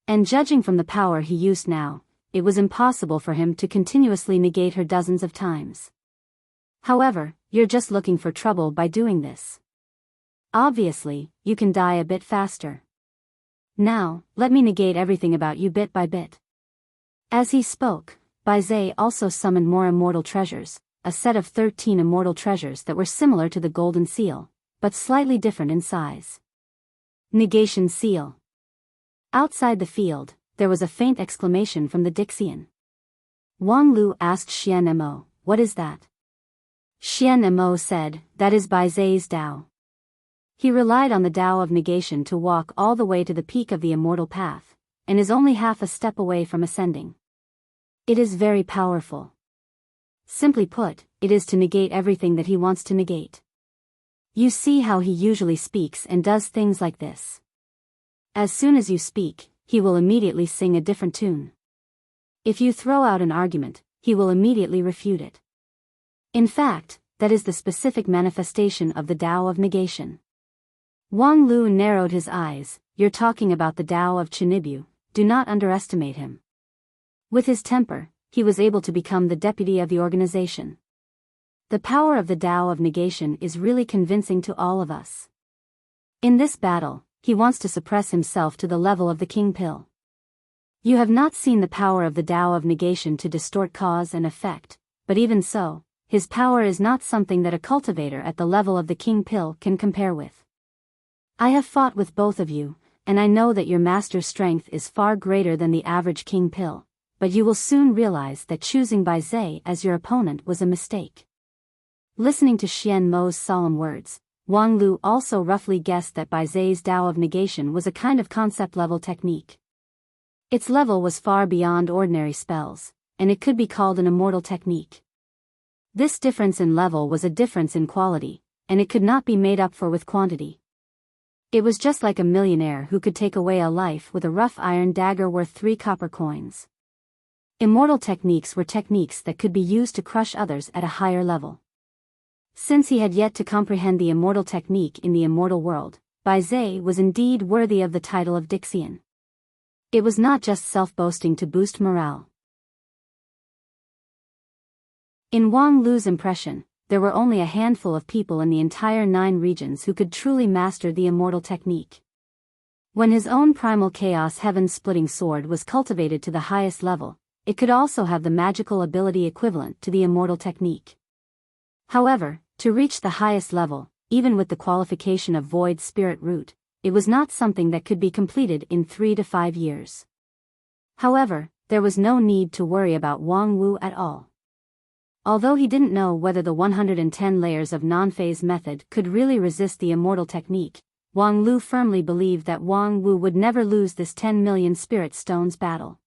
A: And judging from the power he used now, it was impossible for him to continuously negate her dozens of times. However, you're just looking for trouble by doing this. Obviously, you can die a bit faster. Now, let me negate everything about you bit by bit. As he spoke, Biyao also summoned more immortal treasures, a set of 13 immortal treasures that were similar to the golden seal, but slightly different in size. Negation seal. Outside the field, there was a faint exclamation from the Dixian. Wang Lu asked Xian Mo, "What is that?" Xian Mo said, "That is Biyao's Tao." He relied on the Tao of negation to walk all the way to the peak of the immortal path, and is only half a step away from ascending. It is very powerful. Simply put, it is to negate everything that he wants to negate. You see how he usually speaks and does things like this. As soon as you speak, he will immediately sing a different tune. If you throw out an argument, he will immediately refute it. In fact, that is the specific manifestation of the Tao of negation. Wang Lu narrowed his eyes. "You're talking about the Tao of Chinibyu, do not underestimate him." With his temper, he was able to become the deputy of the organization. The power of the Tao of negation is really convincing to all of us. In this battle, he wants to suppress himself to the level of the king pill. You have not seen the power of the Tao of negation to distort cause and effect, but even so, his power is not something that a cultivator at the level of the king pill can compare with. I have fought with both of you, and I know that your master's strength is far greater than the average king pill, but you will soon realize that choosing Biyao as your opponent was a mistake. Listening to Xian Mo's solemn words, Wang Lu also roughly guessed that Biyao's Tao of negation was a kind of concept-level technique. Its level was far beyond ordinary spells, and it could be called an immortal technique. This difference in level was a difference in quality, and it could not be made up for with quantity. It was just like a millionaire who could take away a life with a rough iron dagger worth 3 copper coins. Immortal techniques were techniques that could be used to crush others at a higher level. Since he had yet to comprehend the immortal technique in the immortal world, Biyao was indeed worthy of the title of Dixian. It was not just self-boasting to boost morale. In Wang Lu's impression, there were only a handful of people in the entire 9 regions who could truly master the immortal technique. When his own primal chaos heaven-splitting sword was cultivated to the highest level, it could also have the magical ability equivalent to the immortal technique. However, to reach the highest level, even with the qualification of Void Spirit Root, it was not something that could be completed in 3 to 5 years. However, there was no need to worry about Wang Wu at all. Although he didn't know whether the 110 layers of non-phase method could really resist the immortal technique, Wang Lu firmly believed that Wang Wu would never lose this 10 million spirit stones battle.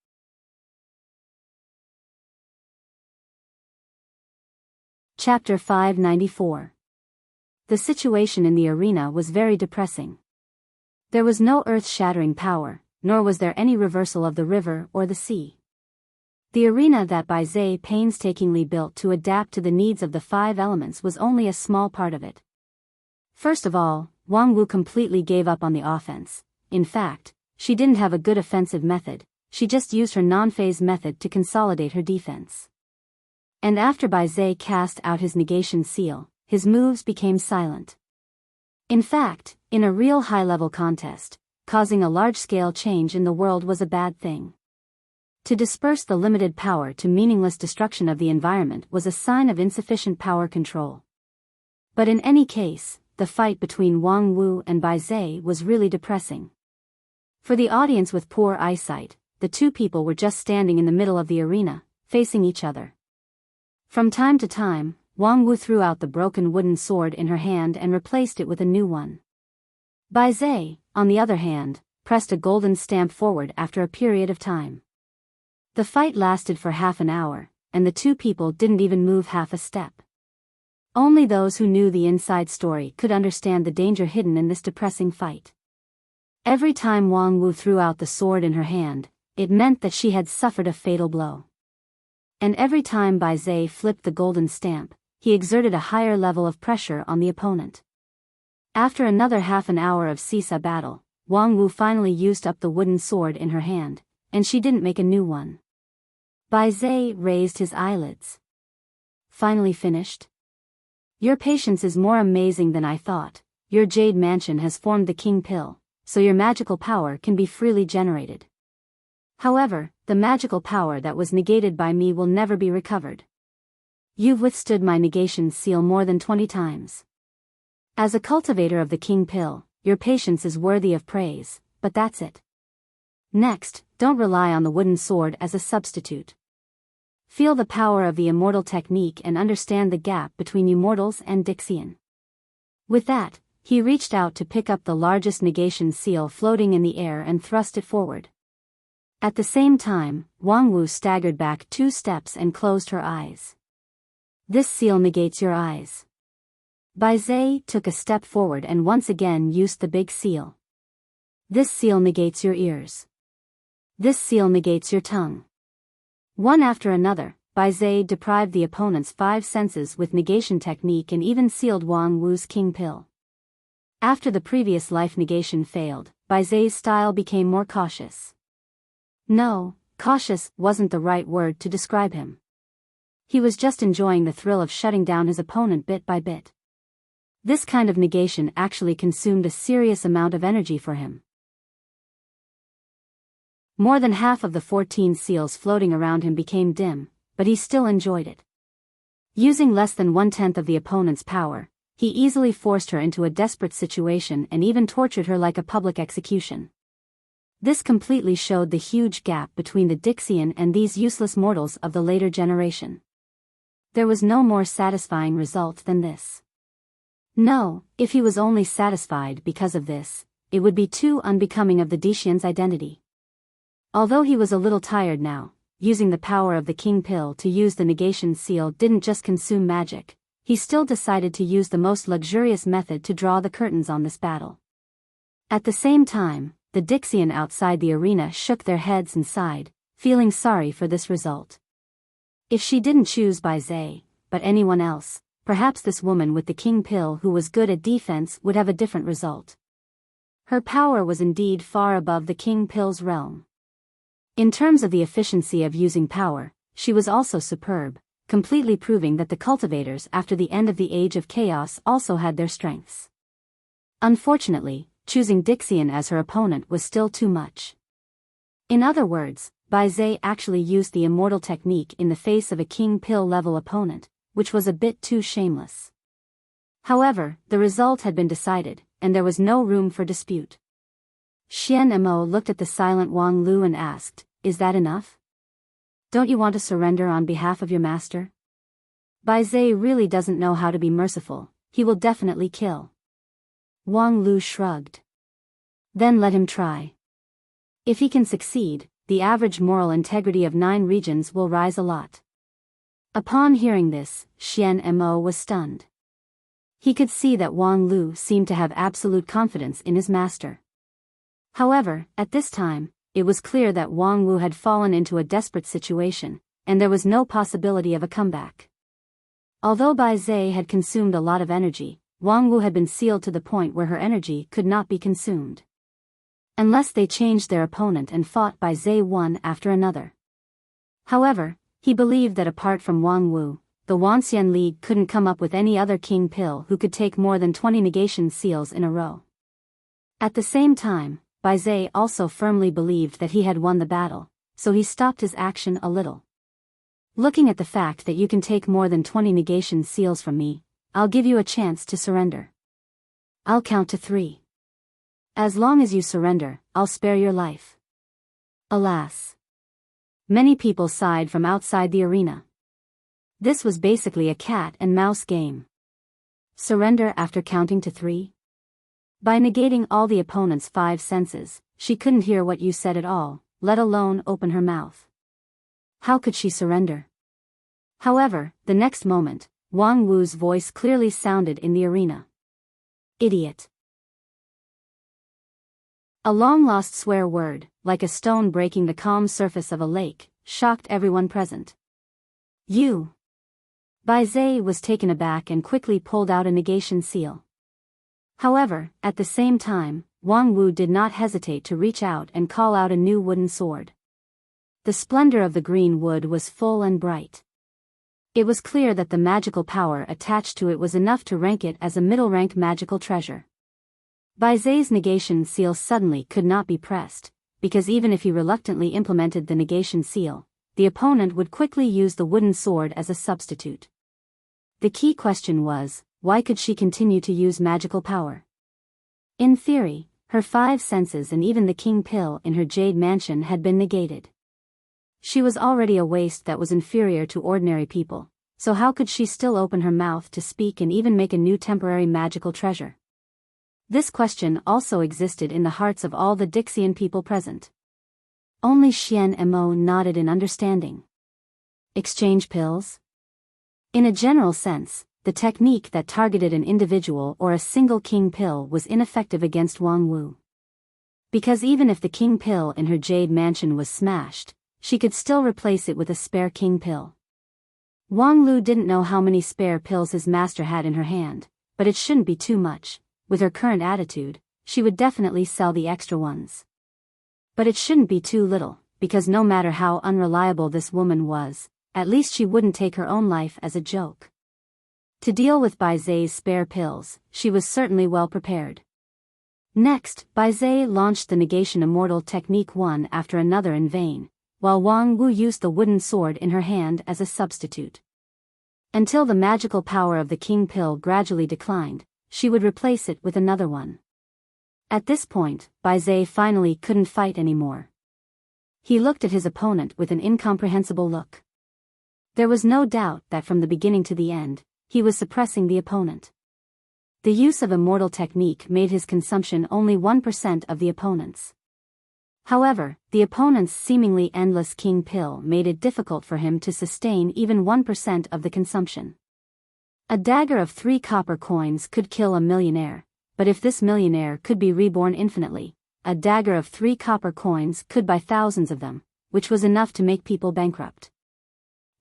A: Chapter 594. The situation in the arena was very depressing. There was no earth-shattering power, nor was there any reversal of the river or the sea. The arena that Biyao painstakingly built to adapt to the needs of the 5 elements was only a small part of it. First of all, Wang Wu completely gave up on the offense. In fact, she didn't have a good offensive method, she just used her non-phase method to consolidate her defense. And after Biyao cast out his negation seal, his moves became silent. In fact, in a real high-level contest, causing a large-scale change in the world was a bad thing. To disperse the limited power to meaningless destruction of the environment was a sign of insufficient power control. But in any case, the fight between Wang Wu and Biyao was really depressing. For the audience with poor eyesight, the 2 people were just standing in the middle of the arena, facing each other. From time to time, Wang Wu threw out the broken wooden sword in her hand and replaced it with a new one. Biyao, on the other hand, pressed a golden stamp forward after a period of time. The fight lasted for half an hour, and the 2 people didn't even move half a step. Only those who knew the inside story could understand the danger hidden in this depressing fight. Every time Wang Wu threw out the sword in her hand, it meant that she had suffered a fatal blow. And every time Biyao flipped the golden stamp, he exerted a higher level of pressure on the opponent. After another half an hour of seesaw battle, Wang Wu finally used up the wooden sword in her hand, and she didn't make a new one. Biyao raised his eyelids. Finally finished? Your patience is more amazing than I thought. Your jade mansion has formed the king pill, so your magical power can be freely generated. However, the magical power that was negated by me will never be recovered. You've withstood my negation seal more than 20 times. As a cultivator of the king pill, your patience is worthy of praise, but that's it. Next, don't rely on the wooden sword as a substitute. Feel the power of the immortal technique and understand the gap between you mortals and Dixian. With that, he reached out to pick up the largest negation seal floating in the air and thrust it forward. At the same time, Wang Wu staggered back 2 steps and closed her eyes. This seal negates your eyes. Biyao took a step forward and once again used the big seal. This seal negates your ears. This seal negates your tongue. One after another, Biyao deprived the opponent's 5 senses with negation technique and even sealed Wang Wu's king pill. After the previous life negation failed, Biyao's style became more cautious. No, cautious wasn't the right word to describe him. He was just enjoying the thrill of shutting down his opponent bit by bit. This kind of negation actually consumed a serious amount of energy for him. More than half of the 14 seals floating around him became dim, but he still enjoyed it. Using less than 1/10 of the opponent's power, he easily forced her into a desperate situation and even tortured her like a public execution. This completely showed the huge gap between the Dixian and these useless mortals of the later generation. There was no more satisfying result than this. No, if he was only satisfied because of this, it would be too unbecoming of the Dixian's identity. Although he was a little tired now, using the power of the king pill to use the negation seal didn't just consume magic, he still decided to use the most luxurious method to draw the curtains on this battle. At the same time, the Dixian outside the arena shook their heads and sighed, feeling sorry for this result. If she didn't choose Bai Zhe, but anyone else, perhaps this woman with the king pill who was good at defense would have a different result. Her power was indeed far above the king pill's realm. In terms of the efficiency of using power, she was also superb, completely proving that the cultivators after the end of the Age of Chaos also had their strengths. Unfortunately, choosing Dixian as her opponent was still too much. In other words, Bai Zhe actually used the immortal technique in the face of a king pill level opponent, which was a bit too shameless. However, the result had been decided, and there was no room for dispute. Xian Mo looked at the silent Wang Lu and asked, "Is that enough? Don't you want to surrender on behalf of your master?" Bai Zhe really doesn't know how to be merciful, he will definitely kill. Wang Lu shrugged. Then let him try. If he can succeed, the average moral integrity of 9 regions will rise a lot. Upon hearing this, Xian Mo was stunned. He could see that Wang Lu seemed to have absolute confidence in his master. However, at this time, it was clear that Wang Wu had fallen into a desperate situation, and there was no possibility of a comeback. Although Bai Zhe had consumed a lot of energy, Wang Wu had been sealed to the point where her energy could not be consumed. Unless they changed their opponent and fought Bai Zhe one after another. However, he believed that apart from Wang Wu, the Wanxian League couldn't come up with any other king pill who could take more than 20 negation seals in a row. At the same time, Bai Zhe also firmly believed that he had won the battle, so he stopped his action a little. Looking at the fact that you can take more than 20 negation seals from me, I'll give you a chance to surrender. I'll count to 3. As long as you surrender, I'll spare your life. Alas. Many people sighed from outside the arena. This was basically a cat and mouse game. Surrender after counting to 3? By negating all the opponent's 5 senses, she couldn't hear what you said at all, let alone open her mouth. How could she surrender? However, the next moment, Wang Wu's voice clearly sounded in the arena. Idiot. A long-lost swear word, like a stone breaking the calm surface of a lake, shocked everyone present. You. Bai Zhe was taken aback and quickly pulled out a negation seal. However, at the same time, Wang Wu did not hesitate to reach out and call out a new wooden sword. The splendor of the green wood was full and bright. It was clear that the magical power attached to it was enough to rank it as a middle-rank magical treasure. Bai Zhe's negation seal suddenly could not be pressed, because even if he reluctantly implemented the negation seal, the opponent would quickly use the wooden sword as a substitute. The key question was, why could she continue to use magical power? In theory, her 5 senses and even the king pill in her jade mansion had been negated. She was already a waste that was inferior to ordinary people, so how could she still open her mouth to speak and even make a new temporary magical treasure? This question also existed in the hearts of all the Dixian people present. Only Xian Mo nodded in understanding. Exchange pills? In a general sense, the technique that targeted an individual or a single king pill was ineffective against Wang Wu. Because even if the king pill in her jade mansion was smashed, she could still replace it with a spare king pill. Wang Lu didn't know how many spare pills his master had in her hand, but it shouldn't be too much. With her current attitude, she would definitely sell the extra ones. But it shouldn't be too little, because no matter how unreliable this woman was, at least she wouldn't take her own life as a joke. To deal with Bai Zhe's spare pills, she was certainly well prepared. Next, Bai Zhe launched the negation immortal technique one after another in vain, while Wang Wu used the wooden sword in her hand as a substitute. Until the magical power of the king pill gradually declined, she would replace it with another one. At this point, Bai Zhe finally couldn't fight anymore. He looked at his opponent with an incomprehensible look. There was no doubt that from the beginning to the end, he was suppressing the opponent. The use of immortal technique made his consumption only 1% of the opponent's. However, the opponent's seemingly endless king pill made it difficult for him to sustain even 1% of the consumption. A dagger of 3 copper coins could kill a millionaire, but if this millionaire could be reborn infinitely, a dagger of 3 copper coins could buy thousands of them, which was enough to make people bankrupt.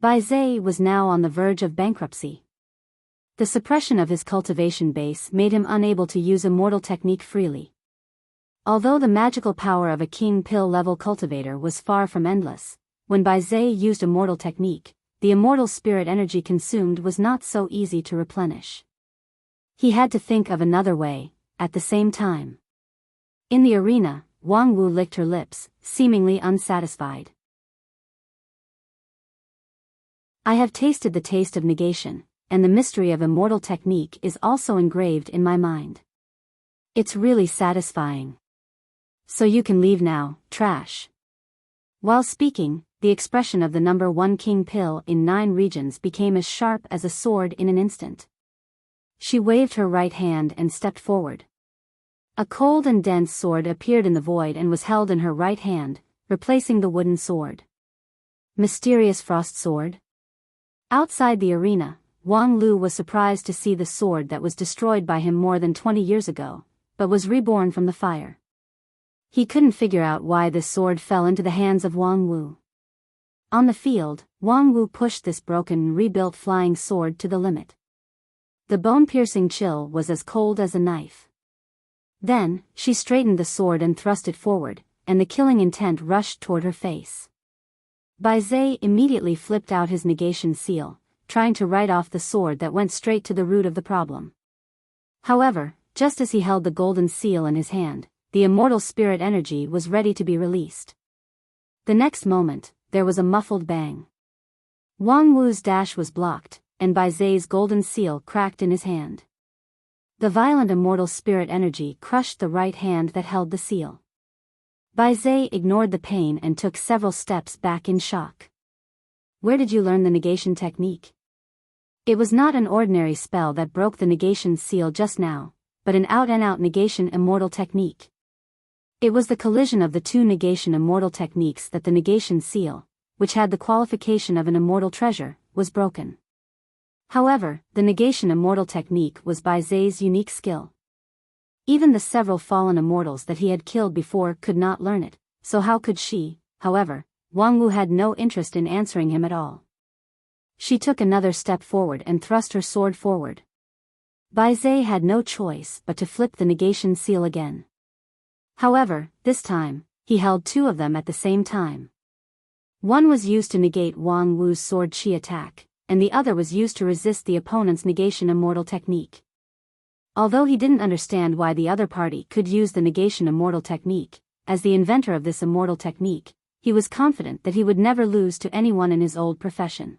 A: Biyao was now on the verge of bankruptcy. The suppression of his cultivation base made him unable to use immortal technique freely. Although the magical power of a king pill level cultivator was far from endless, when Biyao used immortal technique, the immortal spirit energy consumed was not so easy to replenish. He had to think of another way, at the same time. In the arena, Wang Wu licked her lips, seemingly unsatisfied. I have tasted the taste of negation, and the mystery of immortal technique is also engraved in my mind. It's really satisfying. So you can leave now, trash. While speaking, the expression of the number 1 king pill in 9 regions became as sharp as a sword in an instant. She waved her right hand and stepped forward. A cold and dense sword appeared in the void and was held in her right hand, replacing the wooden sword. Mysterious frost sword? Outside the arena, Wang Lu was surprised to see the sword that was destroyed by him more than 20 years ago, but was reborn from the fire. He couldn't figure out why this sword fell into the hands of Wang Wu. On the field, Wang Wu pushed this broken, rebuilt flying sword to the limit. The bone-piercing chill was as cold as a knife. Then, she straightened the sword and thrust it forward, and the killing intent rushed toward her face. Biyao immediately flipped out his negation seal, trying to write off the sword that went straight to the root of the problem. However, just as he held the golden seal in his hand, the immortal spirit energy was ready to be released. The next moment, there was a muffled bang. Wang Wu's dash was blocked, and Biyao's golden seal cracked in his hand. The violent immortal spirit energy crushed the right hand that held the seal. Biyao ignored the pain and took several steps back in shock. Where did you learn the negation technique? It was not an ordinary spell that broke the negation seal just now, but an out-and-out negation immortal technique. It was the collision of the 2 negation immortal techniques that the negation seal, which had the qualification of an immortal treasure, was broken. However, the negation immortal technique was Biyao's unique skill. Even the several fallen immortals that he had killed before could not learn it, so how could she? However, Wang Wu had no interest in answering him at all. She took another step forward and thrust her sword forward. Biyao had no choice but to flip the negation seal again. However, this time, he held 2 of them at the same time. One was used to negate Wang Wu's sword chi attack, and the other was used to resist the opponent's negation immortal technique. Although he didn't understand why the other party could use the negation immortal technique, as the inventor of this immortal technique, he was confident that he would never lose to anyone in his old profession.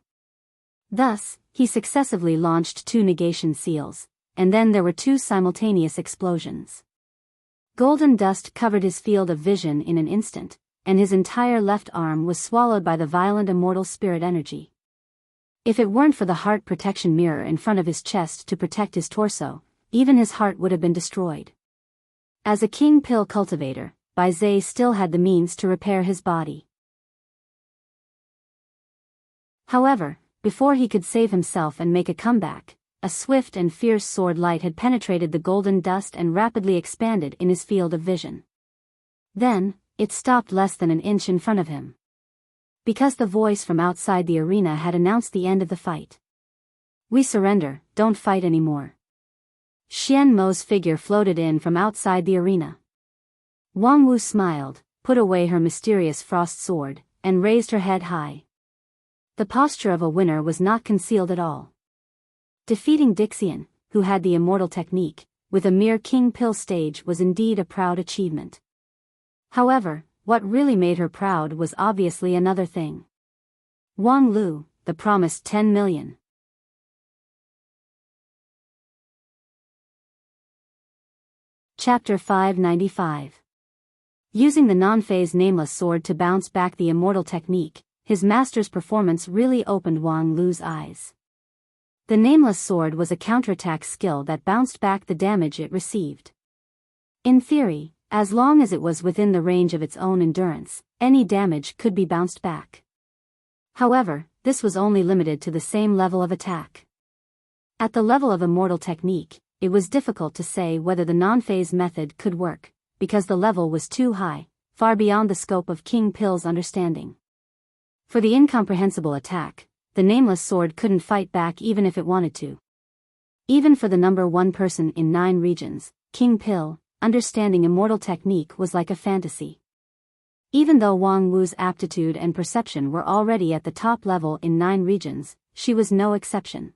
A: Thus, he successively launched 2 negation seals, and then there were 2 simultaneous explosions. Golden dust covered his field of vision in an instant, and his entire left arm was swallowed by the violent immortal spirit energy. If it weren't for the heart protection mirror in front of his chest to protect his torso, even his heart would have been destroyed. As a king pill cultivator, Biyao still had the means to repair his body. However, before he could save himself and make a comeback, a swift and fierce sword light had penetrated the golden dust and rapidly expanded in his field of vision. Then, it stopped less than an inch in front of him. Because the voice from outside the arena had announced the end of the fight. We surrender, don't fight anymore. Xian Mo's figure floated in from outside the arena. Wang Wu smiled, put away her mysterious frost sword, and raised her head high. The posture of a winner was not concealed at all. Defeating Dixian, who had the immortal technique, with a mere king pill stage was indeed a proud achievement. However, what really made her proud was obviously another thing. Wang Lu, the promised 10 million. Chapter 595. Using the non-phase nameless sword to bounce back the immortal technique, his master's performance really opened Wang Lu's eyes. The nameless sword was a counterattack skill that bounced back the damage it received. In theory, As long as it was within the range of its own endurance, any damage could be bounced back. However, this was only limited to the same level of attack. At the level of immortal technique, it was difficult to say whether the non-phase method could work, because the level was too high, far beyond the scope of King Pill's understanding. For the incomprehensible attack, the nameless sword couldn't fight back even if it wanted to. Even for the number one person in 9 regions, King Pill, understanding immortal technique was like a fantasy. Even though Wang Wu's aptitude and perception were already at the top level in 9 regions, she was no exception.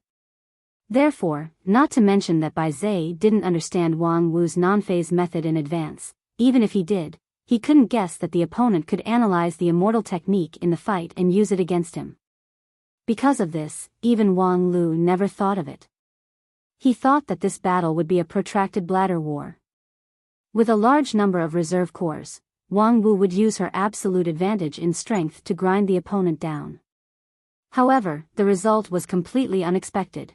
A: Therefore, not to mention that Bai Zai didn't understand Wang Wu's non-phase method in advance, even if he did, he couldn't guess that the opponent could analyze the immortal technique in the fight and use it against him. Because of this, even Wang Lu never thought of it. He thought that this battle would be a protracted bladder war. With a large number of reserve corps, Wang Wu would use her absolute advantage in strength to grind the opponent down. However, the result was completely unexpected.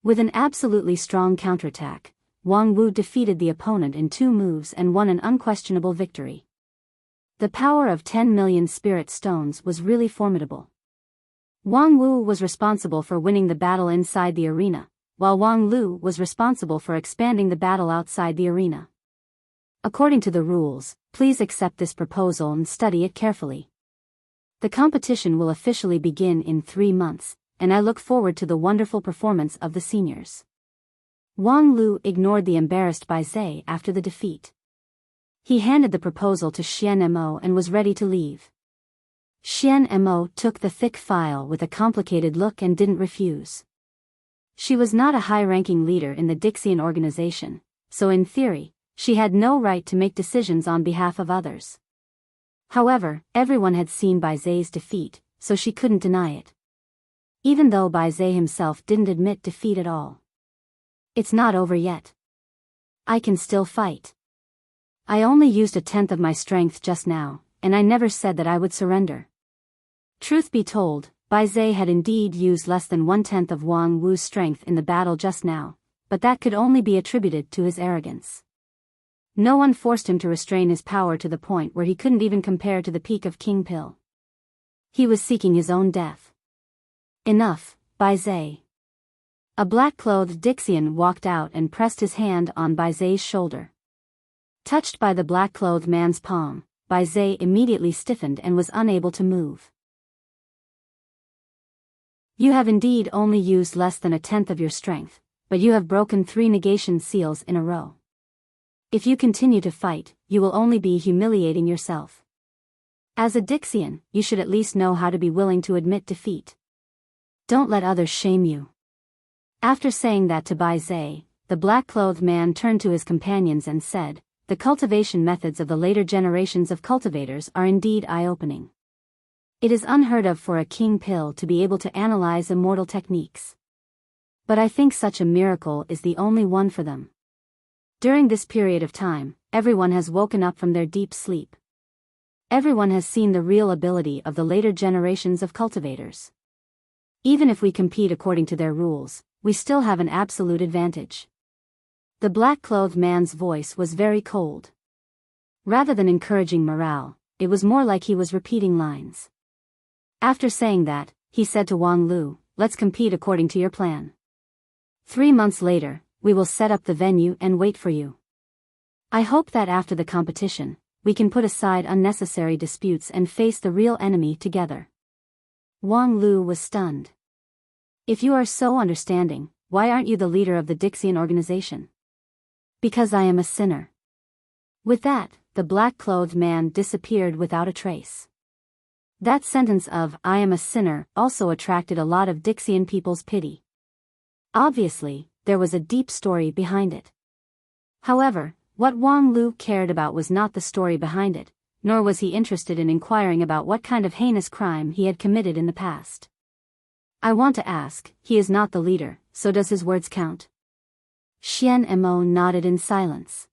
A: With an absolutely strong counterattack, Wang Wu defeated the opponent in 2 moves and won an unquestionable victory. The power of 10 million spirit stones was really formidable. Wang Wu was responsible for winning the battle inside the arena, while Wang Lu was responsible for expanding the battle outside the arena. According to the rules, please accept this proposal and study it carefully. The competition will officially begin in 3 months, and I look forward to the wonderful performance of the seniors. Wang Lu ignored the embarrassed Bai Zai after the defeat. He handed the proposal to Xian Mo and was ready to leave. Xian Mo took the thick file with a complicated look and didn't refuse. She was not a high-ranking leader in the Dixian organization, so in theory, she had no right to make decisions on behalf of others. However, everyone had seen Bai Zai's defeat, so she couldn't deny it. Even though Bai Zai himself didn't admit defeat at all. It's not over yet. I can still fight. I only used 1/10 of my strength just now, and I never said that I would surrender. Truth be told, Bai Zai had indeed used less than 1/10 of Wang Wu's strength in the battle just now, but that could only be attributed to his arrogance. No one forced him to restrain his power to the point where he couldn't even compare to the peak of King Pill. He was seeking his own death. Enough, Bai Zai. A black-clothed Dixian walked out and pressed his hand on Bai Zai's shoulder. Touched by the black-clothed man's palm, Bai Zai immediately stiffened and was unable to move. You have indeed only used less than 1/10 of your strength, but you have broken 3 negation seals in a row. If you continue to fight, you will only be humiliating yourself. As a Dixian, you should at least know how to be willing to admit defeat. Don't let others shame you. After saying that to Bai Zai, the black-clothed man turned to his companions and said, "The cultivation methods of the later generations of cultivators are indeed eye-opening. It is unheard of for a King Pill to be able to analyze immortal techniques. But I think such a miracle is the only one for them. During this period of time, everyone has woken up from their deep sleep. Everyone has seen the real ability of the later generations of cultivators. Even if we compete according to their rules, we still have an absolute advantage." The black-clothed man's voice was very cold. Rather than encouraging morale, it was more like he was repeating lines. After saying that, he said to Wang Lu, "Let's compete according to your plan. 3 months later, we will set up the venue and wait for you. I hope that after the competition, we can put aside unnecessary disputes and face the real enemy together." Wang Lu was stunned. "If you are so understanding, why aren't you the leader of the Dixian organization?" "Because I am a sinner." With that, the black-clothed man disappeared without a trace. That sentence of "I am a sinner" also attracted a lot of Dixian people's pity. Obviously, there was a deep story behind it. However, what Wang Lu cared about was not the story behind it, nor was he interested in inquiring about what kind of heinous crime he had committed in the past. "I want to ask, he is not the leader, so does his words count?" Xian Mo nodded in silence.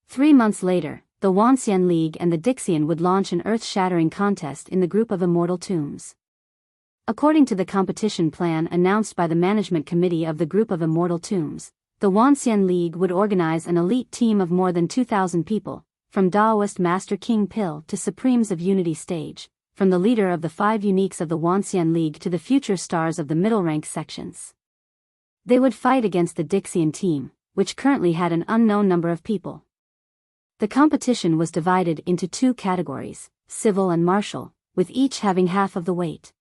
A: 3 months later, the Wanxian League and the Dixian would launch an earth-shattering contest in the group of immortal tombs. According to the competition plan announced by the management committee of the group of immortal tombs, the Wuxia League would organize an elite team of more than 2,000 people, from Daoist Master King Pil to Supremes of Unity Stage, from the leader of the 5 uniques of the Wuxia League to the future stars of the middle rank sections. They would fight against the Dixian team, which currently had an unknown number of people. The competition was divided into 2 categories, civil and martial, with each having half of the weight.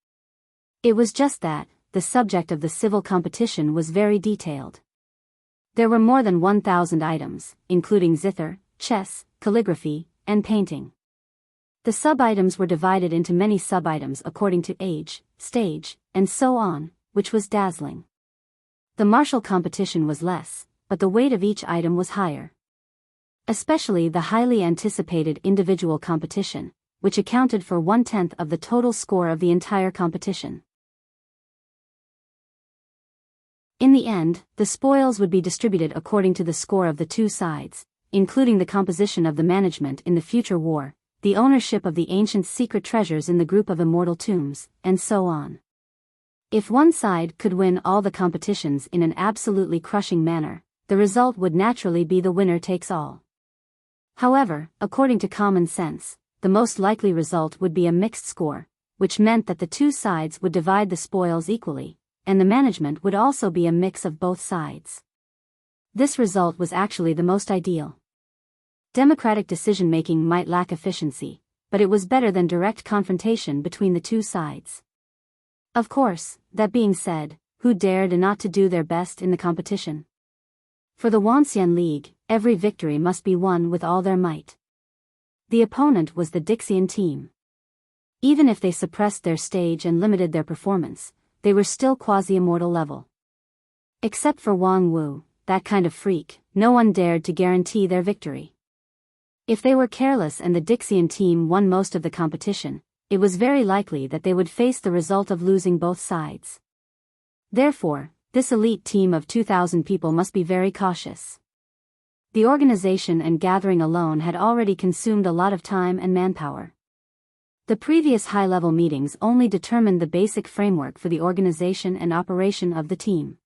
A: It was just that, the subject of the civil competition was very detailed. There were more than 1,000 items, including zither, chess, calligraphy, and painting. The sub-items were divided into many sub-items according to age, stage, and so on, which was dazzling. The martial competition was less, but the weight of each item was higher. Especially the highly anticipated individual competition, which accounted for 1/10 of the total score of the entire competition. In the end, the spoils would be distributed according to the score of the 2 sides, including the composition of the management in the future war, the ownership of the ancient secret treasures in the group of immortal tombs, and so on. If one side could win all the competitions in an absolutely crushing manner, the result would naturally be the winner takes all. However, according to common sense, the most likely result would be a mixed score, which meant that the 2 sides would divide the spoils equally, and the management would also be a mix of both sides. This result was actually the most ideal. Democratic decision-making might lack efficiency, but it was better than direct confrontation between the 2 sides. Of course, that being said, who dared not to do their best in the competition? For the Wuxia League, every victory must be won with all their might. The opponent was the Dixian team. Even if they suppressed their stage and limited their performance, they were still quasi-immortal level. Except for Wang Wu, that kind of freak, no one dared to guarantee their victory. If they were careless and the Dixian team won most of the competition, it was very likely that they would face the result of losing both sides. Therefore, this elite team of 2,000 people must be very cautious. The organization and gathering alone had already consumed a lot of time and manpower. The previous high-level meetings only determined the basic framework for the organization and operation of the team.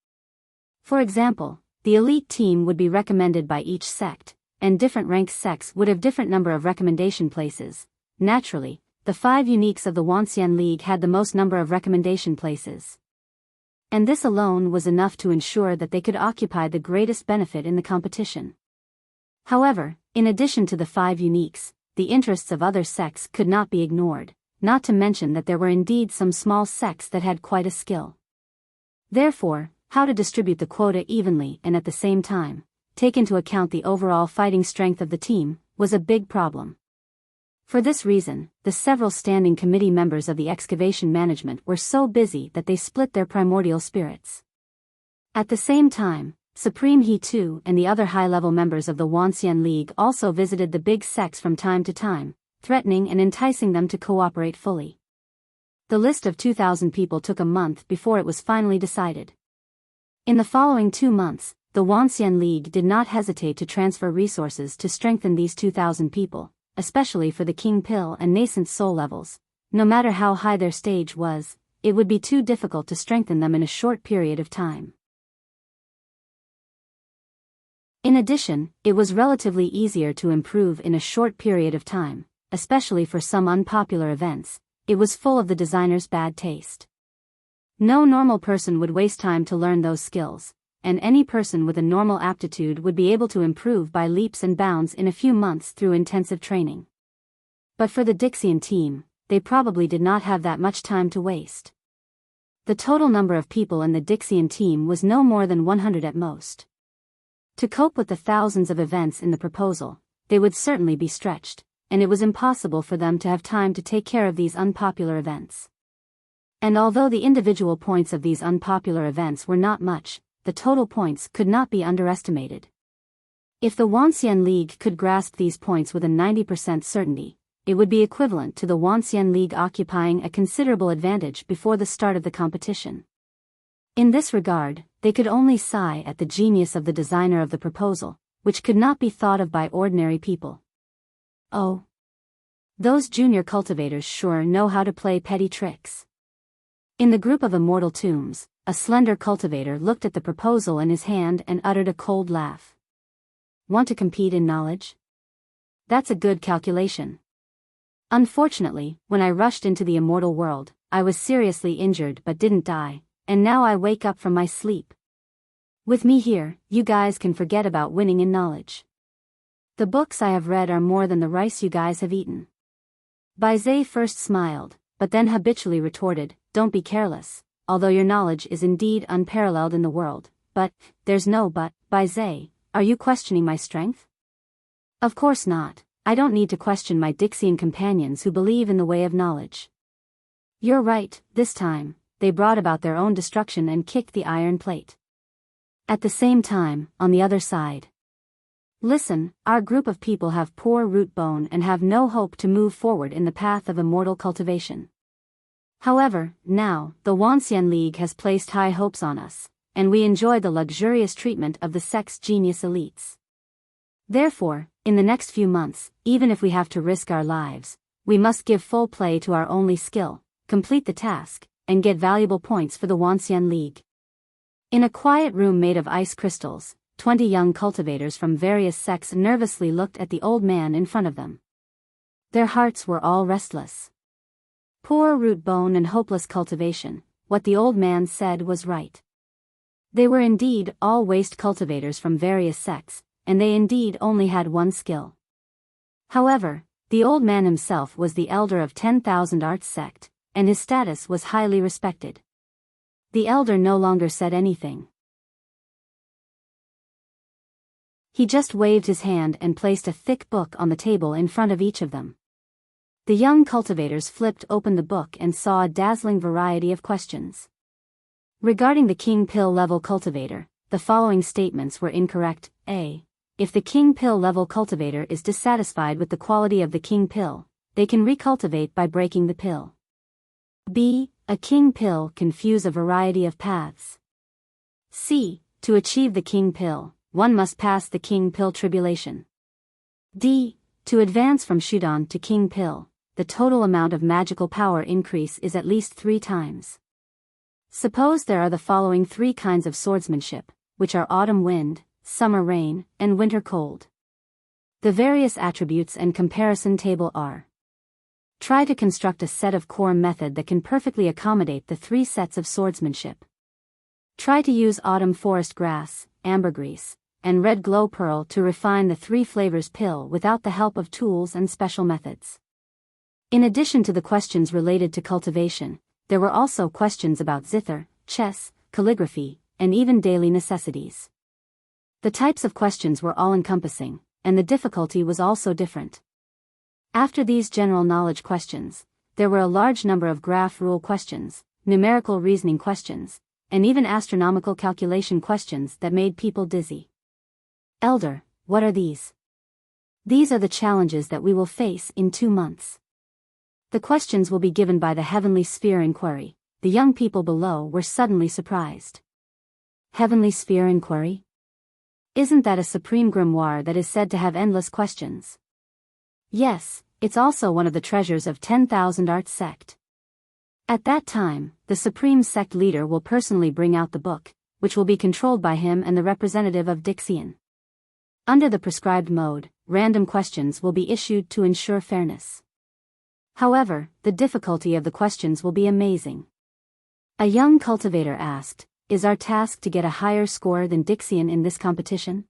A: For example, the elite team would be recommended by each sect, and different rank sects would have different number of recommendation places. Naturally, the 5 uniques of the Wuxia League had the most number of recommendation places. And this alone was enough to ensure that they could occupy the greatest benefit in the competition. However, in addition to the 5 uniques, the interests of other sects could not be ignored, not to mention that there were indeed some small sects that had quite a skill. Therefore, how to distribute the quota evenly and at the same time take into account the overall fighting strength of the team was a big problem. For this reason, the several standing committee members of the excavation management were so busy that they split their primordial spirits. At the same time, Supreme He too and the other high-level members of the Wuxia League also visited the big sects from time to time, threatening and enticing them to cooperate fully. The list of 2,000 people took a month before it was finally decided. In the following 2 months, the Wuxia League did not hesitate to transfer resources to strengthen these 2,000 people, especially for the King Pil and nascent soul levels. No matter how high their stage was, it would be too difficult to strengthen them in a short period of time. In addition, it was relatively easier to improve in a short period of time, especially for some unpopular events. It was full of the designer's bad taste. No normal person would waste time to learn those skills, and any person with a normal aptitude would be able to improve by leaps and bounds in a few months through intensive training. But for the Dixian team, they probably did not have that much time to waste. The total number of people in the Dixian team was no more than 100 at most. To cope with the thousands of events in the proposal, they would certainly be stretched, and it was impossible for them to have time to take care of these unpopular events. And although the individual points of these unpopular events were not much, the total points could not be underestimated. If the Wuxia League could grasp these points with a 90% certainty, it would be equivalent to the Wuxia League occupying a considerable advantage before the start of the competition. In this regard, they could only sigh at the genius of the designer of the proposal, which could not be thought of by ordinary people. Oh, those junior cultivators sure know how to play petty tricks. In the group of immortal tombs, a slender cultivator looked at the proposal in his hand and uttered a cold laugh. Want to compete in knowledge? That's a good calculation. Unfortunately, when I rushed into the immortal world, I was seriously injured but didn't die, and now I wake up from my sleep. With me here, you guys can forget about winning in knowledge. The books I have read are more than the rice you guys have eaten. Biyao first smiled, but then habitually retorted, don't be careless, although your knowledge is indeed unparalleled in the world, but, there's no but, Biyao, are you questioning my strength? Of course not, I don't need to question my Dixian companions who believe in the way of knowledge. You're right, this time, they brought about their own destruction and kicked the iron plate. At the same time, on the other side. Listen, our group of people have poor root bone and have no hope to move forward in the path of immortal cultivation. However, now, the Wuxia League has placed high hopes on us, and we enjoy the luxurious treatment of the sex genius elites. Therefore, in the next few months, even if we have to risk our lives, we must give full play to our only skill, complete the task, and get valuable points for the Wuxia League. In a quiet room made of ice crystals, 20 young cultivators from various sects nervously looked at the old man in front of them. Their hearts were all restless. Poor root bone and hopeless cultivation, what the old man said was right. They were indeed all waste cultivators from various sects, and they indeed only had one skill. However, the old man himself was the elder of 10,000 Arts sect, and his status was highly respected. The elder no longer said anything. He just waved his hand and placed a thick book on the table in front of each of them. The young cultivators flipped open the book and saw a dazzling variety of questions. Regarding the King Pill level cultivator, the following statements were incorrect. A. If the King Pill level cultivator is dissatisfied with the quality of the King Pill, they can recultivate by breaking the pill. B. A King Pill can fuse a variety of paths. C. To achieve the King Pill, one must pass the King Pill tribulation. D. To advance from Shudan to King Pill, the total amount of magical power increase is at least 3 times. Suppose there are the following 3 kinds of swordsmanship, which are autumn wind, summer rain, and winter cold. The various attributes and comparison table are. Try to construct a set of core method that can perfectly accommodate the 3 sets of swordsmanship. Try to use autumn forest grass, ambergris, and red glow pearl to refine the 3 flavors pill without the help of tools and special methods. In addition to the questions related to cultivation, there were also questions about zither, chess, calligraphy, and even daily necessities. The types of questions were all-encompassing, and the difficulty was also different. After these general knowledge questions, there were a large number of graph rule questions, numerical reasoning questions, and even astronomical calculation questions that made people dizzy. Elder, what are these? These are the challenges that we will face in 2 months. The questions will be given by the Heavenly Sphere Inquiry. The young people below were suddenly surprised. Heavenly Sphere Inquiry? Isn't that a supreme grimoire that is said to have endless questions? Yes, it's also one of the treasures of 10,000 Arts sect. At that time, the supreme sect leader will personally bring out the book, which will be controlled by him and the representative of Dixian. Under the prescribed mode, random questions will be issued to ensure fairness. However, the difficulty of the questions will be amazing. A young cultivator asked, is our task to get a higher score than Dixian in this competition?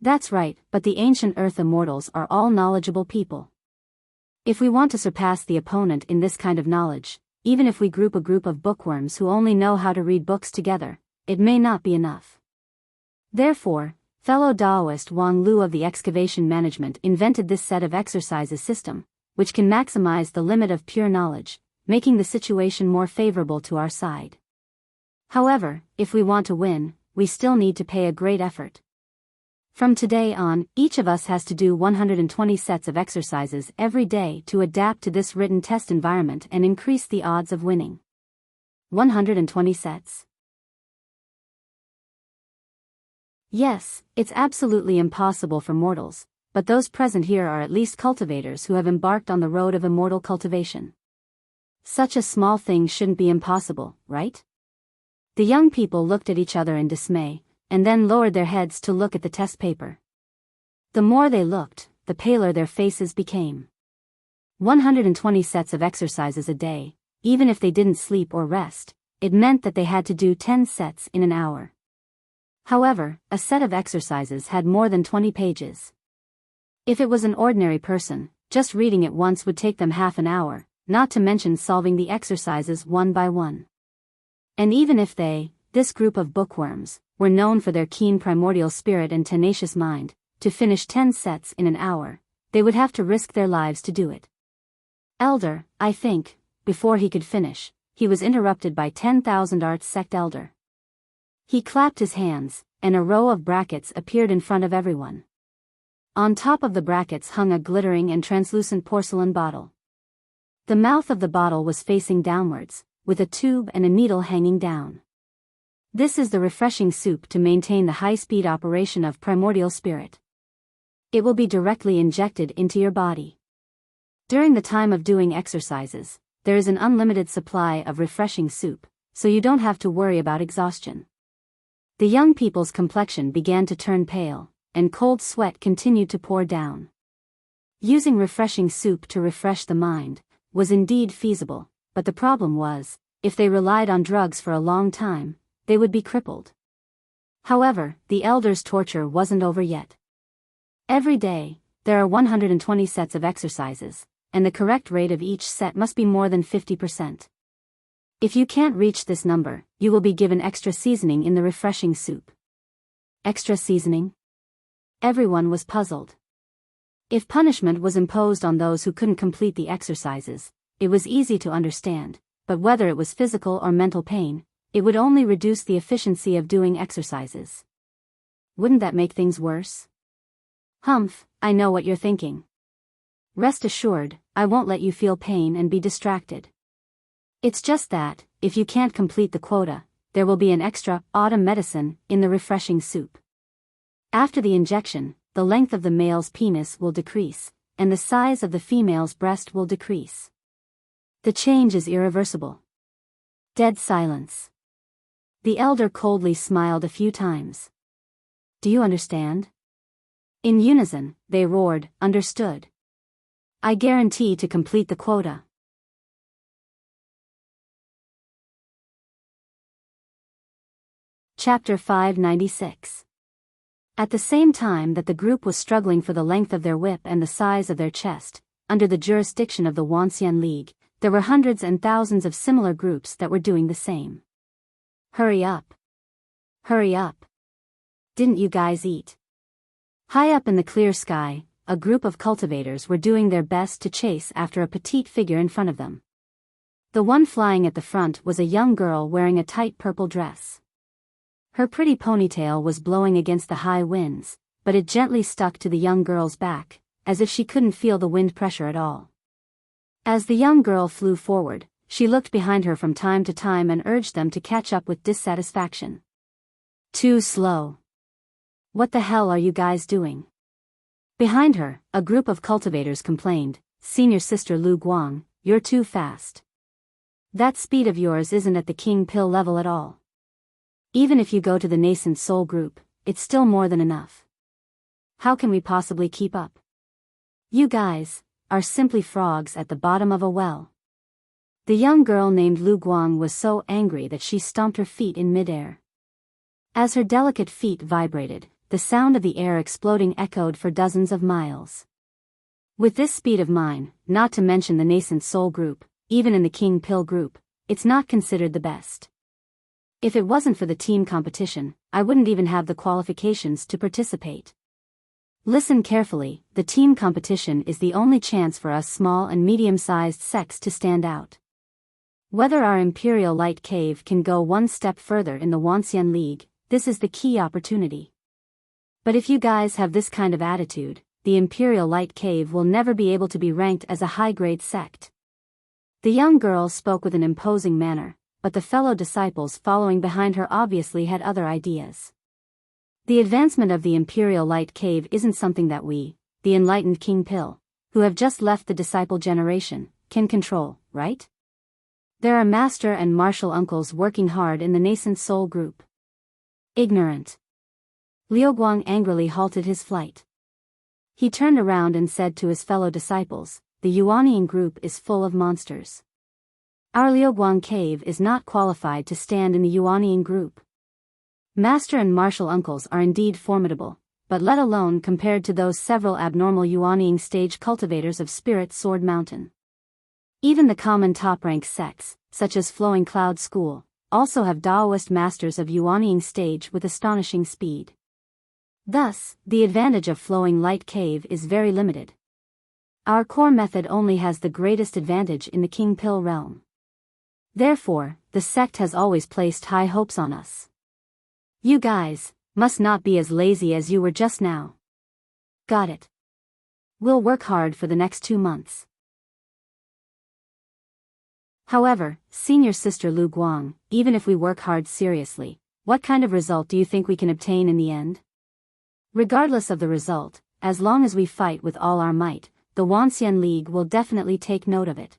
A: That's right, but the ancient Earth immortals are all knowledgeable people. If we want to surpass the opponent in this kind of knowledge, even if we group a group of bookworms who only know how to read books together, it may not be enough. Therefore, fellow Daoist Wang Lu of the Excavation Management invented this set of exercises system, which can maximize the limit of pure knowledge, making the situation more favorable to our side. However, if we want to win, we still need to pay a great effort. From today on, each of us has to do 120 sets of exercises every day to adapt to this written test environment and increase the odds of winning. 120 sets. Yes, it's absolutely impossible for mortals, but those present here are at least cultivators who have embarked on the road of immortal cultivation. Such a small thing shouldn't be impossible, right? The young people looked at each other in dismay, and then lowered their heads to look at the test paper. The more they looked, the paler their faces became. 120 sets of exercises a day, even if they didn't sleep or rest, it meant that they had to do 10 sets in an hour. However, a set of exercises had more than 20 pages. If it was an ordinary person, just reading it once would take them half an hour, not to mention solving the exercises one by one. And even if they, this group of bookworms, were known for their keen primordial spirit and tenacious mind, to finish 10 sets in an hour, they would have to risk their lives to do it. Elder, I think, before he could finish, he was interrupted by 10,000 Arts Sect Elder. He clapped his hands, and a row of brackets appeared in front of everyone. On top of the brackets hung a glittering and translucent porcelain bottle. The mouth of the bottle was facing downwards, with a tube and a needle hanging down. This is the refreshing soup to maintain the high-speed operation of primordial spirit. It will be directly injected into your body. During the time of doing exercises, there is an unlimited supply of refreshing soup, so you don't have to worry about exhaustion. The young people's complexion began to turn pale, and cold sweat continued to pour down. Using refreshing soup to refresh the mind was indeed feasible, but the problem was, if they relied on drugs for a long time, they would be crippled. However, the elders' torture wasn't over yet. Every day, there are 120 sets of exercises, and the correct rate of each set must be more than 50%. If you can't reach this number, you will be given extra seasoning in the refreshing soup. Extra seasoning? Everyone was puzzled. If punishment was imposed on those who couldn't complete the exercises, it was easy to understand, but whether it was physical or mental pain, it would only reduce the efficiency of doing exercises. Wouldn't that make things worse? Humph, I know what you're thinking. Rest assured, I won't let you feel pain and be distracted. It's just that, if you can't complete the quota, there will be an extra autumn medicine in the refreshing soup. After the injection, the length of the male's penis will decrease, and the size of the female's breast will decrease. The change is irreversible. Dead silence. The elder coldly smiled a few times. Do you understand? In unison, they roared, understood. I guarantee to complete the quota. Chapter 596. At the same time that the group was struggling for the length of their whip and the size of their chest, under the jurisdiction of the Wuxia League, there were hundreds and thousands of similar groups that were doing the same. Hurry up. Hurry up. Didn't you guys eat? High up in the clear sky, a group of cultivators were doing their best to chase after a petite figure in front of them. The one flying at the front was a young girl wearing a tight purple dress. Her pretty ponytail was blowing against the high winds, but it gently stuck to the young girl's back, as if she couldn't feel the wind pressure at all. As the young girl flew forward, she looked behind her from time to time and urged them to catch up with dissatisfaction. Too slow. What the hell are you guys doing? Behind her, a group of cultivators complained, Senior Sister Lu Guang, you're too fast. That speed of yours isn't at the king pill level at all. Even if you go to the nascent soul group, it's still more than enough. How can we possibly keep up? You guys are simply frogs at the bottom of a well. The young girl named Lu Guang was so angry that she stomped her feet in midair. As her delicate feet vibrated, the sound of the air exploding echoed for dozens of miles. With this speed of mine, not to mention the nascent soul group, even in the king pill group, it's not considered the best. If it wasn't for the team competition, I wouldn't even have the qualifications to participate. Listen carefully, the team competition is the only chance for us small and medium-sized sects to stand out. Whether our Imperial Light Cave can go one step further in the Wuxia League, this is the key opportunity. But if you guys have this kind of attitude, the Imperial Light Cave will never be able to be ranked as a high-grade sect. The young girl spoke with an imposing manner, but the fellow disciples following behind her obviously had other ideas. The advancement of the Imperial Light Cave isn't something that we, the enlightened King Pill, who have just left the disciple generation, can control, right? There are master and martial uncles working hard in the nascent soul group. Ignorant. Liuguang angrily halted his flight. He turned around and said to his fellow disciples, "The Yuanying group is full of monsters. Our Liuguang cave is not qualified to stand in the Yuanying group. Master and martial uncles are indeed formidable, but let alone compared to those several abnormal Yuanying stage cultivators of Spirit Sword Mountain. Even the common top-rank sects, such as Flowing Cloud School, also have Daoist masters of Yuanying stage with astonishing speed. Thus, the advantage of Flowing Light Cave is very limited. Our core method only has the greatest advantage in the King Pill realm. Therefore, the sect has always placed high hopes on us. You guys must not be as lazy as you were just now. Got it. We'll work hard for the next 2 months. However, senior sister Lu Guang, even if we work hard seriously, what kind of result do you think we can obtain in the end? Regardless of the result, as long as we fight with all our might, the Wanxian League will definitely take note of it.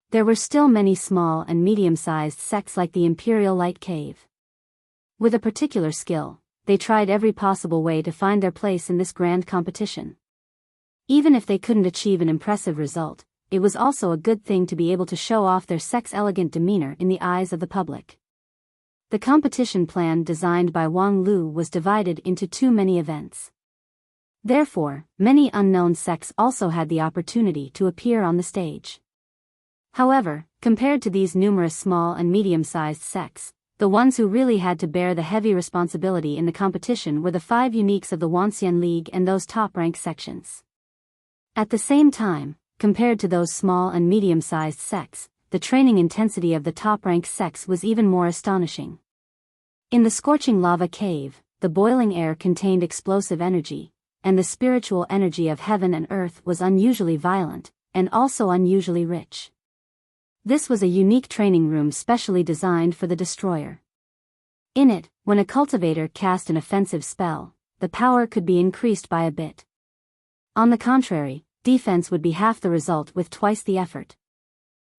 A: There were still many small and medium-sized sects like the Imperial Light Cave. With a particular skill, they tried every possible way to find their place in this grand competition. Even if they couldn't achieve an impressive result, it was also a good thing to be able to show off their sect's elegant demeanor in the eyes of the public. The competition plan designed by Wang Lu was divided into too many events. Therefore, many unknown sects also had the opportunity to appear on the stage. However, compared to these numerous small and medium-sized sects, the ones who really had to bear the heavy responsibility in the competition were the 5 uniques of the Wanxian League and those top-rank sections. At the same time, compared to those small and medium-sized sects, the training intensity of the top-rank sects was even more astonishing. In the scorching lava cave, the boiling air contained explosive energy, and the spiritual energy of heaven and earth was unusually violent, and also unusually rich. This was a unique training room specially designed for the destroyer. In it, when a cultivator cast an offensive spell, the power could be increased by a bit. On the contrary, defense would be half the result with twice the effort.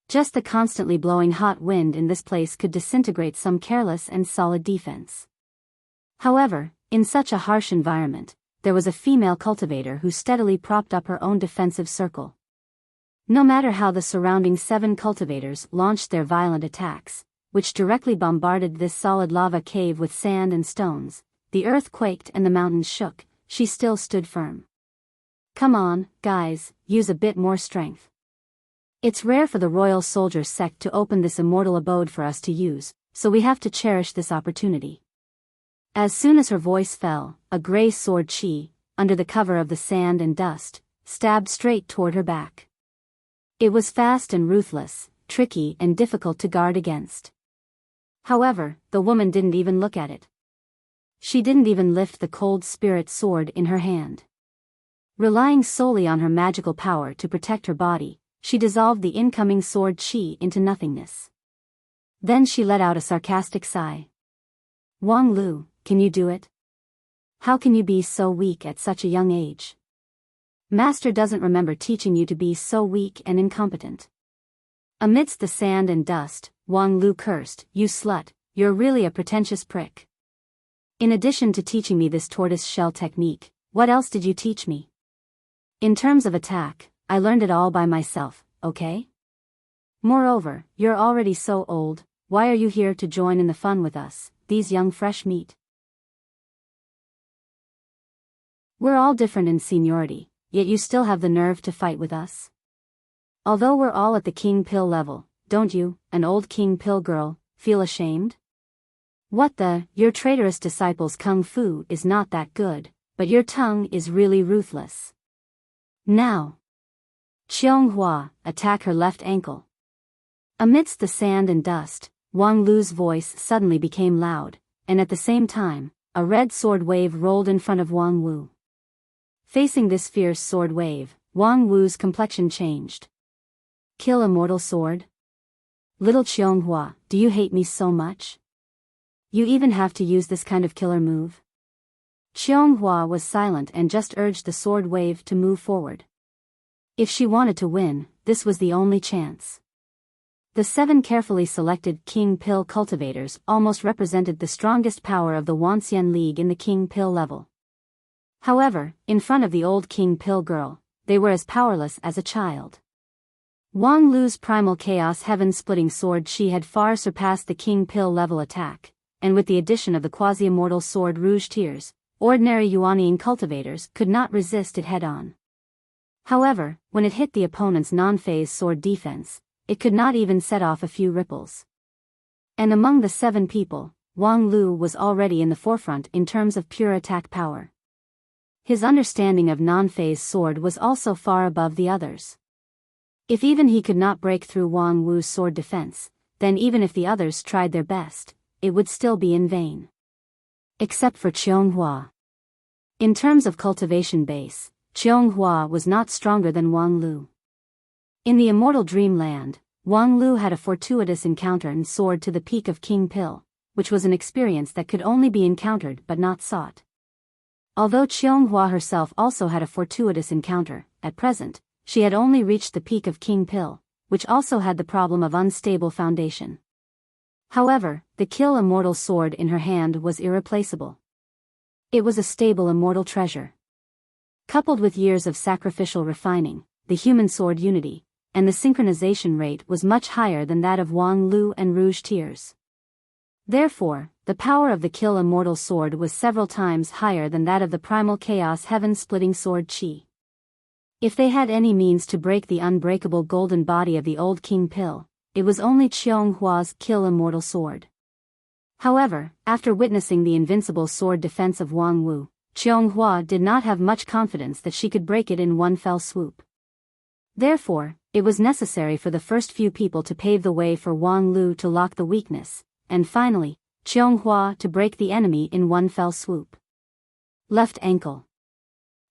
A: Just the constantly blowing hot wind in this place could disintegrate some careless and solid defense. However, in such a harsh environment, there was a female cultivator who steadily propped up her own defensive circle. No matter how the surrounding 7 cultivators launched their violent attacks, which directly bombarded this solid lava cave with sand and stones, the earth quaked and the mountains shook, she still stood firm. Come on, guys, use a bit more strength. It's rare for the Royal Soldier sect to open this immortal abode for us to use, so we have to cherish this opportunity. As soon as her voice fell, a gray sword chi, under the cover of the sand and dust, stabbed straight toward her back. It was fast and ruthless, tricky and difficult to guard against. However, the woman didn't even look at it. She didn't even lift the cold spirit sword in her hand. Relying solely on her magical power to protect her body, she dissolved the incoming sword chi into nothingness. Then she let out a sarcastic sigh. Wang Lu, can you do it? How can you be so weak at such a young age? Master doesn't remember teaching you to be so weak and incompetent. Amidst the sand and dust, Wang Lu cursed, "You slut, you're really a pretentious prick. In addition to teaching me this tortoise shell technique, what else did you teach me? In terms of attack, I learned it all by myself, okay? Moreover, you're already so old, why are you here to join in the fun with us, these young fresh meat? We're all different in seniority, yet you still have the nerve to fight with us? Although we're all at the King Pill level, don't you, an old King Pill girl, feel ashamed? What the, your traitorous disciple's kung fu is not that good, but your tongue is really ruthless. Now. Qianghua, attack her left ankle. Amidst the sand and dust, Wang Lu's voice suddenly became loud, and at the same time, a red sword wave rolled in front of Wang Wu. Facing this fierce sword wave, Wang Wu's complexion changed. Kill immortal sword? Little Qianghua, do you hate me so much? You even have to use this kind of killer move? Qianghua was silent and just urged the sword wave to move forward. If she wanted to win, this was the only chance. The 7 carefully selected King Pill cultivators almost represented the strongest power of the Wuxia League in the King Pill level. However, in front of the old King Pill girl, they were as powerless as a child. Wang Lu's primal chaos heaven-splitting sword Shi had far surpassed the King Pill level attack, and with the addition of the quasi-immortal sword Rouge Tears, ordinary Yuanian cultivators could not resist it head-on. However, when it hit the opponent's non-phase sword defense, it could not even set off a few ripples. And among the 7 people, Wang Lu was already in the forefront in terms of pure attack power. His understanding of non-phase sword was also far above the others. If even he could not break through Wang Wu's sword defense, then even if the others tried their best, it would still be in vain. Except for Qianghua. In terms of cultivation base, Qianghua was not stronger than Wang Lu. In the immortal dreamland, Wang Lu had a fortuitous encounter and soared to the peak of King Pill, which was an experience that could only be encountered but not sought. Although Qianghua herself also had a fortuitous encounter, at present, she had only reached the peak of King Pill, which also had the problem of unstable foundation. However, the kill immortal sword in her hand was irreplaceable. It was a stable immortal treasure. Coupled with years of sacrificial refining, the human sword unity, and the synchronization rate was much higher than that of Wang Lu and Rouge Tears. Therefore, the power of the kill immortal sword was several times higher than that of the primal chaos heaven-splitting sword Qi. If they had any means to break the unbreakable golden body of the old King Pill, it was only Qianghua's kill immortal sword. However, after witnessing the invincible sword defense of Wang Wu, Qianghua did not have much confidence that she could break it in one fell swoop. Therefore, it was necessary for the first few people to pave the way for Wang Lu to lock the weakness, and finally, Qianghua to break the enemy in one fell swoop. Left ankle.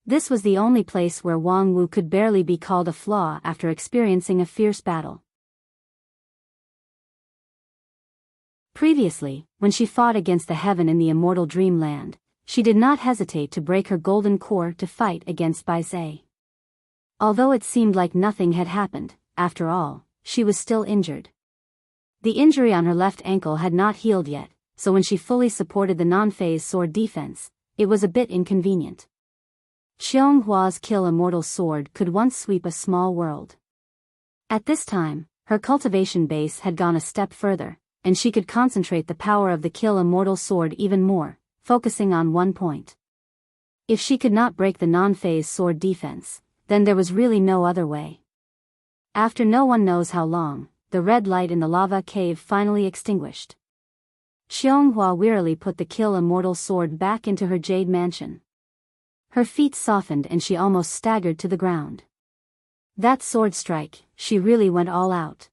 A: This was the only place where Wang Wu could barely be called a flaw after experiencing a fierce battle. Previously, when she fought against the heaven in the immortal dreamland, she did not hesitate to break her golden core to fight against Biyao. Although it seemed like nothing had happened, after all, she was still injured. The injury on her left ankle had not healed yet, so when she fully supported the non-phase sword defense, it was a bit inconvenient. Qianghua's kill immortal sword could once sweep a small world. At this time, her cultivation base had gone a step further, and she could concentrate the power of the kill immortal sword even more, focusing on one point. If she could not break the non-phase sword defense, then there was really no other way. After no one knows how long, the red light in the lava cave finally extinguished. Qianghua wearily put the kill immortal sword back into her jade mansion. Her feet softened and she almost staggered to the ground. That sword strike, she really went all out.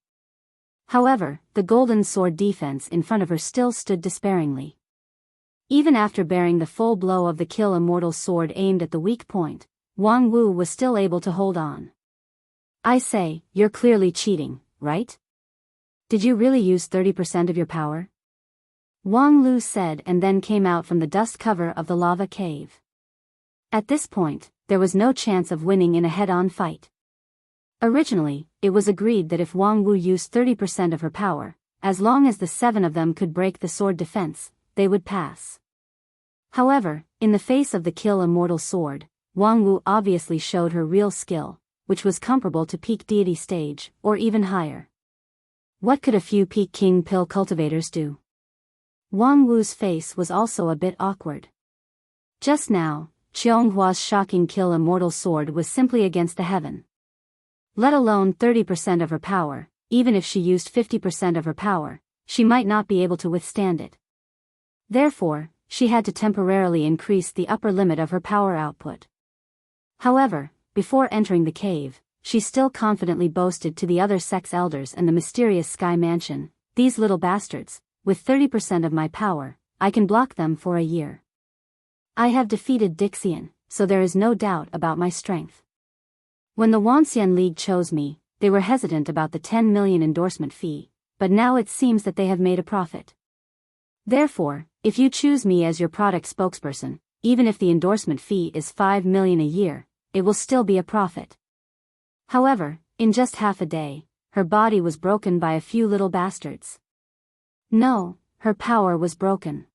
A: However, the golden sword defense in front of her still stood despairingly. Even after bearing the full blow of the kill immortal sword aimed at the weak point, Wang Wu was still able to hold on. I say, you're clearly cheating, right? Did you really use 30% of your power? Wang Lu said and then came out from the dust cover of the lava cave. At this point, there was no chance of winning in a head-on fight. Originally, it was agreed that if Wang Wu used 30% of her power, as long as the 7 of them could break the sword defense, they would pass. However, in the face of the kill immortal sword, Wang Wu obviously showed her real skill, which was comparable to peak deity stage, or even higher. What could a few peak King Pill cultivators do? Wang Wu's face was also a bit awkward. Just now, Qianghua's shocking kill immortal sword was simply against the heaven. Let alone 30% of her power, even if she used 50% of her power, she might not be able to withstand it. Therefore, she had to temporarily increase the upper limit of her power output. However, before entering the cave, she still confidently boasted to the other sex elders and the mysterious sky mansion, "These little bastards, with 30% of my power, I can block them for a year. I have defeated Dixian, so there is no doubt about my strength." When the Wuxia League chose me, they were hesitant about the 10 million endorsement fee, but now it seems that they have made a profit. Therefore, if you choose me as your product spokesperson, even if the endorsement fee is 5 million a year, it will still be a profit. However, in just half a day, her body was broken by a few little bastards. No, her power was broken.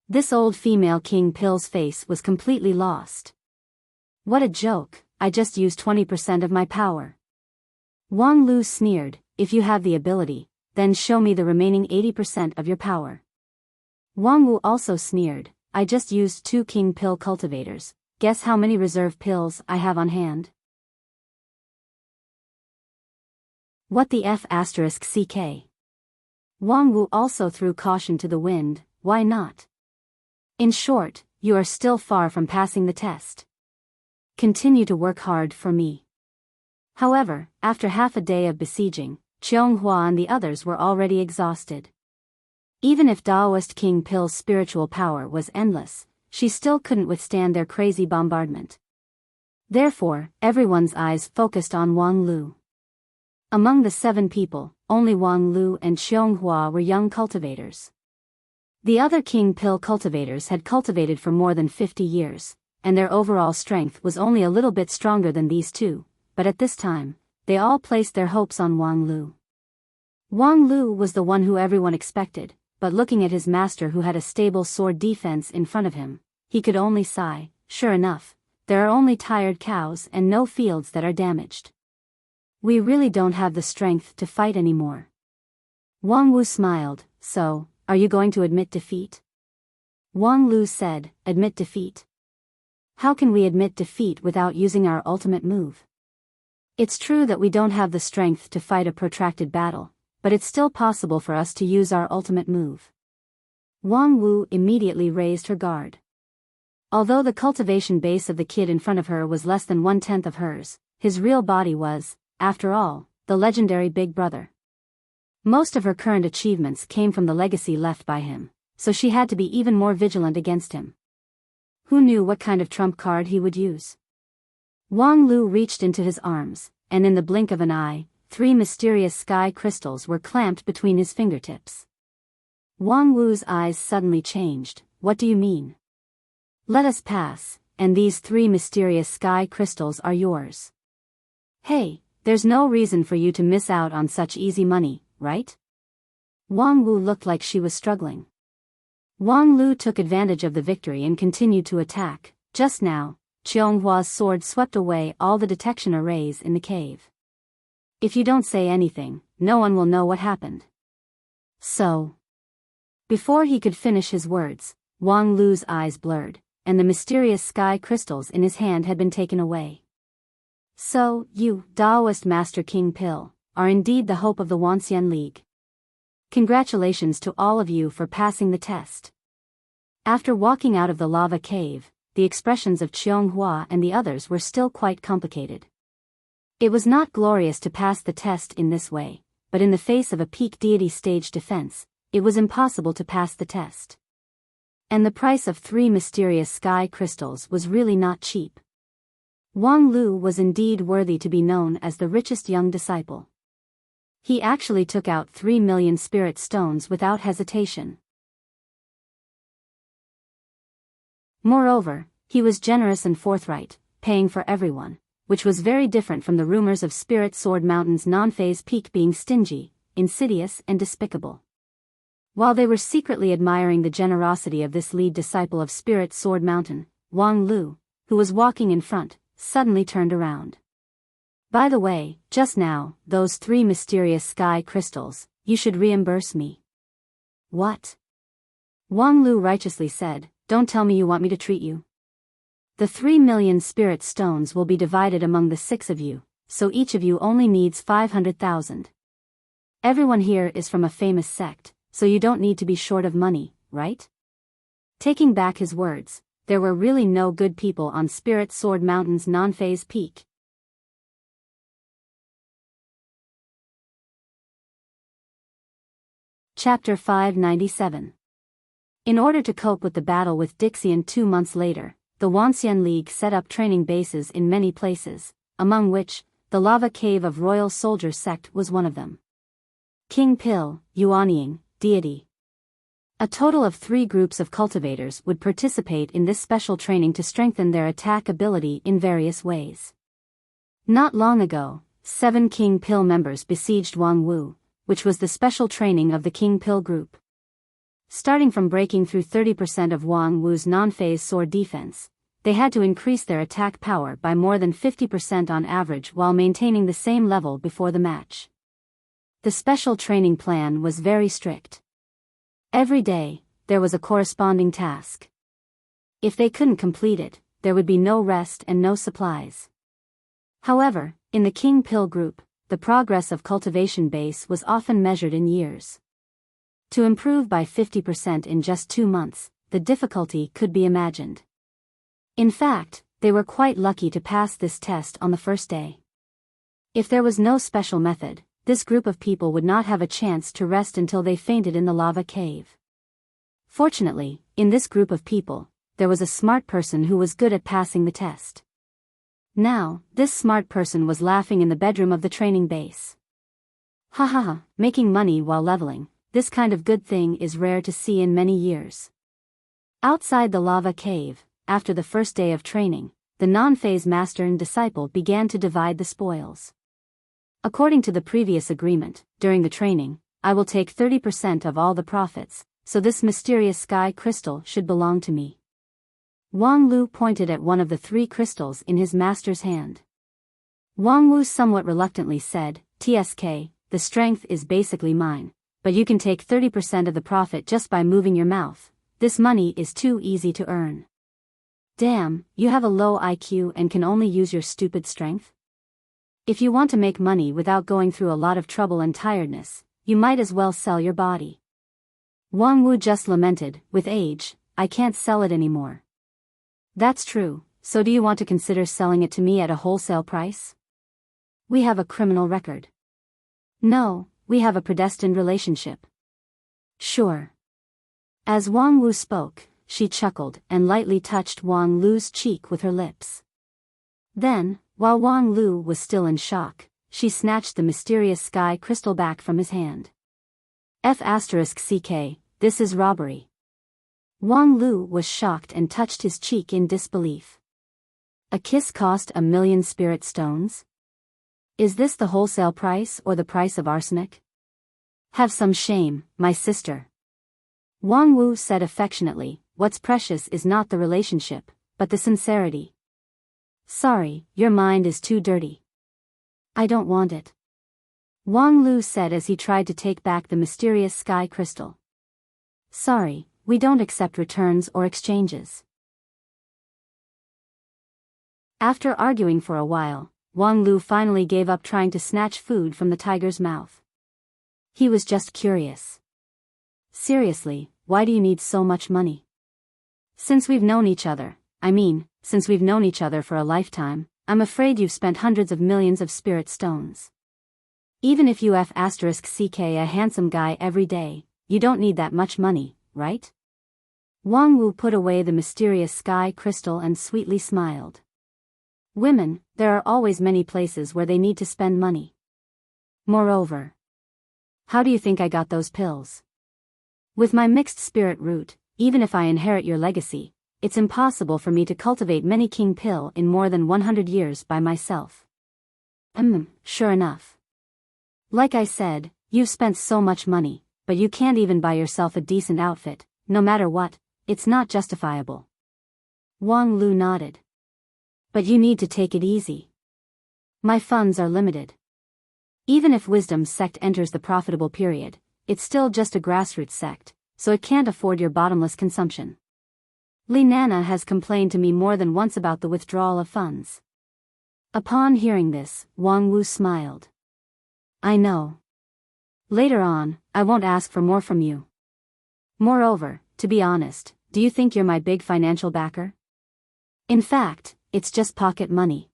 A: This old female King Pill's face was completely lost. What a joke, I just used 20% of my power. Wang Lu sneered, if you have the ability, then show me the remaining 80% of your power. Wang Wu also sneered, I just used 2 King Pill cultivators, guess how many reserve pills I have on hand? What the F***ck? Wang Wu also threw caution to the wind, why not? In short, you are still far from passing the test. Continue to work hard for me. However, after half a day of besieging, Qianghua and the others were already exhausted. Even if Daoist King Pill's spiritual power was endless, she still couldn't withstand their crazy bombardment. Therefore, everyone's eyes focused on Wang Lu. Among the 7 people, only Wang Lu and Qianghua were young cultivators. The other King Pill cultivators had cultivated for more than 50 years, and their overall strength was only a little bit stronger than these two, but at this time, they all placed their hopes on Wang Lu. Wang Lu was the one who everyone expected, but looking at his master who had a stable sword defense in front of him, he could only sigh, sure enough, there are only tired cows and no fields that are damaged. We really don't have the strength to fight anymore. Wang Wu smiled, so, are you going to admit defeat? Wang Lu said, admit defeat? How can we admit defeat without using our ultimate move? It's true that we don't have the strength to fight a protracted battle, but it's still possible for us to use our ultimate move. Wang Wu immediately raised her guard. Although the cultivation base of the kid in front of her was less than 1/10 of hers, his real body was, after all, the legendary Big Brother. Most of her current achievements came from the legacy left by him, so she had to be even more vigilant against him. Who knew what kind of trump card he would use? Wang Lu reached into his arms, and in the blink of an eye, 3 mysterious sky crystals were clamped between his fingertips. Wang Wu's eyes suddenly changed, what do you mean? Let us pass, and these 3 mysterious sky crystals are yours. Hey, there's no reason for you to miss out on such easy money, right? Wang Wu looked like she was struggling. Wang Lu took advantage of the victory and continued to attack. Just now, Qianghua's sword swept away all the detection arrays in the cave. If you don't say anything, no one will know what happened. So. Before he could finish his words, Wang Lu's eyes blurred, and the mysterious sky crystals in his hand had been taken away. So, you, Daoist Master King Pill, are indeed the hope of the Wuxia League. Congratulations to all of you for passing the test. After walking out of the lava cave, the expressions of Qianghua and the others were still quite complicated. It was not glorious to pass the test in this way, but in the face of a peak deity stage defense, it was impossible to pass the test. And the price of 3 mysterious sky crystals was really not cheap. Wang Lu was indeed worthy to be known as the richest young disciple. He actually took out 3 million spirit stones without hesitation. Moreover, he was generous and forthright, paying for everyone, which was very different from the rumors of Spirit Sword Mountain's non-phase peak being stingy, insidious and despicable. While they were secretly admiring the generosity of this lead disciple of Spirit Sword Mountain, Wang Lu, who was walking in front, suddenly turned around. By the way, just now, those 3 mysterious sky crystals, you should reimburse me. What? Wang Lu righteously said, don't tell me you want me to treat you. The 3 million spirit stones will be divided among the 6 of you, so each of you only needs 500,000. Everyone here is from a famous sect, so you don't need to be short of money, right? Taking back his words, there were really no good people on Spirit Sword Mountain's non-phase peak. Chapter 597. In order to cope with the battle with Dixian 2 months later, the Wuxia League set up training bases in many places, among which, the lava cave of Royal Soldier Sect was one of them. King Pill, Yuanying, Deity. A total of 3 groups of cultivators would participate in this special training to strengthen their attack ability in various ways. Not long ago, 7 King Pill members besieged Wang Wu, which was the special training of the King Pill group. Starting from breaking through 30% of Wang Wu's non-phase sword defense, they had to increase their attack power by more than 50% on average while maintaining the same level before the match. The special training plan was very strict. Every day, there was a corresponding task. If they couldn't complete it, there would be no rest and no supplies. However, in the King Pill group, the progress of cultivation base was often measured in years. To improve by 50% in just 2 months, the difficulty could be imagined. In fact, they were quite lucky to pass this test on the first day. If there was no special method, this group of people would not have a chance to rest until they fainted in the lava cave. Fortunately, in this group of people, there was a smart person who was good at passing the test. Now, this smart person was laughing in the bedroom of the training base. Ha ha ha, making money while leveling, this kind of good thing is rare to see in many years. Outside the lava cave, after the first day of training, the non-phase master and disciple began to divide the spoils. According to the previous agreement, during the training, I will take 30% of all the profits, so this mysterious sky crystal should belong to me. Wang Lu pointed at one of the 3 crystals in his master's hand. Wang Wu somewhat reluctantly said, "TSK, the strength is basically mine, but you can take 30% of the profit just by moving your mouth. This money is too easy to earn." Damn, you have a low IQ and can only use your stupid strength? If you want to make money without going through a lot of trouble and tiredness, you might as well sell your body. Wang Wu just lamented, "With age, I can't sell it anymore." That's true, so do you want to consider selling it to me at a wholesale price? We have a criminal record. No, we have a predestined relationship. Sure. As Wang Wu spoke, she chuckled and lightly touched Wang Lu's cheek with her lips. Then, while Wang Lu was still in shock, she snatched the mysterious sky crystal back from his hand. F***ck, this is robbery. Wang Lu was shocked and touched his cheek in disbelief. A kiss cost 1,000,000 spirit stones? Is this the wholesale price or the price of arsenic? Have some shame, my sister. Wang Wu said affectionately, "What's precious is not the relationship, but the sincerity." Sorry, your mind is too dirty. I don't want it. Wang Lu said as he tried to take back the mysterious sky crystal. Sorry, we don't accept returns or exchanges. After arguing for a while, Wang Lu finally gave up trying to snatch food from the tiger's mouth. He was just curious. Seriously, why do you need so much money? Since we've known each other for a lifetime, I'm afraid you've spent hundreds of millions of spirit stones. Even if you F***ck a handsome guy every day, you don't need that much money, right? Wang Wu put away the mysterious sky crystal and sweetly smiled. Women, there are always many places where they need to spend money. Moreover, how do you think I got those pills? With my mixed spirit root, even if I inherit your legacy, it's impossible for me to cultivate many king pill in more than 100 years by myself. Sure enough. Like I said, you've spent so much money, but you can't even buy yourself a decent outfit, no matter what, it's not justifiable. Wang Lu nodded. But you need to take it easy. My funds are limited. Even if Wisdom sect enters the profitable period, it's still just a grassroots sect, so it can't afford your bottomless consumption. Li Nana has complained to me more than once about the withdrawal of funds. Upon hearing this, Wang Wu smiled. I know. Later on, I won't ask for more from you. Moreover, to be honest, do you think you're my big financial backer? In fact, it's just pocket money.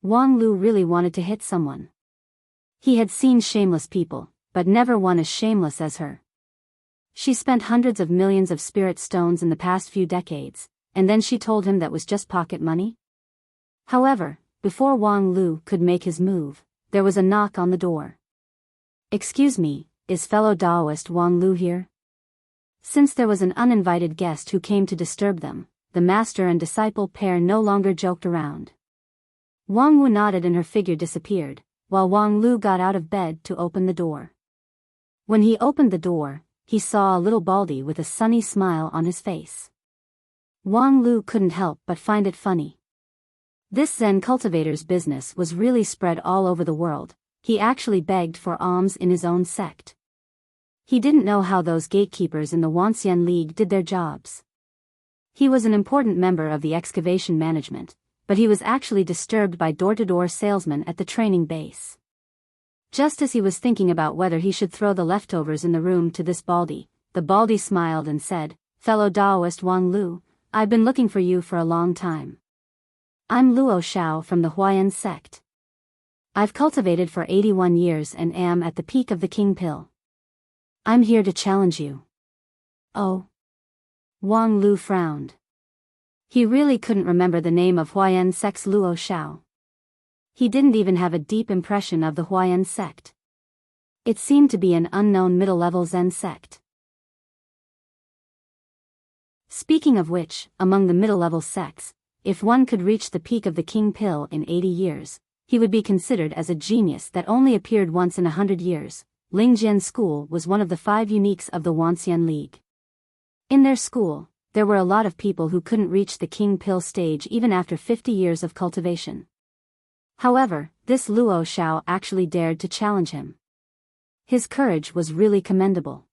A: Wang Lu really wanted to hit someone. He had seen shameless people, but never one as shameless as her. She spent hundreds of millions of spirit stones in the past few decades, and then she told him that was just pocket money? However, before Wang Lu could make his move, there was a knock on the door. Excuse me, is fellow Taoist Wang Lu here? Since there was an uninvited guest who came to disturb them, the master and disciple pair no longer joked around. Wang Wu nodded and her figure disappeared, while Wang Lu got out of bed to open the door. When he opened the door, he saw a little baldy with a sunny smile on his face. Wang Lu couldn't help but find it funny. This Zen cultivator's business was really spread all over the world. He actually begged for alms in his own sect. He didn't know how those gatekeepers in the Wanxian League did their jobs. He was an important member of the excavation management, but he was actually disturbed by door-to-door salesmen at the training base. Just as he was thinking about whether he should throw the leftovers in the room to this baldy, the baldy smiled and said, "Fellow Taoist Wang Lu, I've been looking for you for a long time. I'm Luo Xiao from the Huayan sect. I've cultivated for 81 years and am at the peak of the King Pill. I'm here to challenge you." Oh. Wang Lu frowned. He really couldn't remember the name of Huayan sect's Luo Xiao. He didn't even have a deep impression of the Huayan sect. It seemed to be an unknown middle-level Zen sect. Speaking of which, among the middle-level sects, if one could reach the peak of the King Pill in 80 years, he would be considered as a genius that only appeared once in 100 years. Lingjian School was one of the 5 uniques of the Wanxian League. In their school, there were a lot of people who couldn't reach the King Pill stage even after 50 years of cultivation. However, this Luo Xiao actually dared to challenge him. His courage was really commendable.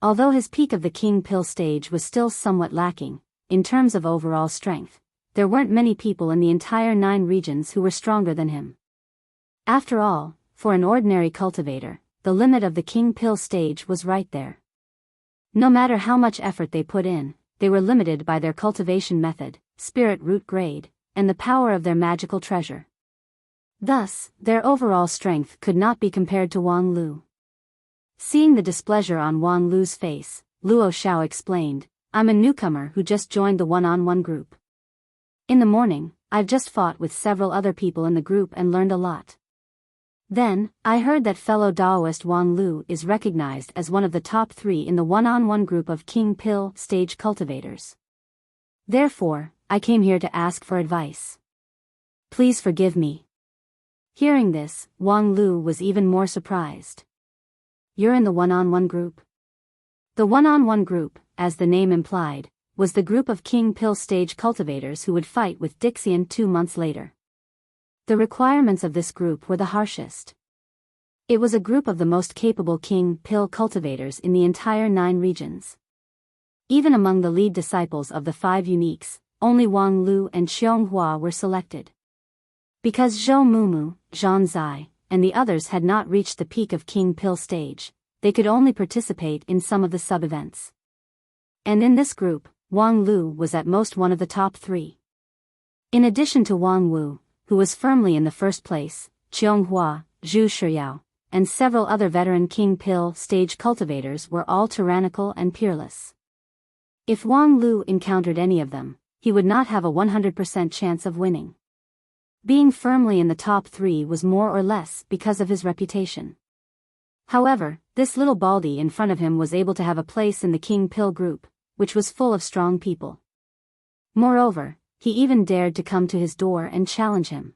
A: Although his peak of the King Pill stage was still somewhat lacking, in terms of overall strength, there weren't many people in the entire 9 regions who were stronger than him. After all, for an ordinary cultivator, the limit of the King Pill stage was right there. No matter how much effort they put in, they were limited by their cultivation method, spirit root grade, and the power of their magical treasure. Thus, their overall strength could not be compared to Wang Lu. Seeing the displeasure on Wang Lu's face, Luo Xiao explained, "I'm a newcomer who just joined the one-on-one group. In the morning, I've just fought with several other people in the group and learned a lot. Then, I heard that fellow Taoist Wang Lu is recognized as one of the top 3 in the one-on-one group of King Pill stage cultivators. Therefore, I came here to ask for advice. Please forgive me." Hearing this, Wang Lu was even more surprised. "You're in the one-on-one group?" The one-on-one group, as the name implied, was the group of King Pill stage cultivators who would fight with Dixian 2 months later. The requirements of this group were the harshest. It was a group of the most capable King Pill cultivators in the entire 9 regions. Even among the lead disciples of the 5 uniques, only Wang Lu and Xiong were selected. Because Zhou Mumu, Zhan Zai, and the others had not reached the peak of King Pill stage, they could only participate in some of the sub-events. And in this group, Wang Lu was at most one of the top 3. In addition to Wang Wu, who was firmly in the first place, Qianghua, Zhu Shiyao, and several other veteran King Pill stage cultivators were all tyrannical and peerless. If Wang Lu encountered any of them, he would not have a 100% chance of winning. Being firmly in the top 3 was more or less because of his reputation. However, this little baldy in front of him was able to have a place in the King Pill group, which was full of strong people. Moreover, he even dared to come to his door and challenge him.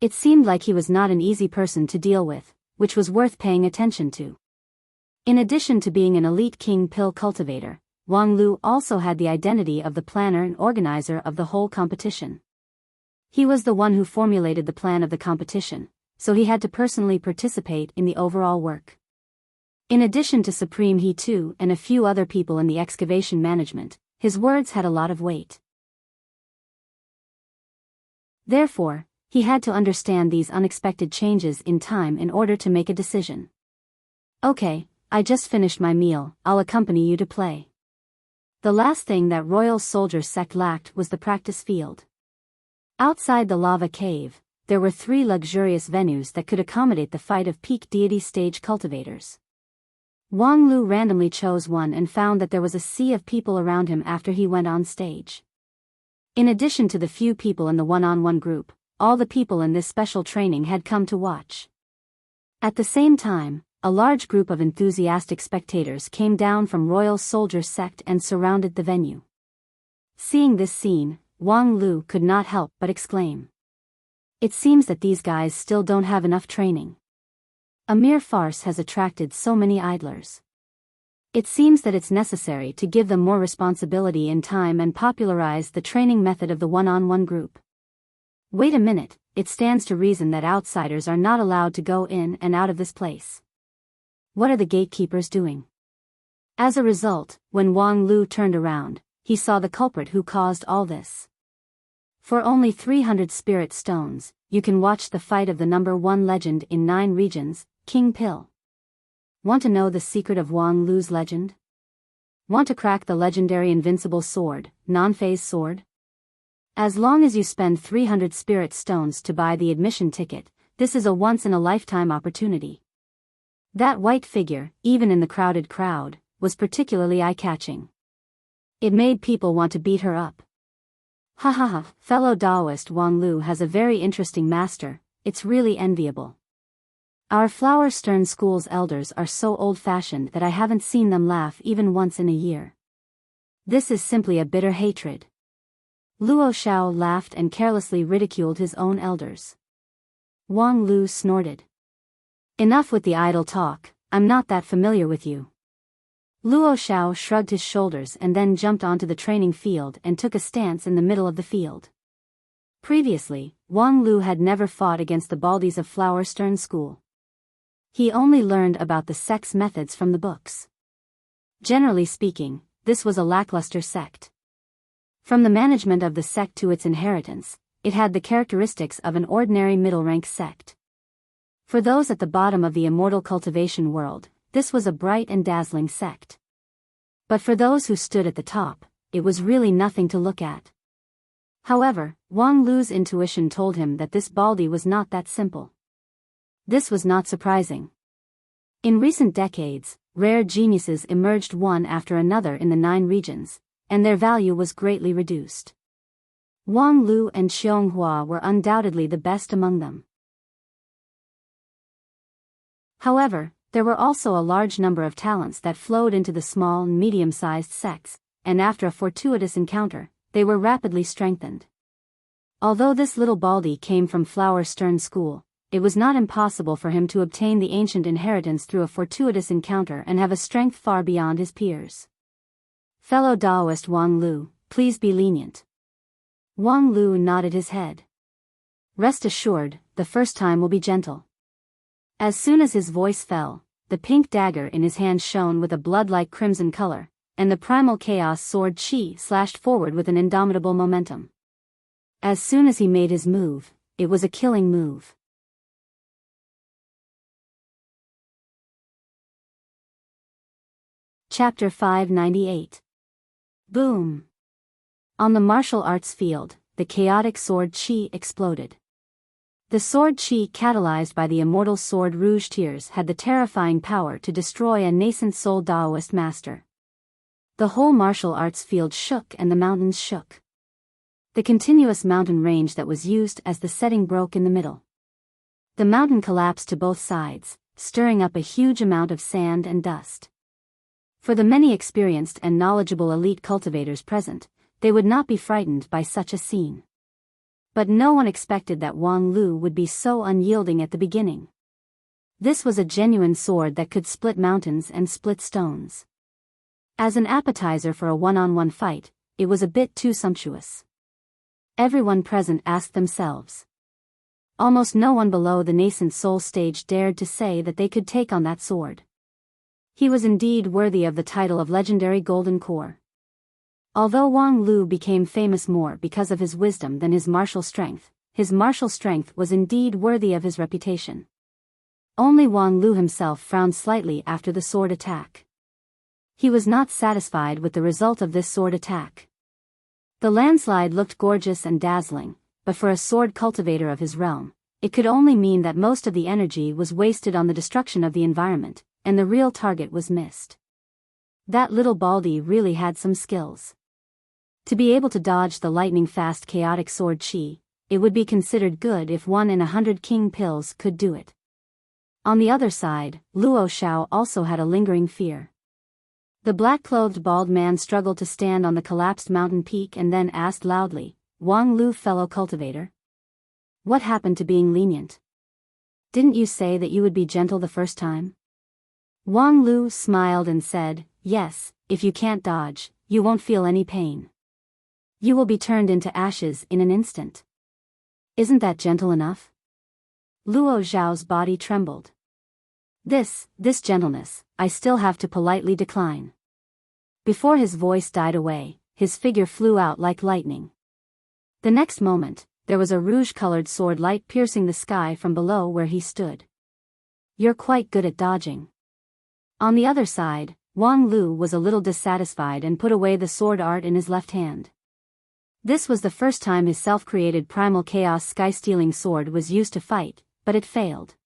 A: It seemed like he was not an easy person to deal with, which was worth paying attention to. In addition to being an elite King Pill cultivator, Wang Lu also had the identity of the planner and organizer of the whole competition. He was the one who formulated the plan of the competition, so he had to personally participate in the overall work. In addition to Supreme He too and a few other people in the excavation management, his words had a lot of weight. Therefore, he had to understand these unexpected changes in time in order to make a decision. "Okay, I just finished my meal, I'll accompany you to play." The last thing that Royal Soldier sect lacked was the practice field. Outside the lava cave, there were 3 luxurious venues that could accommodate the fight of peak deity stage cultivators. Wang Lu randomly chose one and found that there was a sea of people around him after he went on stage. In addition to the few people in the one-on-one group, all the people in this special training had come to watch. At the same time, a large group of enthusiastic spectators came down from Royal Soldier sect and surrounded the venue. Seeing this scene, Wang Lu could not help but exclaim, It seems that these guys still don't have enough training. A mere farce has attracted so many idlers. It seems that it's necessary to give them more responsibility in time and popularize the training method of the one-on-one group. Wait a minute, it stands to reason that outsiders are not allowed to go in and out of this place. What are the gatekeepers doing? As a result, when Wang Lu turned around, he saw the culprit who caused all this. For only 300 spirit stones, you can watch the fight of the number 1 legend in 9 regions, King Pill. Want to know the secret of Wang Lu's legend? Want to crack the legendary invincible sword, non-phase sword? As long as you spend 300 spirit stones to buy the admission ticket, this is a once-in-a-lifetime opportunity. That white figure, even in the crowded crowd, was particularly eye-catching. It made people want to beat her up. Ha ha ha, fellow Taoist Wang Lu has a very interesting master, it's really enviable. Our Flower Stern School's elders are so old-fashioned that I haven't seen them laugh even once in a year. This is simply a bitter hatred. Luo Xiao laughed and carelessly ridiculed his own elders. Wang Lu snorted. Enough with the idle talk, I'm not that familiar with you. Luo Xiao shrugged his shoulders and then jumped onto the training field and took a stance in the middle of the field. Previously, Wang Lu had never fought against the Baldies of Flower Stern School. He only learned about the sect's methods from the books. Generally speaking, this was a lackluster sect. From the management of the sect to its inheritance, it had the characteristics of an ordinary middle-rank sect. For those at the bottom of the immortal cultivation world, this was a bright and dazzling sect. But for those who stood at the top, it was really nothing to look at. However, Wang Lu's intuition told him that this Baldi was not that simple. This was not surprising. In recent decades, rare geniuses emerged one after another in the 9 regions, and their value was greatly reduced. Wang Lu and Xianghua were undoubtedly the best among them. However, there were also a large number of talents that flowed into the small and medium-sized sects, and after a fortuitous encounter, they were rapidly strengthened. Although this little Baldi came from Flower Stern School, it was not impossible for him to obtain the ancient inheritance through a fortuitous encounter and have a strength far beyond his peers. Fellow Taoist Wang Lu, please be lenient. Wang Lu nodded his head. Rest assured, the first time will be gentle. As soon as his voice fell, the pink dagger in his hand shone with a blood-like crimson color, and the primal chaos sword Qi slashed forward with an indomitable momentum. As soon as he made his move, it was a killing move. Chapter 598. Boom! On the martial arts field, the chaotic sword Qi exploded. The sword Qi catalyzed by the immortal sword Rouge Tears had the terrifying power to destroy a nascent soul Taoist master. The whole martial arts field shook and the mountains shook. The continuous mountain range that was used as the setting broke in the middle. The mountain collapsed to both sides, stirring up a huge amount of sand and dust. For the many experienced and knowledgeable elite cultivators present, they would not be frightened by such a scene. But no one expected that Wang Lu would be so unyielding at the beginning. This was a genuine sword that could split mountains and split stones. As an appetizer for a one-on-one fight, it was a bit too sumptuous. Everyone present asked themselves. Almost no one below the nascent soul stage dared to say that they could take on that sword. He was indeed worthy of the title of legendary Golden Core. Although Wang Lu became famous more because of his wisdom than his martial strength was indeed worthy of his reputation. Only Wang Lu himself frowned slightly after the sword attack. He was not satisfied with the result of this sword attack. The landslide looked gorgeous and dazzling, but for a sword cultivator of his realm, it could only mean that most of the energy was wasted on the destruction of the environment, and the real target was missed. That little Baldi really had some skills. To be able to dodge the lightning-fast chaotic sword Qi, it would be considered good if 1 in 100 king pills could do it. On the other side, Luo Xiao also had a lingering fear. The black-clothed bald man struggled to stand on the collapsed mountain peak and then asked loudly, "Wang Lu, fellow cultivator? What happened to being lenient? Didn't you say that you would be gentle the first time? Wang Lu smiled and said, yes, if you can't dodge, you won't feel any pain. You will be turned into ashes in an instant. Isn't that gentle enough? Luo Zhao's body trembled. This gentleness, I still have to politely decline. Before his voice died away, his figure flew out like lightning. The next moment, there was a rouge-colored sword light piercing the sky from below where he stood. You're quite good at dodging. On the other side, Wang Lu was a little dissatisfied and put away the sword art in his left hand. This was the first time his self-created primal chaos sky-stealing sword was used to fight, but it failed.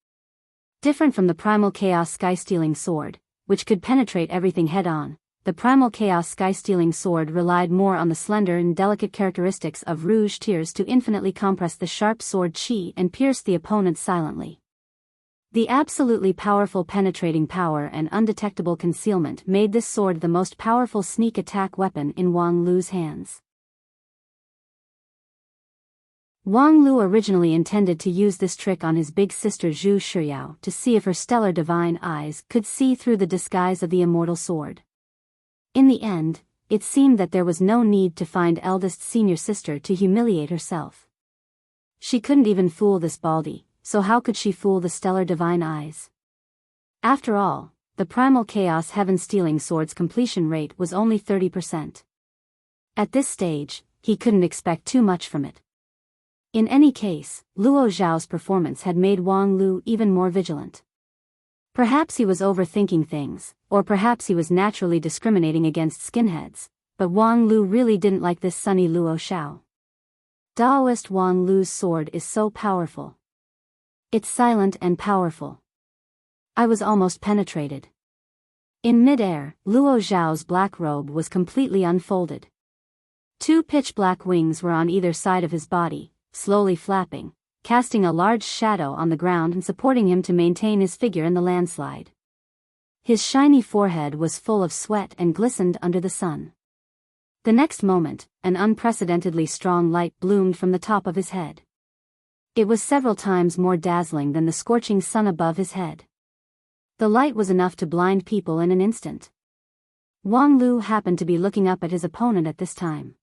A: Different from the primal chaos sky-stealing sword, which could penetrate everything head-on, the primal chaos sky-stealing sword relied more on the slender and delicate characteristics of rouge tears to infinitely compress the sharp sword chi and pierce the opponent silently. The absolutely powerful penetrating power and undetectable concealment made this sword the most powerful sneak attack weapon in Wang Lu's hands. Wang Lu originally intended to use this trick on his big sister Zhu Shiyao to see if her stellar divine eyes could see through the disguise of the immortal sword. In the end, it seemed that there was no need to find eldest senior sister to humiliate herself. She couldn't even fool this baldy, so how could she fool the stellar divine eyes? After all, the primal chaos heaven-stealing sword's completion rate was only 30%. At this stage, he couldn't expect too much from it. In any case, Luo Zhao's performance had made Wang Lu even more vigilant. Perhaps he was overthinking things, or perhaps he was naturally discriminating against skinheads, but Wang Lu really didn't like this sunny Luo Zhao. Daoist Wang Lu's sword is so powerful. It's silent and powerful. I was almost penetrated. In mid-air, Luo Zhao's black robe was completely unfolded. Two pitch-black wings were on either side of his body, slowly flapping, casting a large shadow on the ground and supporting him to maintain his figure in the landslide. His shiny forehead was full of sweat and glistened under the sun. The next moment, an unprecedentedly strong light bloomed from the top of his head. It was several times more dazzling than the scorching sun above his head. The light was enough to blind people in an instant. Wang Lu happened to be looking up at his opponent at this time.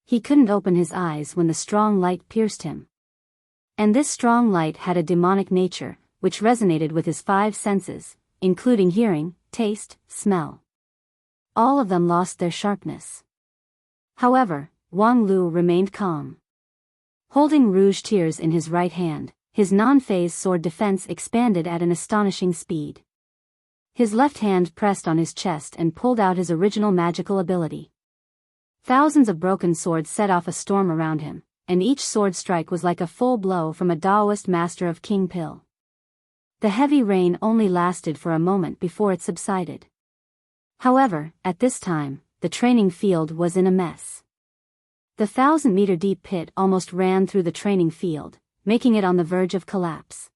A: He couldn't open his eyes when the strong light pierced him. And this strong light had a demonic nature, which resonated with his 5 senses, including hearing, taste, smell. All of them lost their sharpness. However, Wang Lu remained calm. Holding rouge tears in his right hand, his non-phase sword defense expanded at an astonishing speed. His left hand pressed on his chest and pulled out his original magical ability. Thousands of broken swords set off a storm around him, and each sword strike was like a full blow from a Daoist master of King Pill. The heavy rain only lasted for a moment before it subsided. However, at this time, the training field was in a mess. The 1,000-meter deep pit almost ran through the training field, making it on the verge of collapse.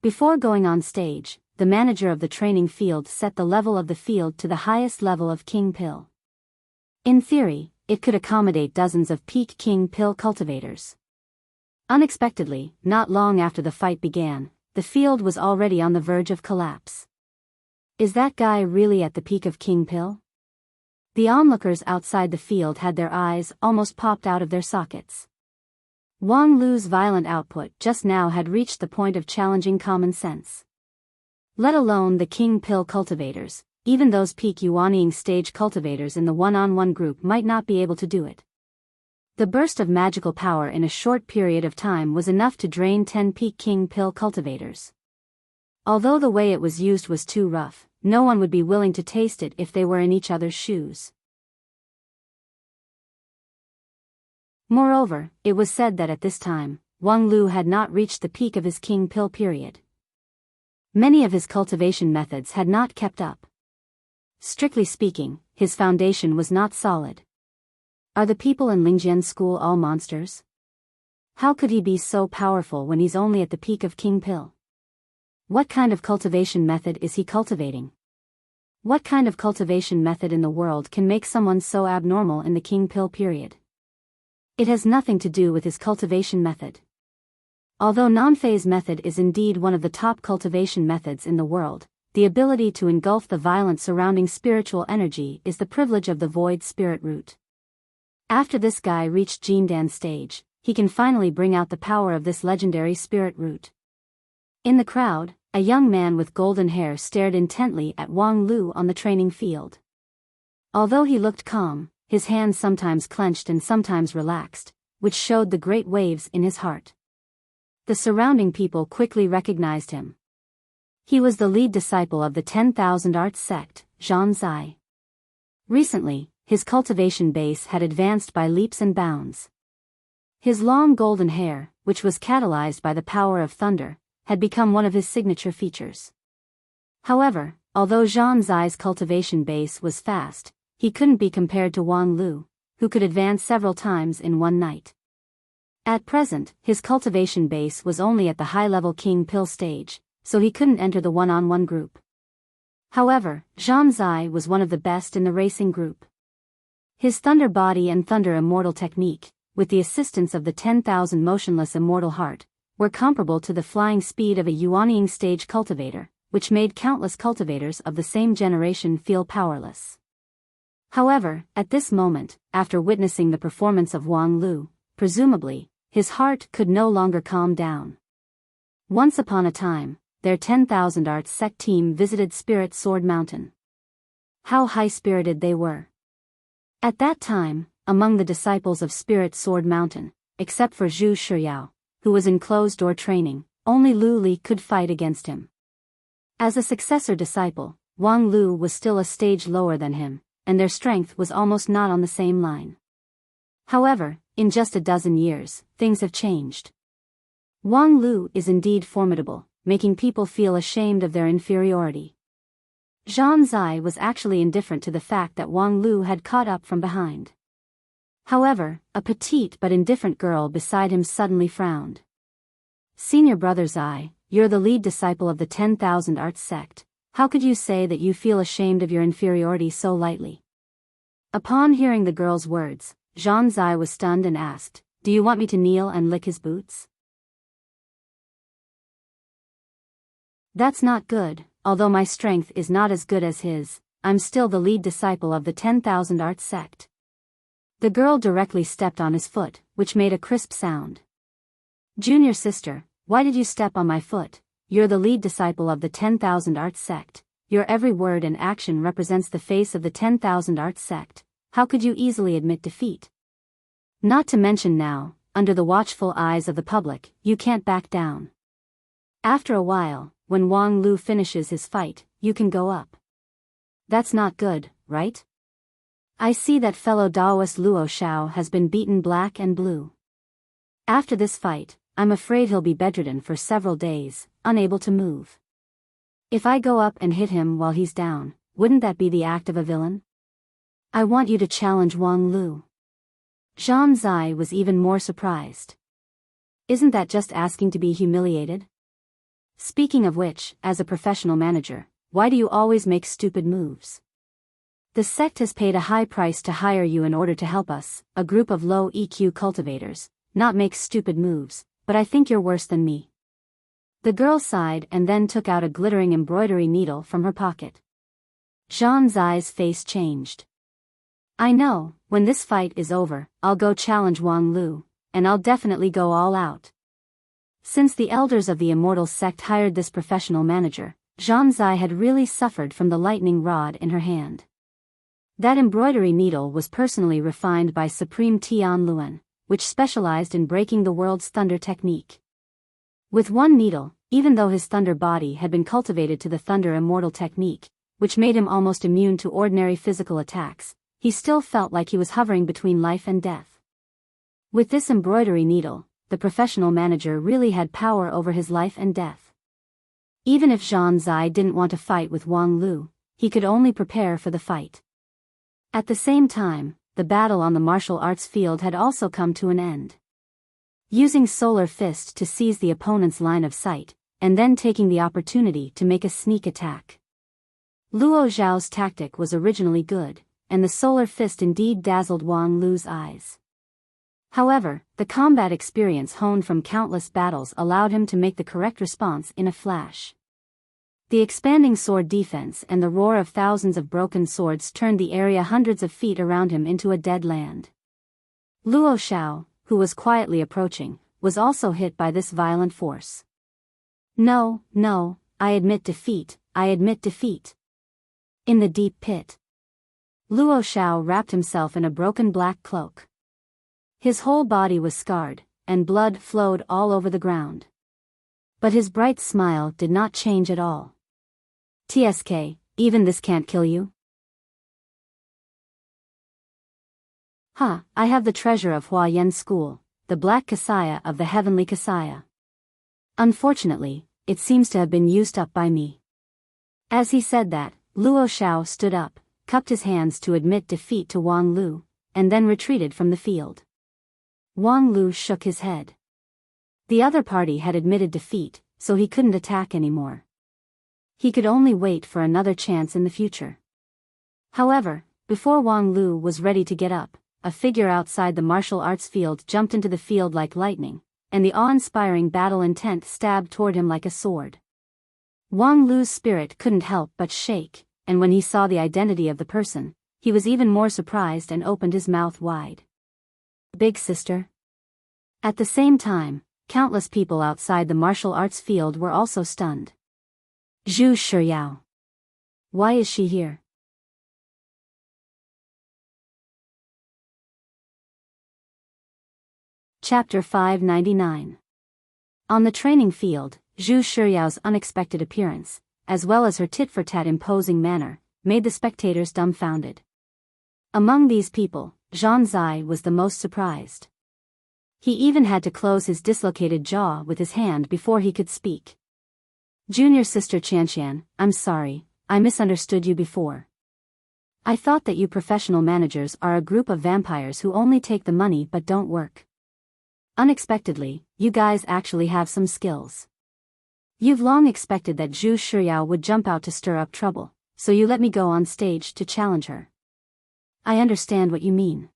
A: Before going on stage, the manager of the training field set the level of the field to the highest level of King Pill. In theory, it could accommodate dozens of peak King Pill cultivators. Unexpectedly, not long after the fight began, the field was already on the verge of collapse. Is that guy really at the peak of King Pill? The onlookers outside the field had their eyes almost popped out of their sockets. Wang Lu's violent output just now had reached the point of challenging common sense. Let alone the King Pill cultivators, even those peak Yuanying stage cultivators in the one-on-one group might not be able to do it. The burst of magical power in a short period of time was enough to drain 10 peak King Pill cultivators. Although the way it was used was too rough, no one would be willing to taste it if they were in each other's shoes. Moreover, it was said that at this time, Wang Lu had not reached the peak of his King Pill period. Many of his cultivation methods had not kept up. Strictly speaking, his foundation was not solid. Are the people in Lingjian school all monsters? How could he be so powerful when he's only at the peak of King Pill? What kind of cultivation method is he cultivating? What kind of cultivation method in the world can make someone so abnormal in the King Pill period? It has nothing to do with his cultivation method. Although non-phase method is indeed one of the top cultivation methods in the world, the ability to engulf the violent surrounding spiritual energy is the privilege of the void spirit root. After this guy reached Jindan stage, he can finally bring out the power of this legendary spirit root. In the crowd, a young man with golden hair stared intently at Wang Lu on the training field. Although he looked calm, his hands sometimes clenched and sometimes relaxed, which showed the great waves in his heart. The surrounding people quickly recognized him. He was the lead disciple of the 10,000 Arts sect, Zhan Zai. Recently, his cultivation base had advanced by leaps and bounds. His long golden hair, which was catalyzed by the power of thunder, had become one of his signature features. However, although Zhan Zai's cultivation base was fast, he couldn't be compared to Wang Lu, who could advance several times in one night. At present, his cultivation base was only at the high-level King Pill stage, so he couldn't enter the one-on-one group. However, Zhan Zai was one of the best in the racing group. His thunder body and thunder immortal technique, with the assistance of the 10,000 motionless immortal heart, were comparable to the flying speed of a Yuanying stage cultivator, which made countless cultivators of the same generation feel powerless. However, at this moment, after witnessing the performance of Wang Lu, presumably, his heart could no longer calm down. Once upon a time, their 10,000 Arts sect team visited Spirit Sword Mountain. How high-spirited they were. At that time, among the disciples of Spirit Sword Mountain, except for Zhu Shiyao, who was in closed-door training, only Lu Li could fight against him. As a successor disciple, Wang Lu was still a stage lower than him, and their strength was almost not on the same line. However, in just a dozen years, things have changed. Wang Lu is indeed formidable, making people feel ashamed of their inferiority. Zhan Zai was actually indifferent to the fact that Wang Lu had caught up from behind. However, a petite but indifferent girl beside him suddenly frowned. "Senior brother Zai, you're the lead disciple of the 10,000 Arts sect. How could you say that you feel ashamed of your inferiority so lightly?" Upon hearing the girl's words, Zhan Zai was stunned and asked, "Do you want me to kneel and lick his boots?" "That's not good. Although my strength is not as good as his, I'm still the lead disciple of the 10,000 Arts sect." The girl directly stepped on his foot, which made a crisp sound. "Junior sister, why did you step on my foot? You're the lead disciple of the 10,000 Arts sect. Your every word and action represents the face of the 10,000 Arts sect. How could you easily admit defeat? Not to mention now, under the watchful eyes of the public, you can't back down. After a while, when Wang Lu finishes his fight, you can go up. That's not good, right? I see that fellow Daoist Luo Shao has been beaten black and blue. After this fight, I'm afraid he'll be bedridden for several days, unable to move. If I go up and hit him while he's down, wouldn't that be the act of a villain? I want you to challenge Wang Lu." Zhan Zai was even more surprised. "Isn't that just asking to be humiliated? Speaking of which, as a professional manager, why do you always make stupid moves? The sect has paid a high price to hire you in order to help us, a group of low EQ cultivators, not make stupid moves, but I think you're worse than me." The girl sighed and then took out a glittering embroidery needle from her pocket. Zhan Zai's face changed. "I know, when this fight is over, I'll go challenge Wang Lu, and I'll definitely go all out." Since the elders of the Immortal sect hired this professional manager, Zhan Zai had really suffered from the lightning rod in her hand. That embroidery needle was personally refined by Supreme Tian Luan, which specialized in breaking the world's thunder technique. With one needle, even though his thunder body had been cultivated to the thunder immortal technique, which made him almost immune to ordinary physical attacks, he still felt like he was hovering between life and death. With this embroidery needle, the professional manager really had power over his life and death. Even if Zhan Zai didn't want to fight with Wang Lu, he could only prepare for the fight. At the same time, the battle on the martial arts field had also come to an end. Using Solar Fist to seize the opponent's line of sight, and then taking the opportunity to make a sneak attack. Luo Zhao's tactic was originally good, and the Solar Fist indeed dazzled Wang Lu's eyes. However, the combat experience honed from countless battles allowed him to make the correct response in a flash. The expanding sword defense and the roar of thousands of broken swords turned the area hundreds of feet around him into a dead land. Luo Xiao, who was quietly approaching, was also hit by this violent force. No, I admit defeat, I admit defeat. In the deep pit, Luo Xiao wrapped himself in a broken black cloak. His whole body was scarred, and blood flowed all over the ground. But his bright smile did not change at all. TSK, even this can't kill you? Ha, I have the treasure of Hua Yan School, the black Kasaya of the heavenly Kasaya. Unfortunately, it seems to have been used up by me. As he said that, Luo Xiao stood up, cupped his hands to admit defeat to Wang Lu, and then retreated from the field. Wang Lu shook his head. The other party had admitted defeat, so he couldn't attack anymore. He could only wait for another chance in the future. However, before Wang Lu was ready to get up, a figure outside the martial arts field jumped into the field like lightning, and the awe-inspiring battle intent stabbed toward him like a sword. Wang Lu's spirit couldn't help but shake, and when he saw the identity of the person, he was even more surprised and opened his mouth wide. Big sister? At the same time, countless people outside the martial arts field were also stunned. Zhu Shiyao. Why is she here? Chapter 599. On the training field, Zhu Shiyao's unexpected appearance, as well as her tit-for-tat imposing manner, made the spectators dumbfounded. Among these people, Zhang Zai was the most surprised. He even had to close his dislocated jaw with his hand before he could speak. Junior sister Qianqian, I'm sorry, I misunderstood you before. I thought that you professional managers are a group of vampires who only take the money but don't work. Unexpectedly, you guys actually have some skills. You've long expected that Zhu Shiyao would jump out to stir up trouble, so you let me go on stage to challenge her. I understand what you mean.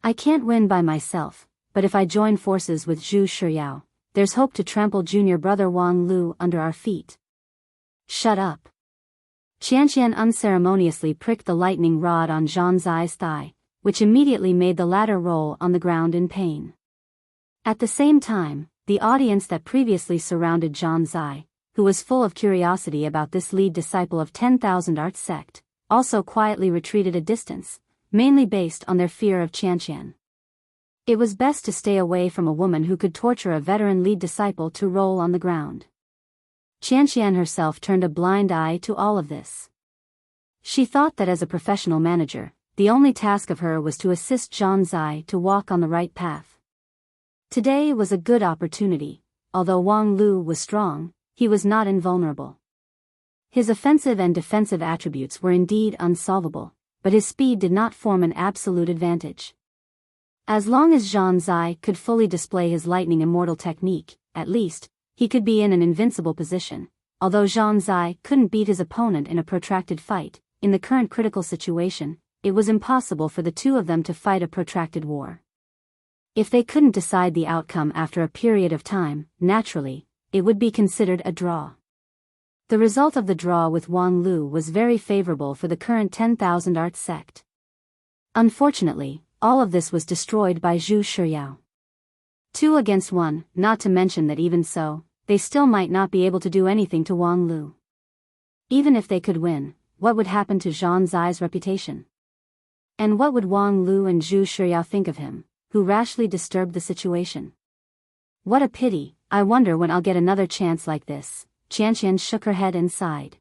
A: I can't win by myself, but if I join forces with Zhu Shiyao, there's hope to trample junior brother Wang Lu under our feet. Shut up. Qianqian unceremoniously pricked the lightning rod on Zhang Zai's thigh, which immediately made the latter roll on the ground in pain. At the same time, the audience that previously surrounded Zhang Zai, who was full of curiosity about this lead disciple of 10,000 Arts sect, also quietly retreated a distance, mainly based on their fear of Qianqian. It was best to stay away from a woman who could torture a veteran lead disciple to roll on the ground. Qianqian herself turned a blind eye to all of this. She thought that as a professional manager, the only task of her was to assist Zhang Zai to walk on the right path. Today was a good opportunity. Although Wang Lu was strong, he was not invulnerable. His offensive and defensive attributes were indeed unsolvable, but his speed did not form an absolute advantage. As long as Zhang Zai could fully display his lightning immortal technique, at least, he could be in an invincible position. Although Zhang Zai couldn't beat his opponent in a protracted fight, in the current critical situation, it was impossible for the two of them to fight a protracted war. If they couldn't decide the outcome after a period of time, naturally, it would be considered a draw. The result of the draw with Wang Lu was very favorable for the current 10,000 Arts sect. Unfortunately, all of this was destroyed by Zhu Shiyao. 2 against 1, not to mention that even so, they still might not be able to do anything to Wang Lu. Even if they could win, what would happen to Zhang Zai's reputation? And what would Wang Lu and Zhu Shiyao think of him, who rashly disturbed the situation? What a pity, I wonder when I'll get another chance like this. Qianqian shook her head and sighed.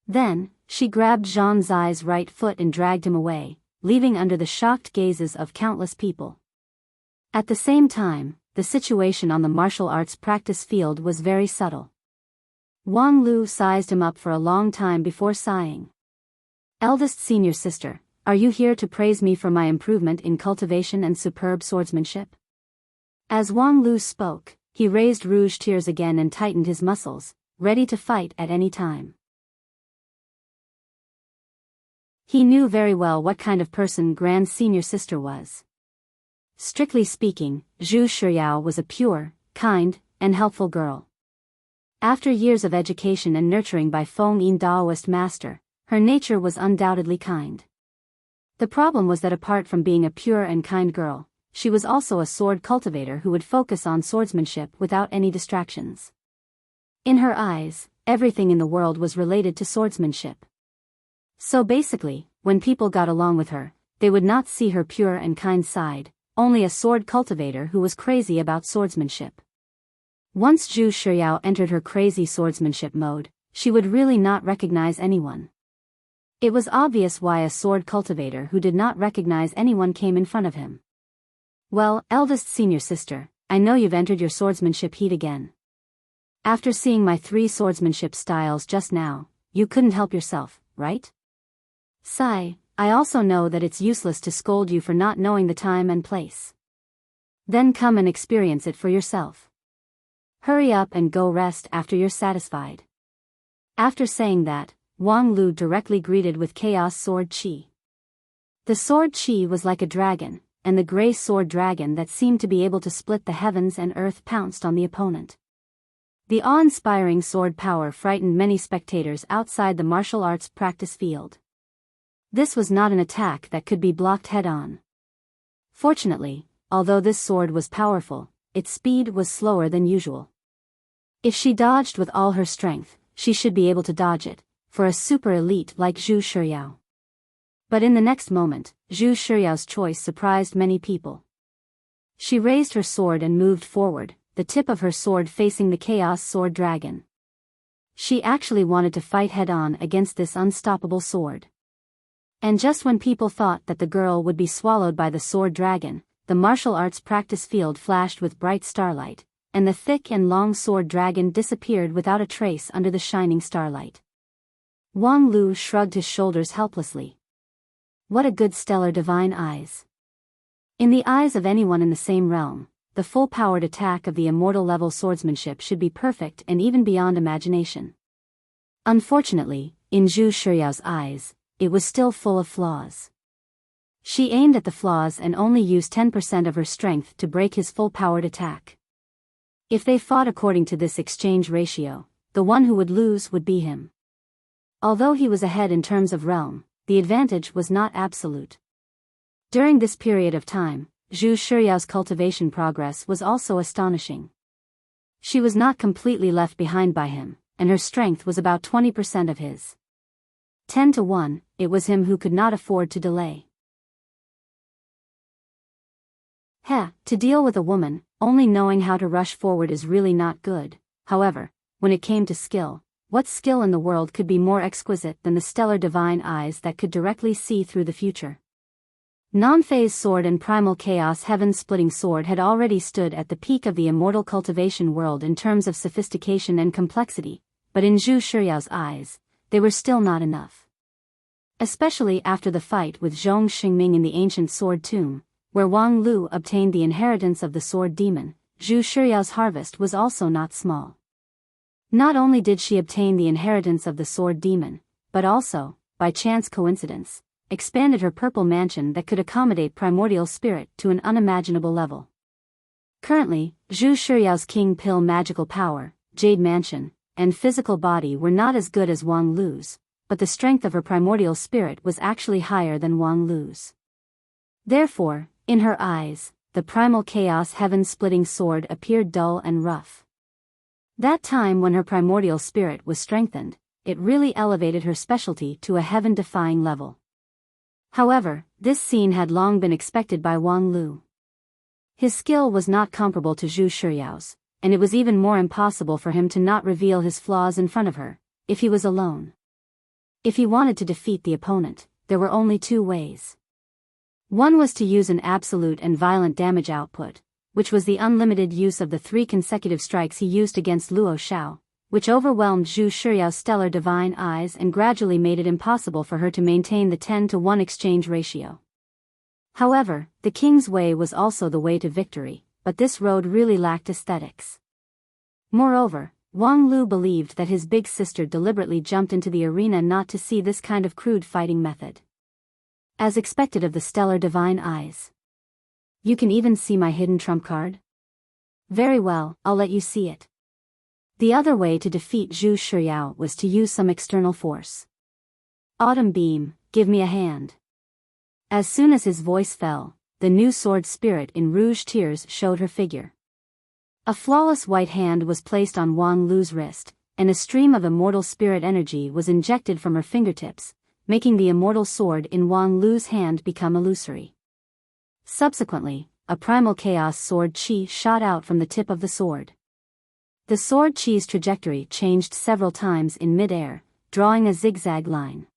A: Then, she grabbed Zhang Zai's right foot and dragged him away, leaving under the shocked gazes of countless people. At the same time, the situation on the martial arts practice field was very subtle. Wang Lu sized him up for a long time before sighing. Eldest senior sister, are you here to praise me for my improvement in cultivation and superb swordsmanship? As Wang Lu spoke, he raised rouge tears again and tightened his muscles, ready to fight at any time. He knew very well what kind of person Grand Senior Sister was. Strictly speaking, Zhu Shiyao was a pure, kind, and helpful girl. After years of education and nurturing by Feng Yin Daoist master, her nature was undoubtedly kind. The problem was that apart from being a pure and kind girl, she was also a sword cultivator who would focus on swordsmanship without any distractions. In her eyes, everything in the world was related to swordsmanship. So basically, when people got along with her, they would not see her pure and kind side, only a sword cultivator who was crazy about swordsmanship. Once Zhu Shiyao entered her crazy swordsmanship mode, she would really not recognize anyone. It was obvious why a sword cultivator who did not recognize anyone came in front of him. "Well, eldest senior sister, I know you've entered your swordsmanship heat again. After seeing my 3 swordsmanship styles just now, you couldn't help yourself, right? Sigh, I also know that it's useless to scold you for not knowing the time and place. Then come and experience it for yourself. Hurry up and go rest after you're satisfied." After saying that, Wang Lu directly greeted with Chaos Sword Qi. The sword Qi was like a dragon, and the gray sword dragon that seemed to be able to split the heavens and earth pounced on the opponent. The awe-inspiring sword power frightened many spectators outside the martial arts practice field. This was not an attack that could be blocked head-on. Fortunately, although this sword was powerful, its speed was slower than usual. If she dodged with all her strength, she should be able to dodge it, for a super elite like Zhu Shiyao. But in the next moment, Zhu Shiyao's choice surprised many people. She raised her sword and moved forward, the tip of her sword facing the Chaos Sword Dragon. She actually wanted to fight head-on against this unstoppable sword. And just when people thought that the girl would be swallowed by the sword dragon, the martial arts practice field flashed with bright starlight, and the thick and long sword dragon disappeared without a trace under the shining starlight. Wang Lu shrugged his shoulders helplessly. What a good stellar divine eyes. In the eyes of anyone in the same realm, the full-powered attack of the immortal-level swordsmanship should be perfect and even beyond imagination. Unfortunately, in Zhu Shiyao's eyes, it was still full of flaws. She aimed at the flaws and only used 10% of her strength to break his full-powered attack. If they fought according to this exchange ratio, the one who would lose would be him. Although he was ahead in terms of realm, the advantage was not absolute. During this period of time, Zhu Shiyao's cultivation progress was also astonishing. She was not completely left behind by him, and her strength was about 20% of his. 10 to 1, it was him who could not afford to delay. To deal with a woman, only knowing how to rush forward is really not good. However, when it came to skill, what skill in the world could be more exquisite than the stellar divine eyes that could directly see through the future? Non-phase sword and primal chaos heaven-splitting sword had already stood at the peak of the immortal cultivation world in terms of sophistication and complexity, but in Zhu Shiyao's eyes, they were still not enough. Especially after the fight with Zhong Xingming in the ancient sword tomb, where Wang Lu obtained the inheritance of the sword demon, Zhu Shiyao's harvest was also not small. Not only did she obtain the inheritance of the sword demon, but also, by chance coincidence, expanded her purple mansion that could accommodate primordial spirit to an unimaginable level. Currently, Zhu Shiyao's king pill magical power, jade mansion, and physical body were not as good as Wang Lu's, but the strength of her primordial spirit was actually higher than Wang Lu's. Therefore, in her eyes, the primal chaos heaven-splitting sword appeared dull and rough. That time when her primordial spirit was strengthened, it really elevated her specialty to a heaven-defying level. However, this scene had long been expected by Wang Lu. His skill was not comparable to Zhu Shiyao's, and it was even more impossible for him to not reveal his flaws in front of her, if he was alone. If he wanted to defeat the opponent, there were only 2 ways. One was to use an absolute and violent damage output, which was the unlimited use of the 3 consecutive strikes he used against Luo Xiao, which overwhelmed Zhu Shiyao's stellar divine eyes and gradually made it impossible for her to maintain the 10 to 1 exchange ratio. However, the king's way was also the way to victory, but this road really lacked aesthetics. Moreover, Wang Lu believed that his big sister deliberately jumped into the arena not to see this kind of crude fighting method. As expected of the stellar divine eyes. You can even see my hidden trump card? Very well, I'll let you see it. The other way to defeat Zhu Shiyao was to use some external force. Autumn Beam, give me a hand. As soon as his voice fell, the new sword spirit in rouge tears showed her figure. A flawless white hand was placed on Wang Lu's wrist, and a stream of immortal spirit energy was injected from her fingertips, making the immortal sword in Wang Lu's hand become illusory. Subsequently, a primal chaos sword chi shot out from the tip of the sword. The sword chi's trajectory changed several times in mid-air, drawing a zigzag line.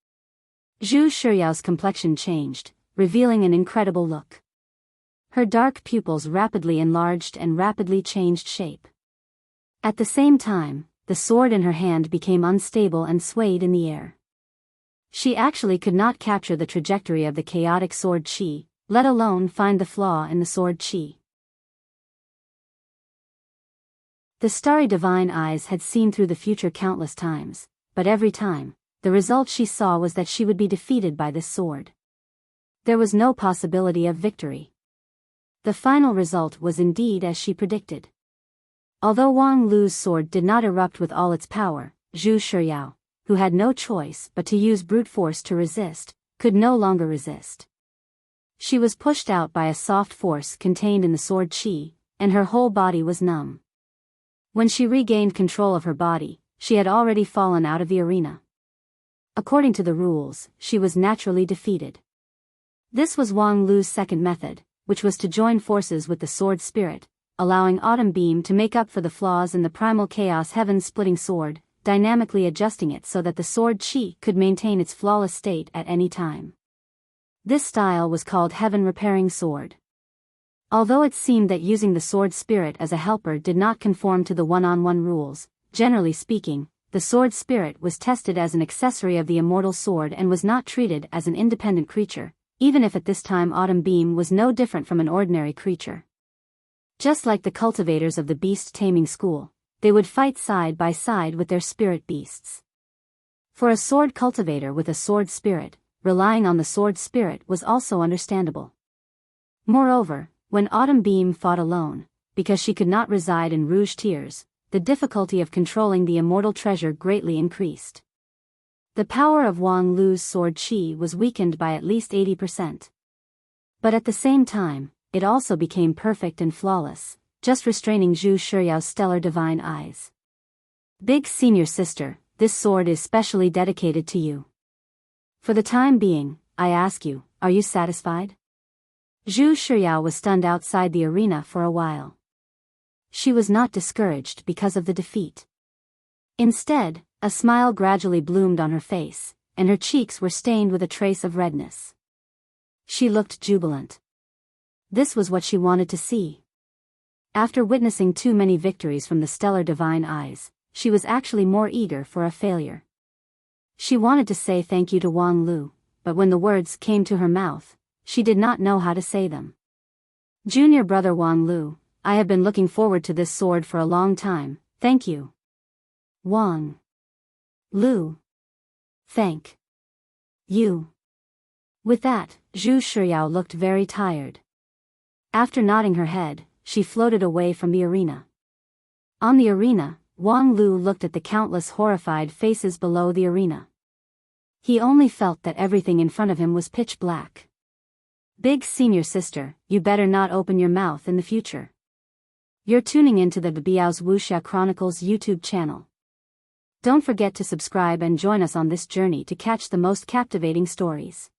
A: Zhu Shiyao's complexion changed, revealing an incredible look. Her dark pupils rapidly enlarged and rapidly changed shape. At the same time, the sword in her hand became unstable and swayed in the air. She actually could not capture the trajectory of the chaotic sword chi, let alone find the flaw in the sword chi. The starry divine eyes had seen through the future countless times, but every time, the result she saw was that she would be defeated by this sword. There was no possibility of victory. The final result was indeed as she predicted. Although Wang Lu's sword did not erupt with all its power, Zhu Shiyao, who had no choice but to use brute force to resist, could no longer resist. She was pushed out by a soft force contained in the sword chi, and her whole body was numb. When she regained control of her body, she had already fallen out of the arena. According to the rules, she was naturally defeated. This was Wang Lu's second method, which was to join forces with the sword spirit, allowing Autumn Beam to make up for the flaws in the primal chaos heaven-splitting sword, dynamically adjusting it so that the sword chi could maintain its flawless state at any time. This style was called Heaven Repairing Sword. Although it seemed that using the sword spirit as a helper did not conform to the one-on-one rules, generally speaking, the sword spirit was tested as an accessory of the immortal sword and was not treated as an independent creature, even if at this time Autumn Beam was no different from an ordinary creature. Just like the cultivators of the beast taming school, they would fight side by side with their spirit beasts. For a sword cultivator with a sword spirit, relying on the sword spirit was also understandable. Moreover, when Autumn Beam fought alone, because she could not reside in rouge tears, the difficulty of controlling the immortal treasure greatly increased. The power of Wang Lu's sword chi was weakened by at least 80%. But at the same time, it also became perfect and flawless, just restraining Zhu Shiyao's stellar divine eyes. Big senior sister, this sword is specially dedicated to you. For the time being, I ask you, are you satisfied? Zhu Shiyao was stunned outside the arena for a while. She was not discouraged because of the defeat. Instead, a smile gradually bloomed on her face, and her cheeks were stained with a trace of redness. She looked jubilant. This was what she wanted to see. After witnessing too many victories from the stellar divine eyes, she was actually more eager for a failure. She wanted to say thank you to Wang Lu, but when the words came to her mouth, she did not know how to say them. Junior brother Wang Lu, I have been looking forward to this sword for a long time, thank you. Wang Lu. Thank you. With that, Zhu Shiyao looked very tired. After nodding her head, she floated away from the arena. On the arena, Wang Lu looked at the countless horrified faces below the arena. He only felt that everything in front of him was pitch black. Big senior sister, you better not open your mouth in the future. You're tuning into the Biyao's Wuxia Chronicles YouTube channel. Don't forget to subscribe and join us on this journey to catch the most captivating stories.